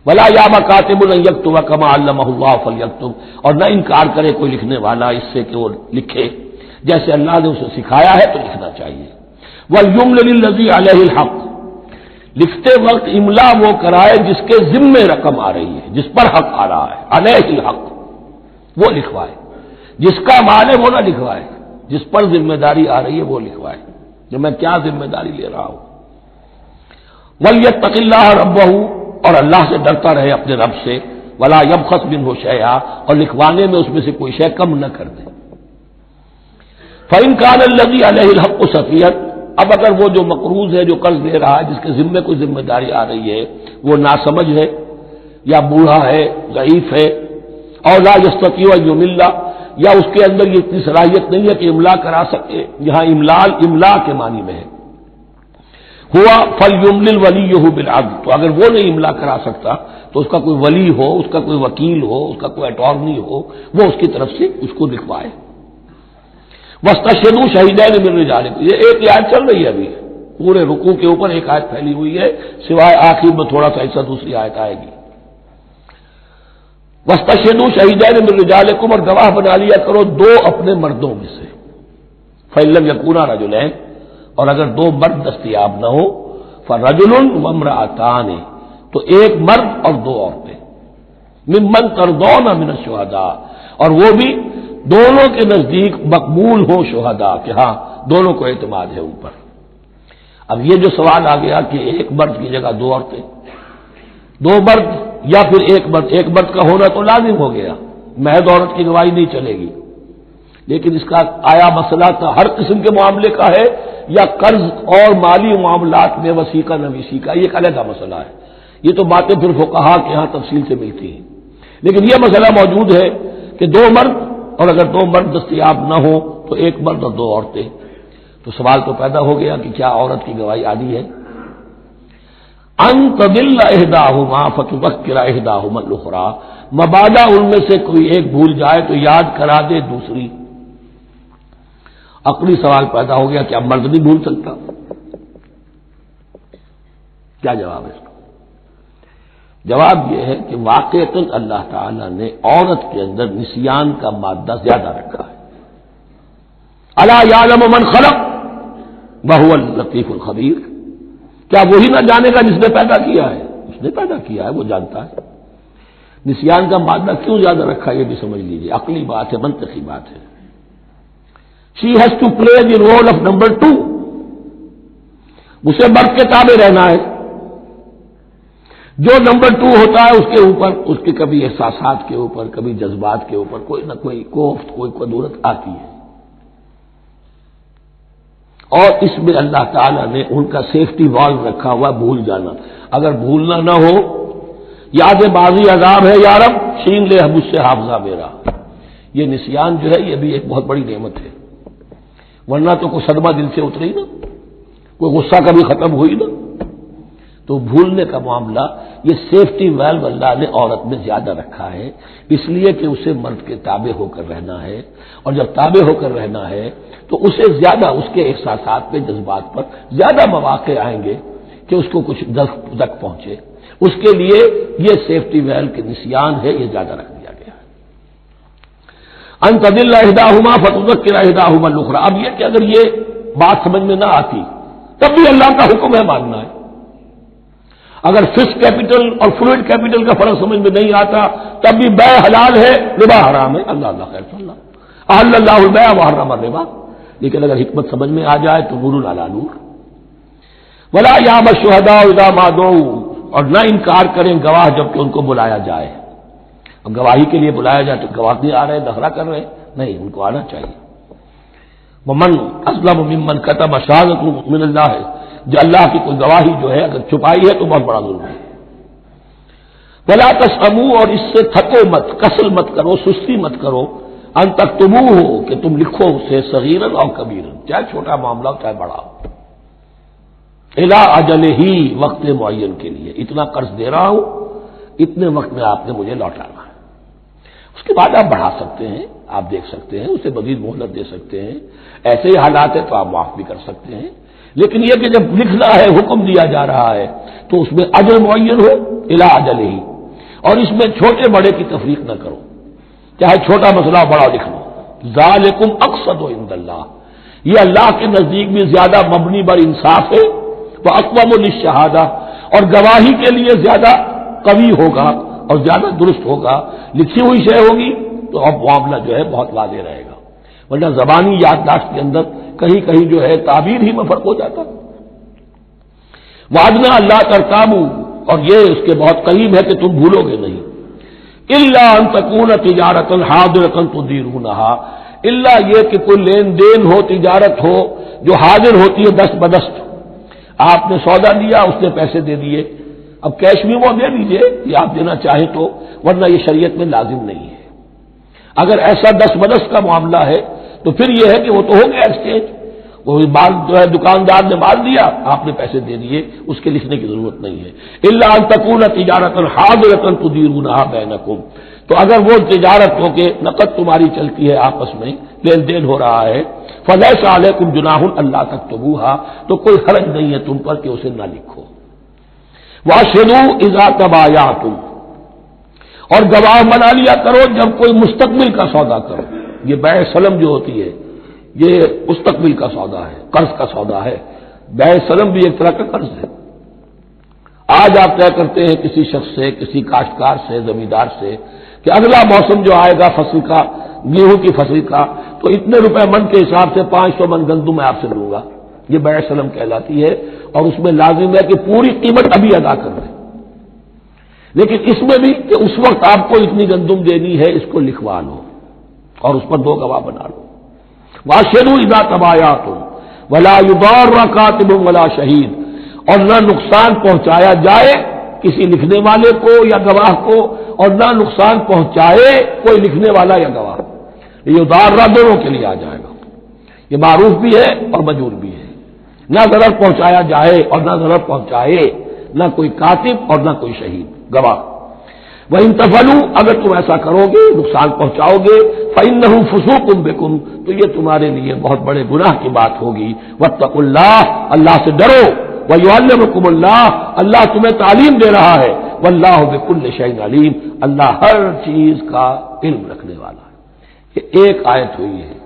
وَلَا يَأْبَ كَاتِبٌ أَن يَكْتُبَ كَمَا عَلَّمَهُ اللَّهُ فَلْيَكْتُبْ، اور نہ انکار کرے کوئی لکھنے والا اس سے کہ وہ لکھے جیسے اللہ نے اسے سکھایا ہے، تو لکھنا چاہیے۔ وَلْيُمْلِلِ الَّذِي عَلَيْهِ الْحَقُّ، لکھتے وقت املا وہ کرائے جس کے ذمے رقم آ رہی ہے، جس پر حق آ رہا ہے، علیہ الحق، وہ لکھوائے، جس کا مال ہے وہ نہ لکھوائے، جس پر ذمہ داری آ رہی ہے وہ لکھوائے، جو میں کیا ذمہ داری لے رہا ہوں۔ وَلْيَتَّقِ اللَّهَ رَبَّهُ، اور اللہ سے ڈرتا رہے اپنے رب سے، وَلَا يَبْخَسْ مِنْهُ شَيْئًا، اور لکھوانے میں اس میں سے کوئی شے کم نہ کر دے۔ فَإِنْ كَانَ الَّذِي عَلَيْهِ الْحَقُّ سَفِيهًا، اب اگر وہ جو مقروض ہے، جو قرض لے رہا ہے، جس کے ذمے کوئی ذمہ داری آ رہی ہے، وہ ناسمجھ ہے یا بوڑھا ہے، ضعیف ہے، اور لا يستطيع ان يمل، یا اس کے اندر یہ اتنی صلاحیت نہیں ہے کہ املا کرا سکے، یہاں املا کے معنی میں ہے، ہوا فَلْيُمْلِلْ وَلِيُّهُ بِالْعَدْلِ، تو اگر وہ نہیں املا کرا سکتا تو اس کا کوئی ولی ہو، اس کا کوئی وکیل ہو، اس کا کوئی اٹارنی ہو، وہ اس کی طرف سے اس کو لکھوائے۔ وَاسْتَشْهِدُوا شَهِيدَيْنِ مِن رِجَالِكُمْ، یہ ایک آیت چل رہی ہے ابھی، پورے رکوع کے اوپر ایک آیت پھیلی ہوئی ہے، سوائے آخر میں تھوڑا سا حصہ دوسری آیت آئے گی۔ وَاسْتَشْهِدُوا شَهِيدَيْنِ مِن رِجَالِكُمْ، اور گواہ بنا لیا کرو دو اپنے مردوں میں سے، فَإِن لَّمْ يَكُونَا رَجُلَيْنِ، اور اگر دو مرد دستیاب نہ ہو، فَرَجُلٌ وَامْرَأَتَانِ، تو ایک مرد اور دو عورتیں، ممن ترضون من الشہداء، اور وہ بھی دونوں کے نزدیک مقبول ہوں شہداء، کہ ہاں دونوں کو اعتماد ہے ان پر۔ اب یہ جو سوال آ گیا کہ ایک مرد کی جگہ دو عورتیں، دو مرد یا پھر ایک مرد کا ہونا تو لازم ہو گیا، محض عورت کی گواہی نہیں چلے گی، لیکن اس کا آیا مسئلہ تو ہر قسم کے معاملے کا ہے یا قرض اور مالی معاملات میں وثیقہ نویسی کا، یہ ایک علیحدہ مسئلہ ہے، یہ تو باتیں پھر فقہا کے یہاں تفصیل سے ملتی ہیں، لیکن یہ مسئلہ موجود ہے کہ دو مرد، اور اگر دو مرد دستیاب نہ ہو تو ایک مرد اور دو عورتیں، تو سوال تو پیدا ہو گیا کہ کیا عورت کی گواہی عادی ہے؟ ان تضل احداہما فتذکر احداہما الاخری، مبادا ان میں سے کوئی ایک بھول جائے تو یاد کرا دے دوسری۔ عقلی سوال پیدا ہو گیا، کیا مرد نہیں بھول سکتا؟ کیا جواب ہے اس کا؟ جواب یہ ہے کہ واقعتاً اللہ تعالی نے عورت کے اندر نسیان کا مادہ زیادہ رکھا ہے۔ الا یعلم من خلق وهو اللطیف الخبیر، کیا وہی نہ جانے گا جس نے پیدا کیا ہے؟ اس نے پیدا کیا ہے، وہ جانتا ہے۔ نسیان کا مادہ کیوں زیادہ رکھا یہ بھی سمجھ لیجیے، عقلی بات ہے، منطقی بات ہے۔ She has to play the role of number 2، اسے مرد کے تابع رہنا ہے، جو نمبر 2 ہوتا ہے اس کے اوپر اس کے کبھی احساسات کے اوپر، کبھی جذبات کے اوپر کوئی نہ کوئی کوفت، کوئی قدورت آتی ہے، اور اس میں اللہ تعالیٰ نے ان کا سیفٹی والو رکھا ہوا، بھول جانا، اگر بھولنا نہ ہو، یاد بازی عذاب ہے یارب، چھین لے مجھ سے حافظہ میرا، یہ نسیان جو ہے یہ بھی ایک بہت بڑی نعمت ہے، ورنہ تو کوئی صدمہ دل سے اتری نا، کوئی غصہ کبھی ختم ہوئی نا، تو بھولنے کا معاملہ یہ سیفٹی ویلو اللہ نے عورت میں زیادہ رکھا ہے، اس لیے کہ اسے مرد کے تابع ہو کر رہنا ہے، اور جب تابع ہو کر رہنا ہے تو اسے زیادہ اس کے احساسات پہ، جذبات پر زیادہ مواقع آئیں گے کہ اس کو کچھ تک پہنچے، اس کے لیے یہ سیفٹی ویل کے نسیان ہے، یہ زیادہ رکھ دیا گیا ہے۔ ان تدل احداہما فتذکر احداہما الاخری. اب یہ کہ اگر یہ بات سمجھ میں نہ آتی تب بھی اللہ کا حکم ہے ماننا ہے. اگر فکس کیپٹل اور فلوئڈ کیپٹل کا فرق سمجھ میں نہیں آتا تب بھی بے حلال ہے ربا حرام ہے. اللہ خیر صلی اللہ احل اللہ البیع وحرم الربا. لیکن اگر حکمت سمجھ میں آ جائے تو نور علی نور. ولا یاب الشہداء اذا ما دعوا. اور نہ انکار کریں گواہ جب کہ ان کو بلایا جائے. اب گواہی کے لیے بلایا جائے تو گواہ نہیں آ رہے, نخرہ کر رہے, نہیں, ان کو آنا چاہیے. ومن اسلم ممن کتم شہادۃ من اللہ ہے, جو اللہ کی کوئی گواہی جو ہے اگر چھپائی ہے تو بہت بڑا ظلم ہے. ولا تسأموا, اور اس سے تھکو مت, کسل مت کرو, سستی مت کرو, ان تکتبوہ ہو کہ تم لکھو اسے صغیرا اور کبیرا, چاہے چھوٹا معاملہ ہو چاہے بڑا ہو, الی اجلہ ہی, وقت معین کے لیے. اتنا قرض دے رہا ہوں, اتنے وقت میں آپ نے مجھے لوٹانا ہے. اس کے بعد آپ بڑھا سکتے ہیں, آپ دیکھ سکتے ہیں, اسے مزید مہلت دے سکتے ہیں. ایسے ہی حالات ہے تو آپ معاف بھی کر سکتے ہیں. لیکن یہ کہ جب لکھنا ہے, حکم دیا جا رہا ہے, تو اس میں اجل معین ہو, الی اجلہ ہی. اور اس میں چھوٹے بڑے کی تفریق نہ کرو, چاہے چھوٹا مسئلہ بڑا لکھ لو. ذالکم اقسط عند اللہ, یہ اللہ کے نزدیک بھی زیادہ مبنی بر انصاف ہے. واقوم للشہادہ, اور گواہی کے لیے زیادہ قوی ہوگا اور زیادہ درست ہوگا. لکھی ہوئی شے ہوگی تو اب معاملہ جو ہے بہت واضح رہے گا, ورنہ زبانی یادداشت کے اندر کہیں کہیں جو ہے تعبیر ہی میں فرق ہو جاتا. وعدنا اللہ ترتابوا, اور یہ اس کے بہت قریب ہے کہ تم بھولو گے نہیں. الا ان تکون تجارۃ حاضرۃ تدیرونھا, الا یہ کہ کوئی لین دین ہو, تجارت ہو جو حاضر ہوتی ہے دست بدست. آپ نے سودا لیا, اس نے پیسے دے دیے, اب کیش بھی وہ دے دیجئے یہ آپ دینا چاہیں تو, ورنہ یہ شریعت میں لازم نہیں ہے. اگر ایسا دست بدست کا معاملہ ہے تو پھر یہ ہے کہ وہ تو ہو گیا ایکسچینج, وہ مال جو ہے دکاندار نے مال دیا, آپ نے پیسے دے دیے, اس کے لکھنے کی ضرورت نہیں ہے. الا ان تکون تجارۃ حاضرۃ تدیرونھا بینکم, تو اگر وہ تجارت ہو کے نقد تمہاری چلتی ہے, آپس میں لین دین ہو رہا ہے, فلیس علیکم جناح الا تکتبوھا, تو کوئی حرج نہیں ہے تم پر کہ اسے نہ لکھو. واشهدوا اذا تبایعتم, اور گواہ بنا لیا کرو جب کوئی مستقبل کا سودا کرو. یہ بیع سلم جو ہوتی ہے یہ مستقبل کا سودا ہے, قرض کا سودا ہے. بیع سلم بھی ایک طرح کا قرض ہے. آج آپ طے کرتے ہیں کسی شخص سے, کسی کاشتکار سے, زمیندار سے کہ اگلا موسم جو آئے گا فصل کا, گیہوں کی فصل کا, تو اتنے روپے من کے حساب سے 500 من گندم میں آپ سے لوں گا. یہ بیع سلم کہلاتی ہے, اور اس میں لازم ہے کہ پوری قیمت ابھی ادا کر دیں. لیکن اس میں بھی کہ اس وقت آپ کو اتنی گندم دینی ہے, اس کو لکھوا لو اور اس پر 2 گواہ بنا لو. واشهدوا اذا تبایعتم ولا یضار کاتب ولا شہید, اور نہ نقصان پہنچایا جائے کسی لکھنے والے کو یا گواہ کو, اور نہ نقصان پہنچائے کوئی لکھنے والا یا گواہ. یہ یضار دونوں کے لیے آ جائے گا, یہ معروف بھی ہے اور مجور بھی ہے. نہ ضرر پہنچایا جائے اور نہ ضرر پہنچائے, نہ کوئی کاتب اور نہ کوئی شہید گواہ. وَإِن تَفْعَلُوا, اگر تم ایسا کرو گے, نقصان پہنچاؤ گے, فَإِنَّهُ فُسُوقٌ بِكُمْ, تو یہ تمہارے لیے بہت بڑے گناہ کی بات ہوگی. وَاتَّقُوا اللَّهَ, اللہ سے ڈرو. وَيُعَلِّمُكُمُ اللَّهُ, اللہ تمہیں تعلیم دے رہا ہے. وَاللَّهُ بِكُلِّ شَيْءٍ عَلِيمٌ, اللہ ہر چیز کا علم رکھنے والا ہے. یہ ایک آیت ہوئی ہے.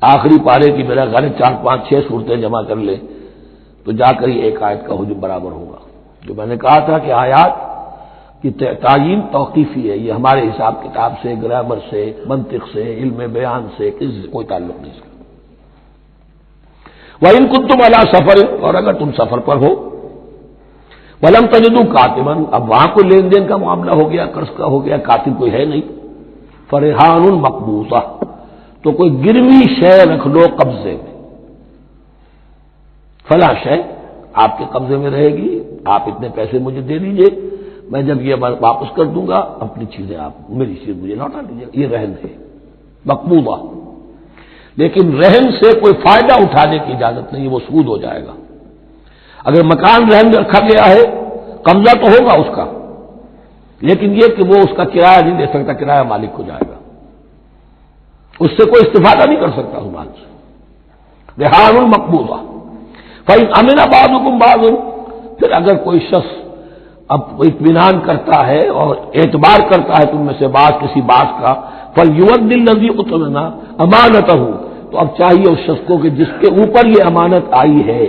آخری پارے کی میرا غالب 4 5 6 صورتیں جمع کر لے تو جا کر ہی ایک آیت کا حجم برابر ہوگا. جو میں نے کہا تھا کہ آیات کی تعین توقیفی ہے, یہ ہمارے حساب کتاب سے, گرامر سے, منطق سے, علم بیان سے کوئی تعلق نہیں اس کا. وَإِن كُنتُمْ عَلَىٰ سَفَرٍ, اور اگر تم سفر پر ہو, وَلَمْ تَجِدُوا كَاتِبًا, اب وہاں کوئی لین دین کا معاملہ ہو گیا, قرض کا ہو گیا, کاتب کوئی ہے نہیں, فَرِحَانٌ مَقْبُوضَةٌ, تو کوئی گروی شے رکھ لو قبضے میں. فلاں شے آپ کے قبضے میں رہے گی, آپ اتنے پیسے مجھے دے دیجئے, میں جب یہ واپس کر دوں گا اپنی چیزیں آپ, میری چیز مجھے لوٹا دیجیے. یہ رہن ہے مقبوضہ. لیکن رہن سے کوئی فائدہ اٹھانے کی اجازت نہیں, وہ سود ہو جائے گا. اگر مکان رہن میں رکھا گیا ہے, قبضہ تو ہوگا اس کا, لیکن یہ کہ وہ اس کا کرایہ نہیں دے سکتا, کرایہ مالک کو جائے گا, اس سے کوئی استفادہ نہیں کر سکتا اس مال سے. رہان المقبوضہ. فإن أمن بعضكم بعضا, پھر اگر کوئی شخص اب اطمینان کرتا ہے اور اعتبار کرتا ہے تم میں سے بعض کسی بات کا، فَلْيُؤَدِّ الَّذِي اؤْتُمِنَ أَمَانَتَهُ، تو اب چاہیے اس شخص کو کہ جس کے اوپر یہ امانت آئی ہے،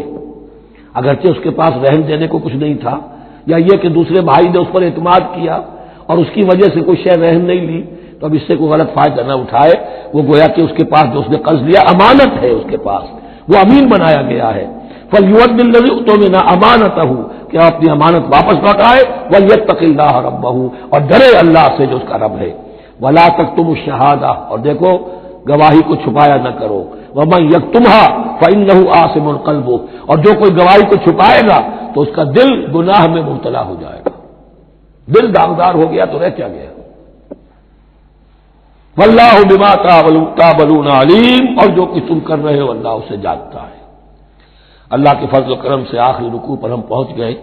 اگرچہ اس کے پاس رہن دینے کو کچھ نہیں تھا، یا یہ کہ دوسرے بھائی نے اس پر اعتماد کیا اور اس کی وجہ سے کوئی شے رہن نہیں لی، تو اب اس سے کوئی غلط فائدہ نہ اٹھائے، وہ گویا کہ اس کے پاس جو اس نے قرض لیا امانت ہے، اس کے پاس وہ امین بنایا گیا ہے۔ فَلْيُؤَدِّ الَّذِي اؤْتُمِنَ أَمَانَتَهُ، کہ اپنی امانت واپس لوٹائے، وَلْيَتَّقِ اللَّهَ رَبَّهُ، اور ڈرے اللہ سے جو اس کا رب ہے، وَلَا تَكْتُمُوا الشَّهَادَةَ، اور دیکھو گواہی کو چھپایا نہ کرو، وَمَن يَكْتُمْهَا فَإِنَّهُ آثِمٌ قَلْبُهُ، اور جو کوئی گواہی کو چھپائے گا تو اس کا دل گناہ میں مبتلا ہو جائے گا، دل داغدار ہو گیا تو رہ کیا گیا۔ وَاللَّهُ بِمَا تَعْمَلُونَ عَلِيمٌ، اور جو کچھ تم کر رہے ہو اللہ اسے جانتا ہے۔ اللہ کے فضل و کرم سے آخری رکوع پر ہم پہنچ گئے،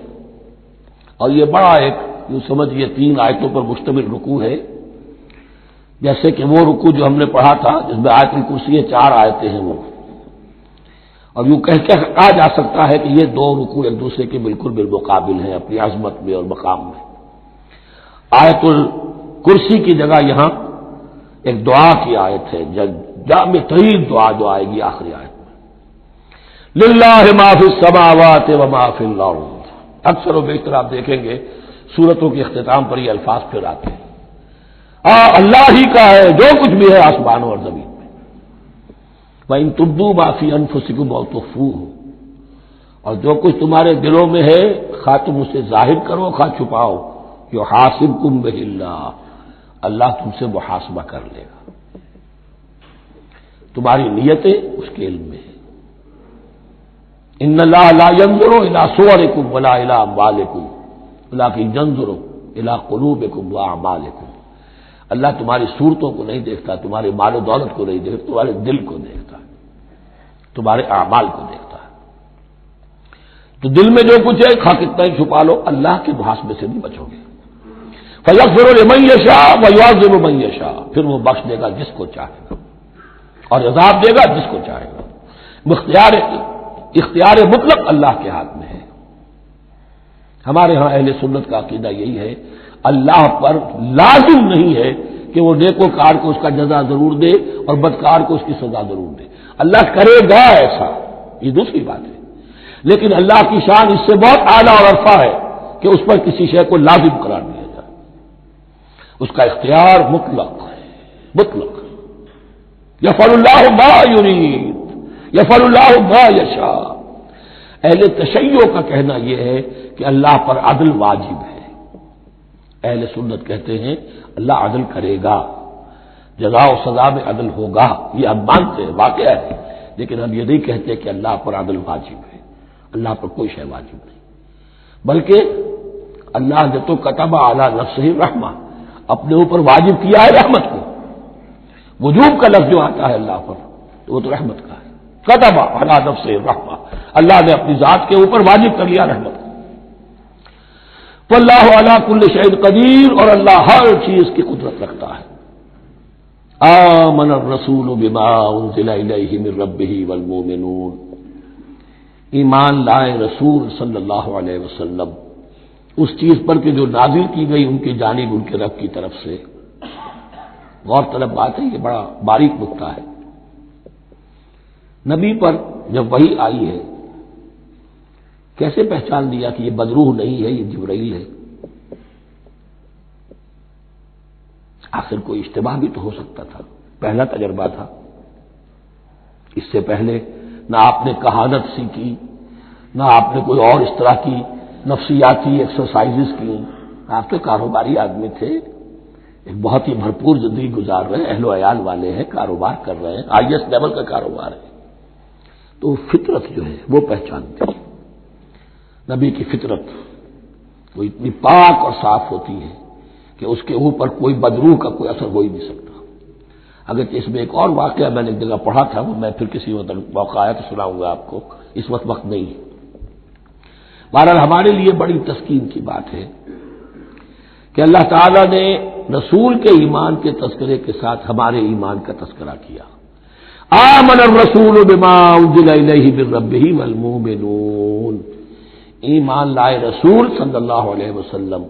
اور یہ بڑا ایک یوں سمجھئے 3 آیتوں پر مشتمل رکوع ہے، جیسے کہ وہ رکوع جو ہم نے پڑھا تھا جس میں آیت الکرسی 4 آیتیں ہیں وہ، اور یوں کہا جا سکتا ہے کہ یہ 2 رکوع ایک دوسرے کے بالکل بالمقابل ہیں اپنی عظمت میں اور مقام میں۔ آیت الکرسی کی جگہ یہاں ایک دعا کی آیت ہے، جامع ترین دعا جو آئے گی آخری آیت میں، للہ ما فی السماوات و ما فی الارض۔ اکثر و بیشتر آپ دیکھیں گے سورتوں کے اختتام پر یہ الفاظ پھر آتے ہیں، اللہ ہی کا ہے جو کچھ بھی ہے آسمانوں اور زمین میں، وَإِن تُبْدُوا مَا فِي أَنفُسِكُمْ أَوْ تُخْفُوهُ، اور جو کچھ تمہارے دلوں میں ہے خواہ تم اسے ظاہر کرو خواہ چھپاؤ، یحاسبکم بہ اللہ، اللہ تم سے محاسبہ کر لے گا، تمہاری نیتیں اس کے علم میں ہے۔ ان اللہ لا ينظر الى صورکم ولا الى اموالکم ولكن ينظر الى قلوبکم واعمالکم، اللہ تمہاری صورتوں کو نہیں دیکھتا، تمہارے مال و دولت کو نہیں دیکھتا، تمہارے دل کو دیکھتا ہے، تمہارے اعمال کو دیکھتا ہے۔ تو دل میں جو کچھ ہے خواہ کتنا ہی چھپا لو اللہ کے محاسبے سے نہیں بچو گے۔ فَيَغْفِرُ لِمَن يَشَاءُ وَيُعَذِّبُ مَن يَشَاءُ، پھر وہ بخش دے گا جس کو چاہے گا اور عذاب دے گا جس کو چاہے گا۔ اختیار مطلق اللہ کے ہاتھ میں ہے۔ ہمارے ہاں اہل سنت کا عقیدہ یہی ہے، اللہ پر لازم نہیں ہے کہ وہ نیکوکار کو اس کا جزا ضرور دے اور بدکار کو اس کی سزا ضرور دے، اللہ کرے گا ایسا، یہ دوسری بات ہے، لیکن اللہ کی شان اس سے بہت اعلیٰ اور عرفہ ہے کہ اس پر کسی شے کو لازم قرار دیا جائے، اس کا اختیار مطلق ہے، مطلق۔ یفعل اللہ ما یرید، یفعل اللہ ما یشاء۔ اہل تشیع کا کہنا یہ ہے کہ اللہ پر عدل واجب ہے، اہل سنت کہتے ہیں اللہ عدل کرے گا، جزا و سزا میں عدل ہوگا، یہ ہم مانتے ہیں، واقعہ ہے، لیکن ہم یہ نہیں کہتے کہ اللہ پر عدل واجب ہے، اللہ پر کوئی شے واجب نہیں، بلکہ اللہ نے تو کتب علی نفسہ الرحمہ، اپنے اوپر واجب کیا ہے رحمت کو۔ وجوب کا لفظ جو آتا ہے اللہ پر تو وہ تو رحمت کا ہے، کتب علی نفسہ الرحمہ، اللہ نے اپنی ذات کے اوپر واجب کر لیا رحمت کو۔ واللہ علی کل شیء قدیر، اور اللہ ہر چیز کی قدرت رکھتا ہے۔ آمن الرسول بما انزل الیہ من ربہ والمؤمنون، ایمان لائے رسول صلی اللہ علیہ وسلم اس چیز پر کہ جو نازل کی گئی ان کی جانب ان کے رب کی طرف سے۔ غور طلب بات ہے، یہ بڑا باریک نکتہ ہے۔ نبی پر جب وحی آئی ہے کیسے پہچان دیا کہ یہ بدروح نہیں ہے، یہ جبرائیل ہے؟ آخر کوئی اشتباہ بھی تو ہو سکتا تھا، پہلا تجربہ تھا، اس سے پہلے نہ آپ نے کہانت سیکھی، نہ آپ نے کوئی اور اس طرح کی نفسیاتی ایکسرسائزز کی، آپ تو کاروباری آدمی تھے، ایک بہت ہی بھرپور زندگی گزار رہے ہیں، اہل و عیال والے ہیں، کاروبار کر رہے ہیں، آئی ایس لیول کا کاروبار ہے، تو فطرت جو ہے وہ پہچانتے ہیں۔ نبی کی فطرت وہ اتنی پاک اور صاف ہوتی ہے کہ اس کے اوپر کوئی بدروح کا کوئی اثر ہو ہی نہیں سکتا۔ اگرچہ اس میں ایک اور واقعہ میں نے ایک جگہ پڑھا تھا، وہ میں پھر کسی وقت موقع آیا تو سناؤں گا آپ کو، اس وقت نہیں ہے۔ بہرحال ہمارے لیے بڑی تسکین کی بات ہے کہ اللہ تعالیٰ نے رسول کے ایمان کے تذکرے کے ساتھ ہمارے ایمان کا تذکرہ کیا۔ آمن الرسول بما انزل الیہ من ربہ والمؤمنون، ایمان لائے رسول صلی اللہ علیہ وسلم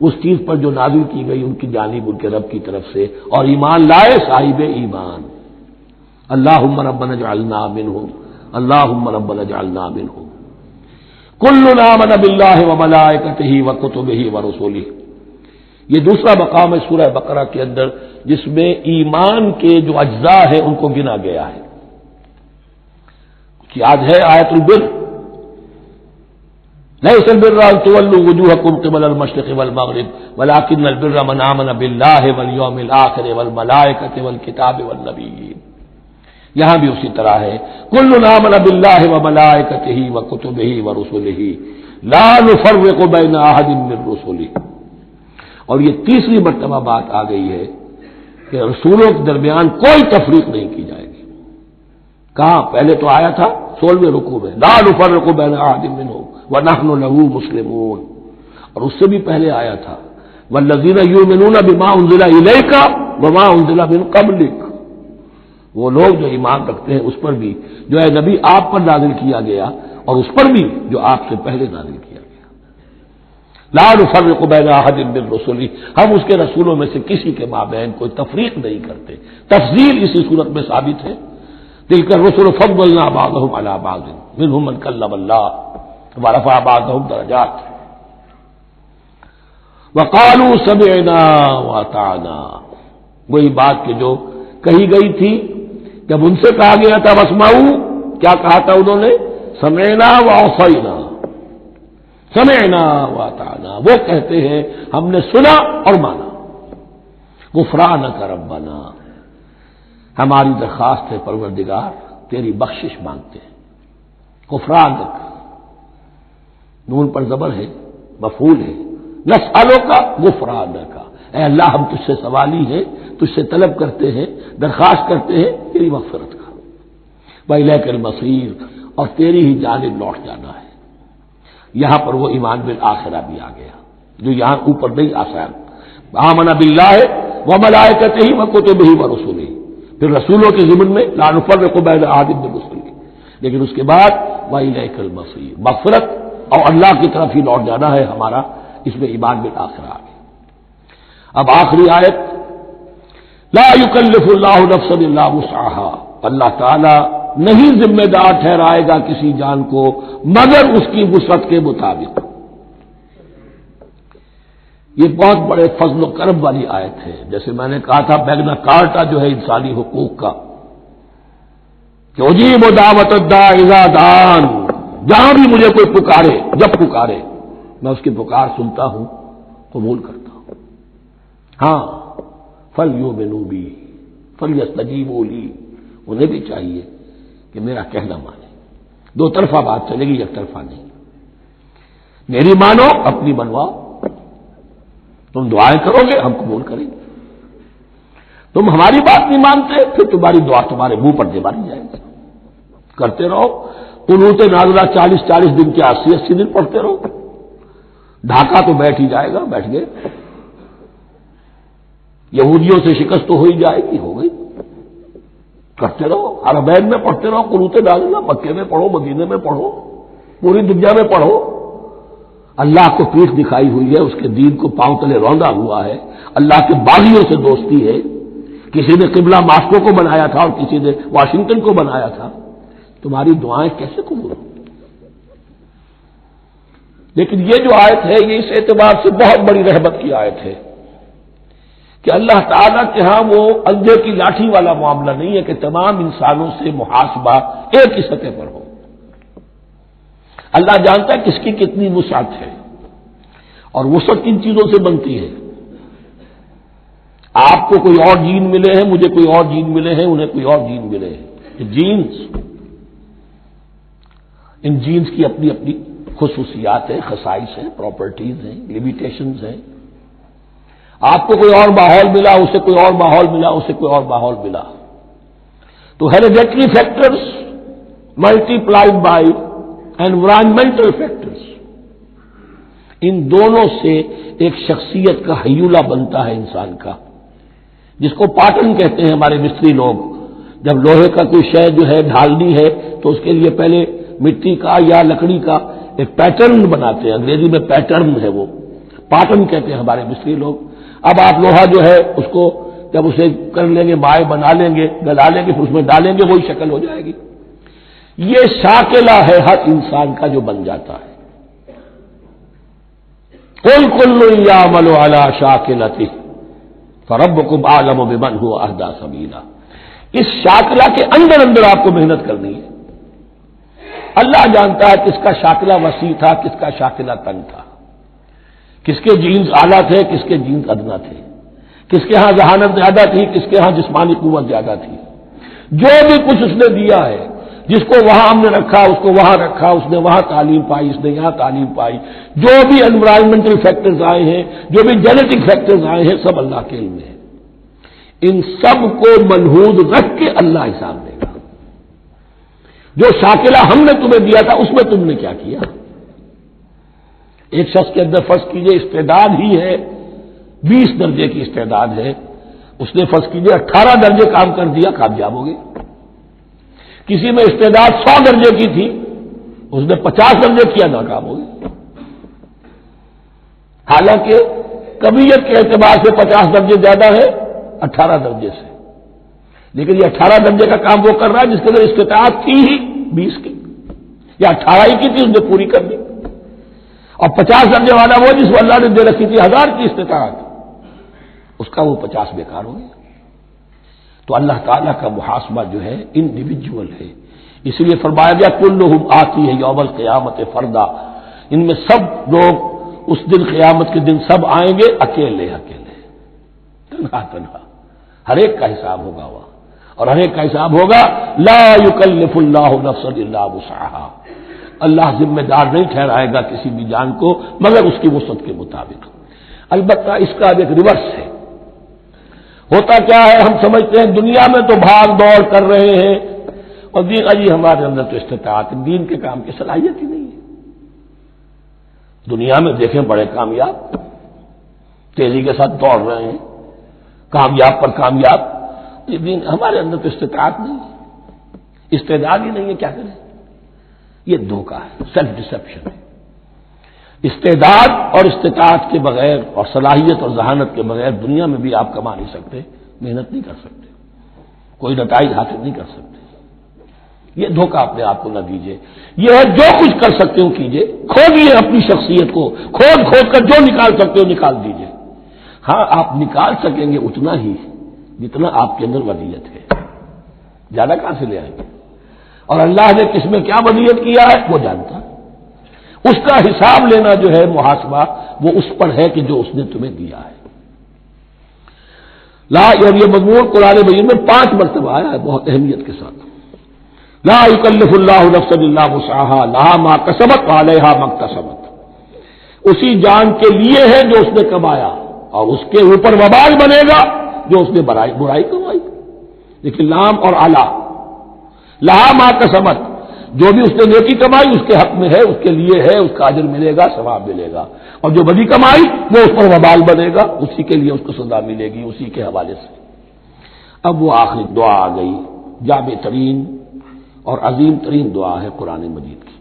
اس چیز پر جو نازل کی گئی ان کی جانب ان کے رب کی طرف سے، اور ایمان لائے صاحب ایمان۔ اللہم ربنا اجعلنا منہم، اللہم ربنا اجعلنا منہم۔ کل آمن باللہ وملائکتہ وکتبہ ورسلہ، یہ دوسرا مقام ہے سورہ بقرہ کے اندر جس میں ایمان کے جو اجزاء ہیں ان کو گنا گیا ہے۔ یاد ہے آیت البر، لیس البر ان تولوا وجوہکم قبل المشرق والمغرب ولکن البر من آمن باللہ والیوم الآخر والملائکۃ والکتاب والنبیین۔ یہاں بھی اسی طرح ہے، کل آمن باللہ وملائکتہ وکتبہ ورسلہ لا نفرق بین احد من رسلہ۔ اور یہ تیسری مرتبہ بات آ گئی ہے کہ رسولوں کے درمیان کوئی تفریق نہیں کی جائے گی۔ کہاں؟ پہلے تو آیا تھا 16ویں رکوع میں، لا نفرق بین احد منہم ونحن له مسلمون، اور اس سے بھی پہلے آیا تھا والذین یؤمنون بما انزل الیک وما انزل من قبلک، وہ لوگ جو ایمان رکھتے ہیں اس پر بھی جو ہے نبی آپ پر نازل کیا گیا اور اس پر بھی جو آپ سے پہلے نازل کیا گیا۔ لا نفرق بین احد من رسلہ، ہم اس کے رسولوں میں سے کسی کے مابین کوئی تفریق نہیں کرتے۔ تفضیل اسی صورت میں ثابت ہے، تلک الرسل فضلنا بعضهم علی بعض منهم من کلم اللہ ورفع بعضهم درجات وقالوا سمعنا واطعنا، وہی بات کہ جو کہی گئی تھی جب ان سے کہا گیا تھا واسمعوا، کیا کہا تھا انہوں نے؟ سمعنا وعصینا، سمعنا واطعنا، وہ کہتے ہیں ہم نے سنا اور مانا۔ غفرانک ربنا، ہماری درخواست ہے پروردگار تیری بخشش مانگتے ہیں۔ غفرانک، نون پر زبر ہے، مفعول ہے، نسألو کا غفرانک کا، اے اللہ ہم تجھ سے سوالی ہیں، تجھ سے طلب کرتے ہیں، درخواست کرتے ہیں تیری مغفرت کا۔ وإلیک المصیر، اور تیری ہی جانب لوٹ جانا ہے۔ یہاں پر وہ ایمان بالآخرہ بھی آ گیا جو یہاں اوپر نہیں آسان۔ آمن باللہ وملائکتہ وکتبہ ورسلہ، پھر رسولوں کے ضمن میں لا نفرق بین احد من رسلہ، لیکن اس کے بعد وإلیک المصیر، مغفرت اور اللہ کی طرف ہی لوٹ جانا ہے ہمارا، اس میں ایمان بالآخرہ آ گیا۔ اب آخری آیت، لا یکلف اللہ نفسا الا وسعها، اللہ تعالی نہیں ذمہ دار ٹھہرائے گا کسی جان کو مگر اس کی وسعت کے مطابق۔ یہ بہت بڑے فضل و کرم والی آیت ہے، جیسے میں نے کہا تھا میگنا کارٹا جو ہے انسانی حقوق کا، کہ اجیب دعوت الداع اذا دعان، جہاں بھی مجھے کوئی پکارے، جب پکارے میں اس کی پکار سنتا ہوں، قبول کرتا ہوں۔ ہاں فلیؤمنوا بی فلیستجیبوا لی، انہیں بھی چاہیے کہ میرا کہنا مانے۔ دو طرفہ بات چلے گی، یک طرفہ نہیں۔ میری مانو، اپنی منواؤ، تم دعائیں کرو گے ہم قبول کریں گے، تم ہماری بات نہیں مانتے پھر تمہاری دعا تمہارے منہ پر دیواری جائے گی۔ کرتے رہو قنوت نازلہ 40 دن کے 80 دن پڑھتے رہو، ڈھاکہ تو بیٹھ ہی جائے گا، بیٹھ گئے۔ یہودیوں سے شکست تو ہو ہی جائے گی، ہو گئی۔ کرتے رہو، حرمین میں پڑھتے رہو قنوت نازلہ، مکے میں پڑھو، مدینے میں پڑھو، پوری دنیا میں پڑھو۔ اللہ کو پیٹھ دکھائی ہوئی ہے، اس کے دین کو پاؤں تلے روندا ہوا ہے، اللہ کے باغیوں سے دوستی ہے۔ کسی نے قبلہ ماسکو کو بنایا تھا اور کسی نے واشنگٹن کو بنایا تھا، تمہاری دعائیں کیسے قبول ہوں؟ لیکن یہ جو آیت ہے یہ اس اعتبار سے بہت بڑی رحمت کی آیت ہے کہ اللہ تعالیٰ کے ہاں وہ اندھے کی لاٹھی والا معاملہ نہیں ہے کہ تمام انسانوں سے محاسبہ ایک ہی سطح پر ہو۔ اللہ جانتا ہے کس کی کتنی وسعت ہے، اور وسعت کن چیزوں سے بنتی ہے۔ آپ کو کوئی اور جین ملے ہیں، مجھے کوئی اور جین ملے ہیں، انہیں کوئی اور جین ملے ہیں، جینز، ان جینز کی اپنی اپنی خصوصیات ہیں، خصائص ہیں، پراپرٹیز ہیں، لیمیٹیشنز ہیں۔ آپ کو کوئی اور ماحول ملا، اسے کوئی اور ماحول ملا، اسے کوئی اور ماحول ملا، تو hereditary factors multiplied by environmental factors, ان دونوں سے ایک شخصیت کا ہیولہ بنتا ہے انسان کا، جس کو پاٹن کہتے ہیں ہمارے مستری لوگ۔ جب لوہے کا کوئی شے جو ہے ڈھالنی ہے تو اس کے لیے پہلے مٹی کا یا لکڑی کا ایک پیٹرن بناتے ہیں، انگریزی میں پیٹرن ہے، وہ پاٹن کہتے ہیں ہمارے مصری لوگ. اب آپ لوہا جو ہے اس کو جب اسے کر لیں گے، مائع بنا لیں گے، گلا لیں گے، پھر اس میں ڈالیں گے، وہی شکل ہو جائے گی. یہ شاکلہ ہے ہر انسان کا جو بن جاتا ہے. قل کل یعمل علی شاکلتہ فربکم اعلم بمن هو اہدی سبیلا. اس شاکلہ کے اندر اندر آپ کو محنت کرنی ہے. اللہ جانتا ہے کس کا شاکلہ وسیع تھا، کس کا شاکلہ تنگ تھا، کس کے جینز اعلیٰ تھے، کس کے جینز ادنا تھے، کس کے ہاں ذہانت زیادہ تھی، کس کے ہاں جسمانی قوت زیادہ تھی. جو بھی کچھ اس نے دیا ہے، جس کو وہاں ہم نے رکھا اس کو وہاں رکھا، اس نے وہاں تعلیم پائی، اس نے یہاں تعلیم پائی. جو بھی انوائرمنٹل فیکٹرز آئے ہیں، جو بھی جینیٹک فیکٹرز آئے ہیں، سب اللہ کے علم میں ہے. ان سب کو منحوظ رکھ کے اللہ حساب دے گا. جو شاکلہ ہم نے تمہیں دیا تھا اس میں تم نے کیا کیا. ایک شخص کے اندر فرض کیجئے استعداد ہی ہے 20 درجے کی استعداد ہے، اس نے فرض کیجئے 18 درجے کام کر دیا، کامیاب ہو گئی. کسی میں استعداد 100 درجے کی تھی، اس نے 50 درجے کیا، ناکام ہو گئی. حالانکہ کمیت کے اعتبار سے 50 درجے زیادہ ہے 18 درجے سے، لیکن یہ 18 درجے کا کام وہ کر رہا ہے جس کے اندر استطاعت تھی ہی 20 کی، یا 18 ہی کی تھی، اس نے پوری کر دی. اور 50 درجے والا وہ جس کو اللہ نے دے رکھی تھی 1000 کی استطاعت، اس کا وہ 50 بیکار ہو گیا. تو اللہ تعالیٰ کا محاسبہ جو ہے انڈیویجول ہے. اس لیے فرمایا گیا کلہم آتی ہے یوم القیامت فردا. ان میں سب لوگ اس دن قیامت کے دن سب آئیں گے اکیلے اکیلے، تنہا تنہا. ہر ایک کا حساب ہوگا وہاں، اور ہر ایک کا حساب ہوگا لا یکلف اللہ نفسا الا وسعها. اللہ ذمہ دار نہیں ٹھہرائے گا کسی بھی جان کو مگر اس کی وسعت کے مطابق. البتہ اس کا ایک ریورس ہے. ہوتا کیا ہے، ہم سمجھتے ہیں دنیا میں تو بھاگ دوڑ کر رہے ہیں اور دین اجی ہمارے اندر تو استطاعت دین کے کام کی صلاحیت ہی نہیں ہے. دنیا میں دیکھیں بڑے کامیاب تیزی کے ساتھ دوڑ رہے ہیں، کامیاب پر کامیاب. یہ دین ہمارے اندر تو استطاعت نہیں ہے، استعداد ہی نہیں ہے، کیا کریں. یہ دھوکہ ہے، سیلف ڈسپشن ہے. استعداد اور استطاعت کے بغیر اور صلاحیت اور ذہانت کے بغیر دنیا میں بھی آپ کما نہیں سکتے، محنت نہیں کر سکتے، کوئی نتائج حاصل نہیں کر سکتے. یہ دھوکہ اپنے آپ کو نہ دیجیے. یہ ہے جو کچھ کر سکتے ہو کیجیے، کھودیے اپنی شخصیت کو، کھود کر جو نکال سکتے ہو نکال دیجیے. ہاں آپ نکال سکیں گے اتنا ہی جتنا آپ کے اندر ودیت ہے، زیادہ کہاں سے لے آئیں گے. اور اللہ نے کس میں کیا ودیت کیا ہے وہ جانتا ہے. اس کا حساب لینا جو ہے محاسبہ وہ اس پر ہے کہ جو اس نے تمہیں دیا ہے. لا، اور یہ مضمون قرآن مجید میں 5 مرتبہ آیا ہے بہت اہمیت کے ساتھ. لا یکلف اللہ نفسا الا وسعها لها ما کسبت وعلیہا ما اکتسبت. اسی جان کے لیے ہے جو اس نے کمایا، اور اس کے اوپر وبال بنے گا جو اس نے برائی کمائی. لیکن لام اور اعلی، لہا ما کسبت، جو بھی اس نے نیکی کمائی اس کے حق میں ہے، اس کے لیے ہے، اس کا اجر ملے گا، ثواب ملے گا. اور جو بدی کمائی وہ اس پر وبال بنے گا، اسی کے لیے اس کو سزا ملے گی، اسی کے حوالے سے. اب وہ آخری دعا آ گئی، جامع ترین اور عظیم ترین دعا ہے قرآن مجید کی.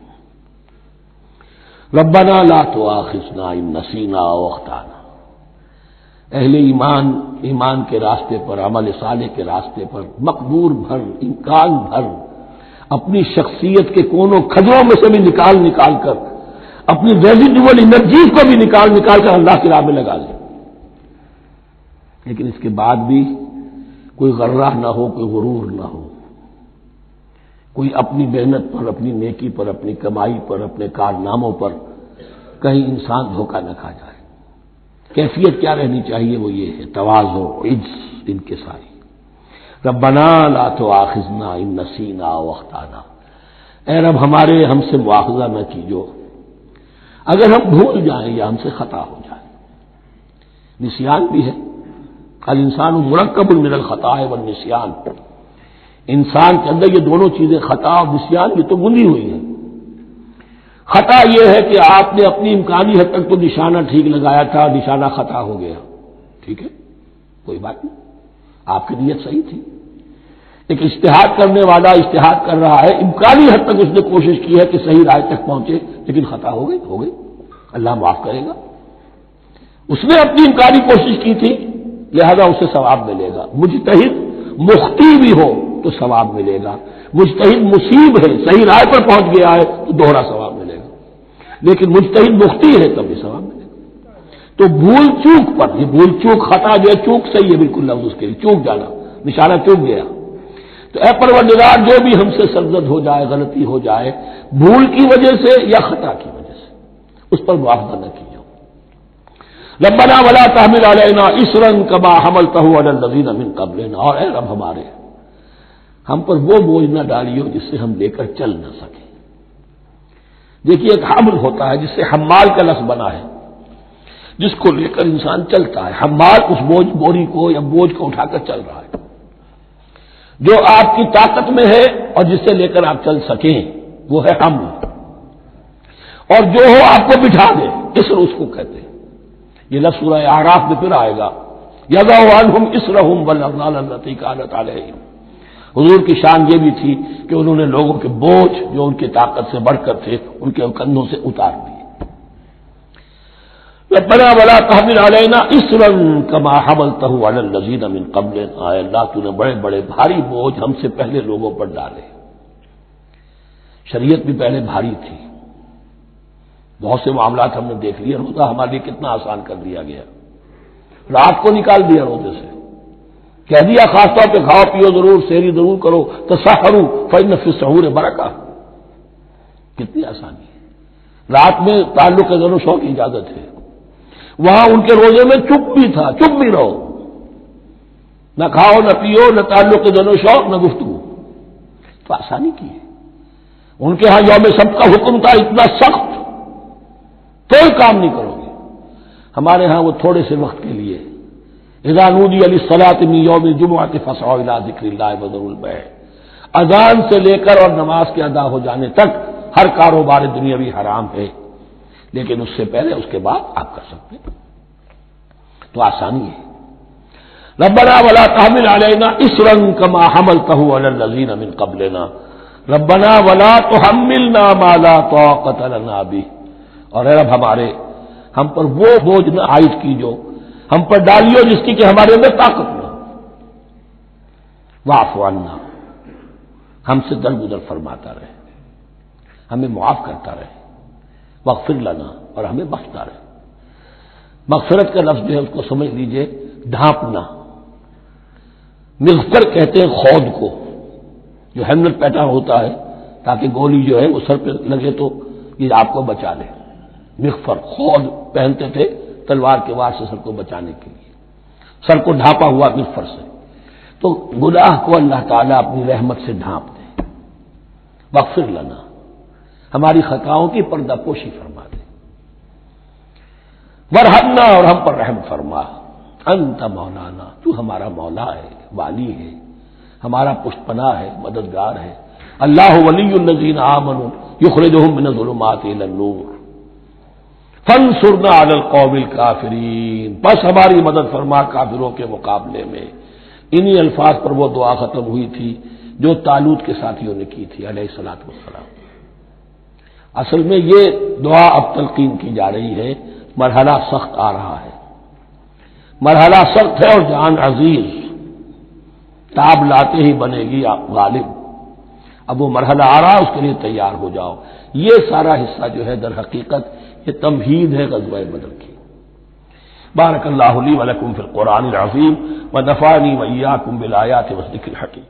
ربنا لا تؤاخذنا ان نسینا او اخطانا. اہل ایمان کے راستے پر، عمل صالح کے راستے پر مقدور بھر، امکان بھر اپنی شخصیت کے کونوں کھجروں میں سے بھی نکال کر اپنی ریزیڈول انرجیز کو بھی نکال کر اللہ کی راہ میں لگا لیں. لیکن اس کے بعد بھی کوئی غرہ نہ ہو، کوئی غرور نہ ہو، کوئی اپنی محنت پر، اپنی نیکی پر، اپنی کمائی پر، اپنے کارناموں پر کہیں انسان دھوکہ نہ کھا جائے. کیفیت کیا رہنی چاہیے وہ یہ ہے تواضع، عجز، انکساری. ربنا لا تؤاخذنا ان نسینا او اخطانا. اے رب ہم سے مواخذہ نہ کیجو اگر ہم بھول جائیں یا ہم سے خطا ہو جائے. نسیان بھی ہے، الانسان مرکب من الخطاء والنسیان. انسان کے اندر یہ دونوں چیزیں خطا اور نسیان یہ تو بندھی ہوئی ہیں. خطا یہ ہے کہ آپ نے اپنی امکانی حد تک تو نشانہ ٹھیک لگایا تھا، نشانہ خطا ہو گیا، ٹھیک ہے کوئی بات نہیں، آپ کی نیت صحیح تھی. ایک اجتہاد کرنے والا اجتہاد کر رہا ہے، امکانی حد تک اس نے کوشش کی ہے کہ صحیح رائے تک پہنچے، لیکن خطا ہو گئی، اللہ معاف کرے گا۔ اس نے اپنی امکانی کوشش کی تھی، لہذا اسے ثواب ملے گا۔ مجتہد مخطی بھی ہو تو ثواب ملے گا، مجتہد مصیب ہے، صحیح رائے پر پہنچ گیا ہے تو دوہرا ثواب ملے گا، لیکن مجتہد مخطی ہے تب بھی ثواب ملے گا۔ تو بھول چوک پر، یہ بھول چوک خطا جو ہے، چوک صحیح ہے بالکل لفظ اس کے لیے، چوک جانا، نشانہ چوک گیا۔ تو اے پروردگار، جو بھی ہم سے سرزد ہو جائے، غلطی ہو جائے، بھول کی وجہ سے یا خطا کی وجہ سے، اس پر معاوضہ نہ کیجیے۔ ربنا ولا تحمل علینا اصرا کما حملته علی الذین من قبلنا، اور اے رب ہمارے، ہم پر وہ بوجھ نہ ڈالیو جس سے ہم لے کر چل نہ سکیں۔ دیکھیے ایک حمل ہوتا ہے جس سے حمال کا لفظ بنا ہے، جس کو لے کر انسان چلتا ہے۔ حمال اس بوری کو یا بوجھ کو اٹھا کر چل رہا ہے، جو آپ کی طاقت میں ہے اور جس سے لے کر آپ چل سکیں، وہ ہے حمل۔ اور جو ہو آپ کو بٹھا دے، اسر اس کو کہتے ہیں۔ یہ لفظ سورہ اعراف میں پھر آئے گا، یضع عنہم اسرہم والاغلال التی کانت علیہم۔ حضور کی شان یہ بھی تھی کہ انہوں نے لوگوں کے بوجھ جو ان کی طاقت سے بڑھ کر تھے ان کے کندھوں سے اتار دیے۔ ربنا ولا تحمل علینا اصرا کما حملته علی الذین من قبلنا، اے اللہ تو نے بڑے بڑے بھاری بوجھ ہم سے پہلے لوگوں پر ڈالے۔ شریعت بھی پہلے بھاری تھی، بہت سے معاملات ہم نے دیکھ لیے، روزہ ہمارے لیے کتنا آسان کر دیا گیا، رات کو نکال دیا روزے سے، کہہ دیا خاص طور پہ کھاؤ پیو ضرور، سحری ضرور کرو، تسحروا فإن فی السحور برکہ، کتنی آسانی ہے۔ رات میں تعلق زن و شو کی اجازت ہے، وہاں ان کے روزے میں چپ بھی تھا، چپ بھی رہو، نہ کھاؤ نہ پیو، نہ تعلق زن و شوق، نہ گفتگو، تو آسانی کی ہے۔ ان کے ہاں یوم سبت کا حکم تھا اتنا سخت، کوئی کام نہیں کرو گے۔ ہمارے ہاں وہ تھوڑے سے وقت کے لیے، اذا نودی للصلاۃ من یوم الجمعۃ فاسعوا الی ذکر اللہ وذروا البیع، اذان سے لے کر اور نماز کے ادا ہو جانے تک ہر کاروبار دنیاوی حرام ہے، لیکن اس سے پہلے اس کے بعد آپ کر سکتے ہیں، تو آسانی ہے۔ ربنا ولا تحمل علینا اصرا کما حملته علی الذین من قبلنا ربنا ولا تحملنا ما لا طاقۃ لنا به، اور اے رب ہمارے، ہم پر وہ بوجھ نہ عائد کیجو، ہم پر ڈالیو جس کی کہ ہمارے اندر طاقت نہ ہو۔ واعف عنا، ہم سے درگزر فرماتا رہے، ہمیں معاف کرتا رہے، واغفر لنا، اور ہمیں بخشتا رہے۔ مغفرت کا لفظ جو ہے اس کو سمجھ لیجئے ڈھانپنا، مغفر کہتے ہیں خود کو، جو ہیملٹ پیٹرن ہوتا ہے تاکہ گولی جو ہے وہ سر پہ لگے تو یہ آپ کو بچا لے۔ مغفر خود پہنتے تھے تلوار کے وار سے سر کو بچانے کے لیے، سر کو ڈھانپا ہوا مغفر سے، تو گناہ کو اللہ تعالیٰ اپنی رحمت سے ڈھانپ دے۔ واغفر لنا، ہماری خطاؤں کی پردہ پوشی فرما دے۔ ورحمنا، اور ہم پر رحم فرما۔ انت مولانا، تو ہمارا مولا ہے، والی ہے، ہمارا پشت پناہ ہے، مددگار ہے۔ اللہ ولی الذین آمنوا یخرجہم من الظلمات الی النور فانصرنا علی القوم الکافرین، بس ہماری مدد فرما کافروں کے مقابلے میں۔ انہی الفاظ پر وہ دعا ختم ہوئی تھی جو طالوت کے ساتھیوں نے کی تھی علیہ الصلوۃ والسلام۔ اصل میں یہ دعا اب تلقین کی جا رہی ہے، مرحلہ سخت آ رہا ہے، مرحلہ سخت ہے اور جان عزیز، تاب لاتے ہی بنے گی آپ غالب۔ اب وہ مرحلہ آ رہا ہے، اس کے لیے تیار ہو جاؤ۔ یہ سارا حصہ جو ہے در حقیقت یہ تمہید ہے غزوہ بدر کی۔ بارک اللہ لی ولکم فی القرآن العظیم ونفعنی وإیاکم بالآیات والذکر الحکیم۔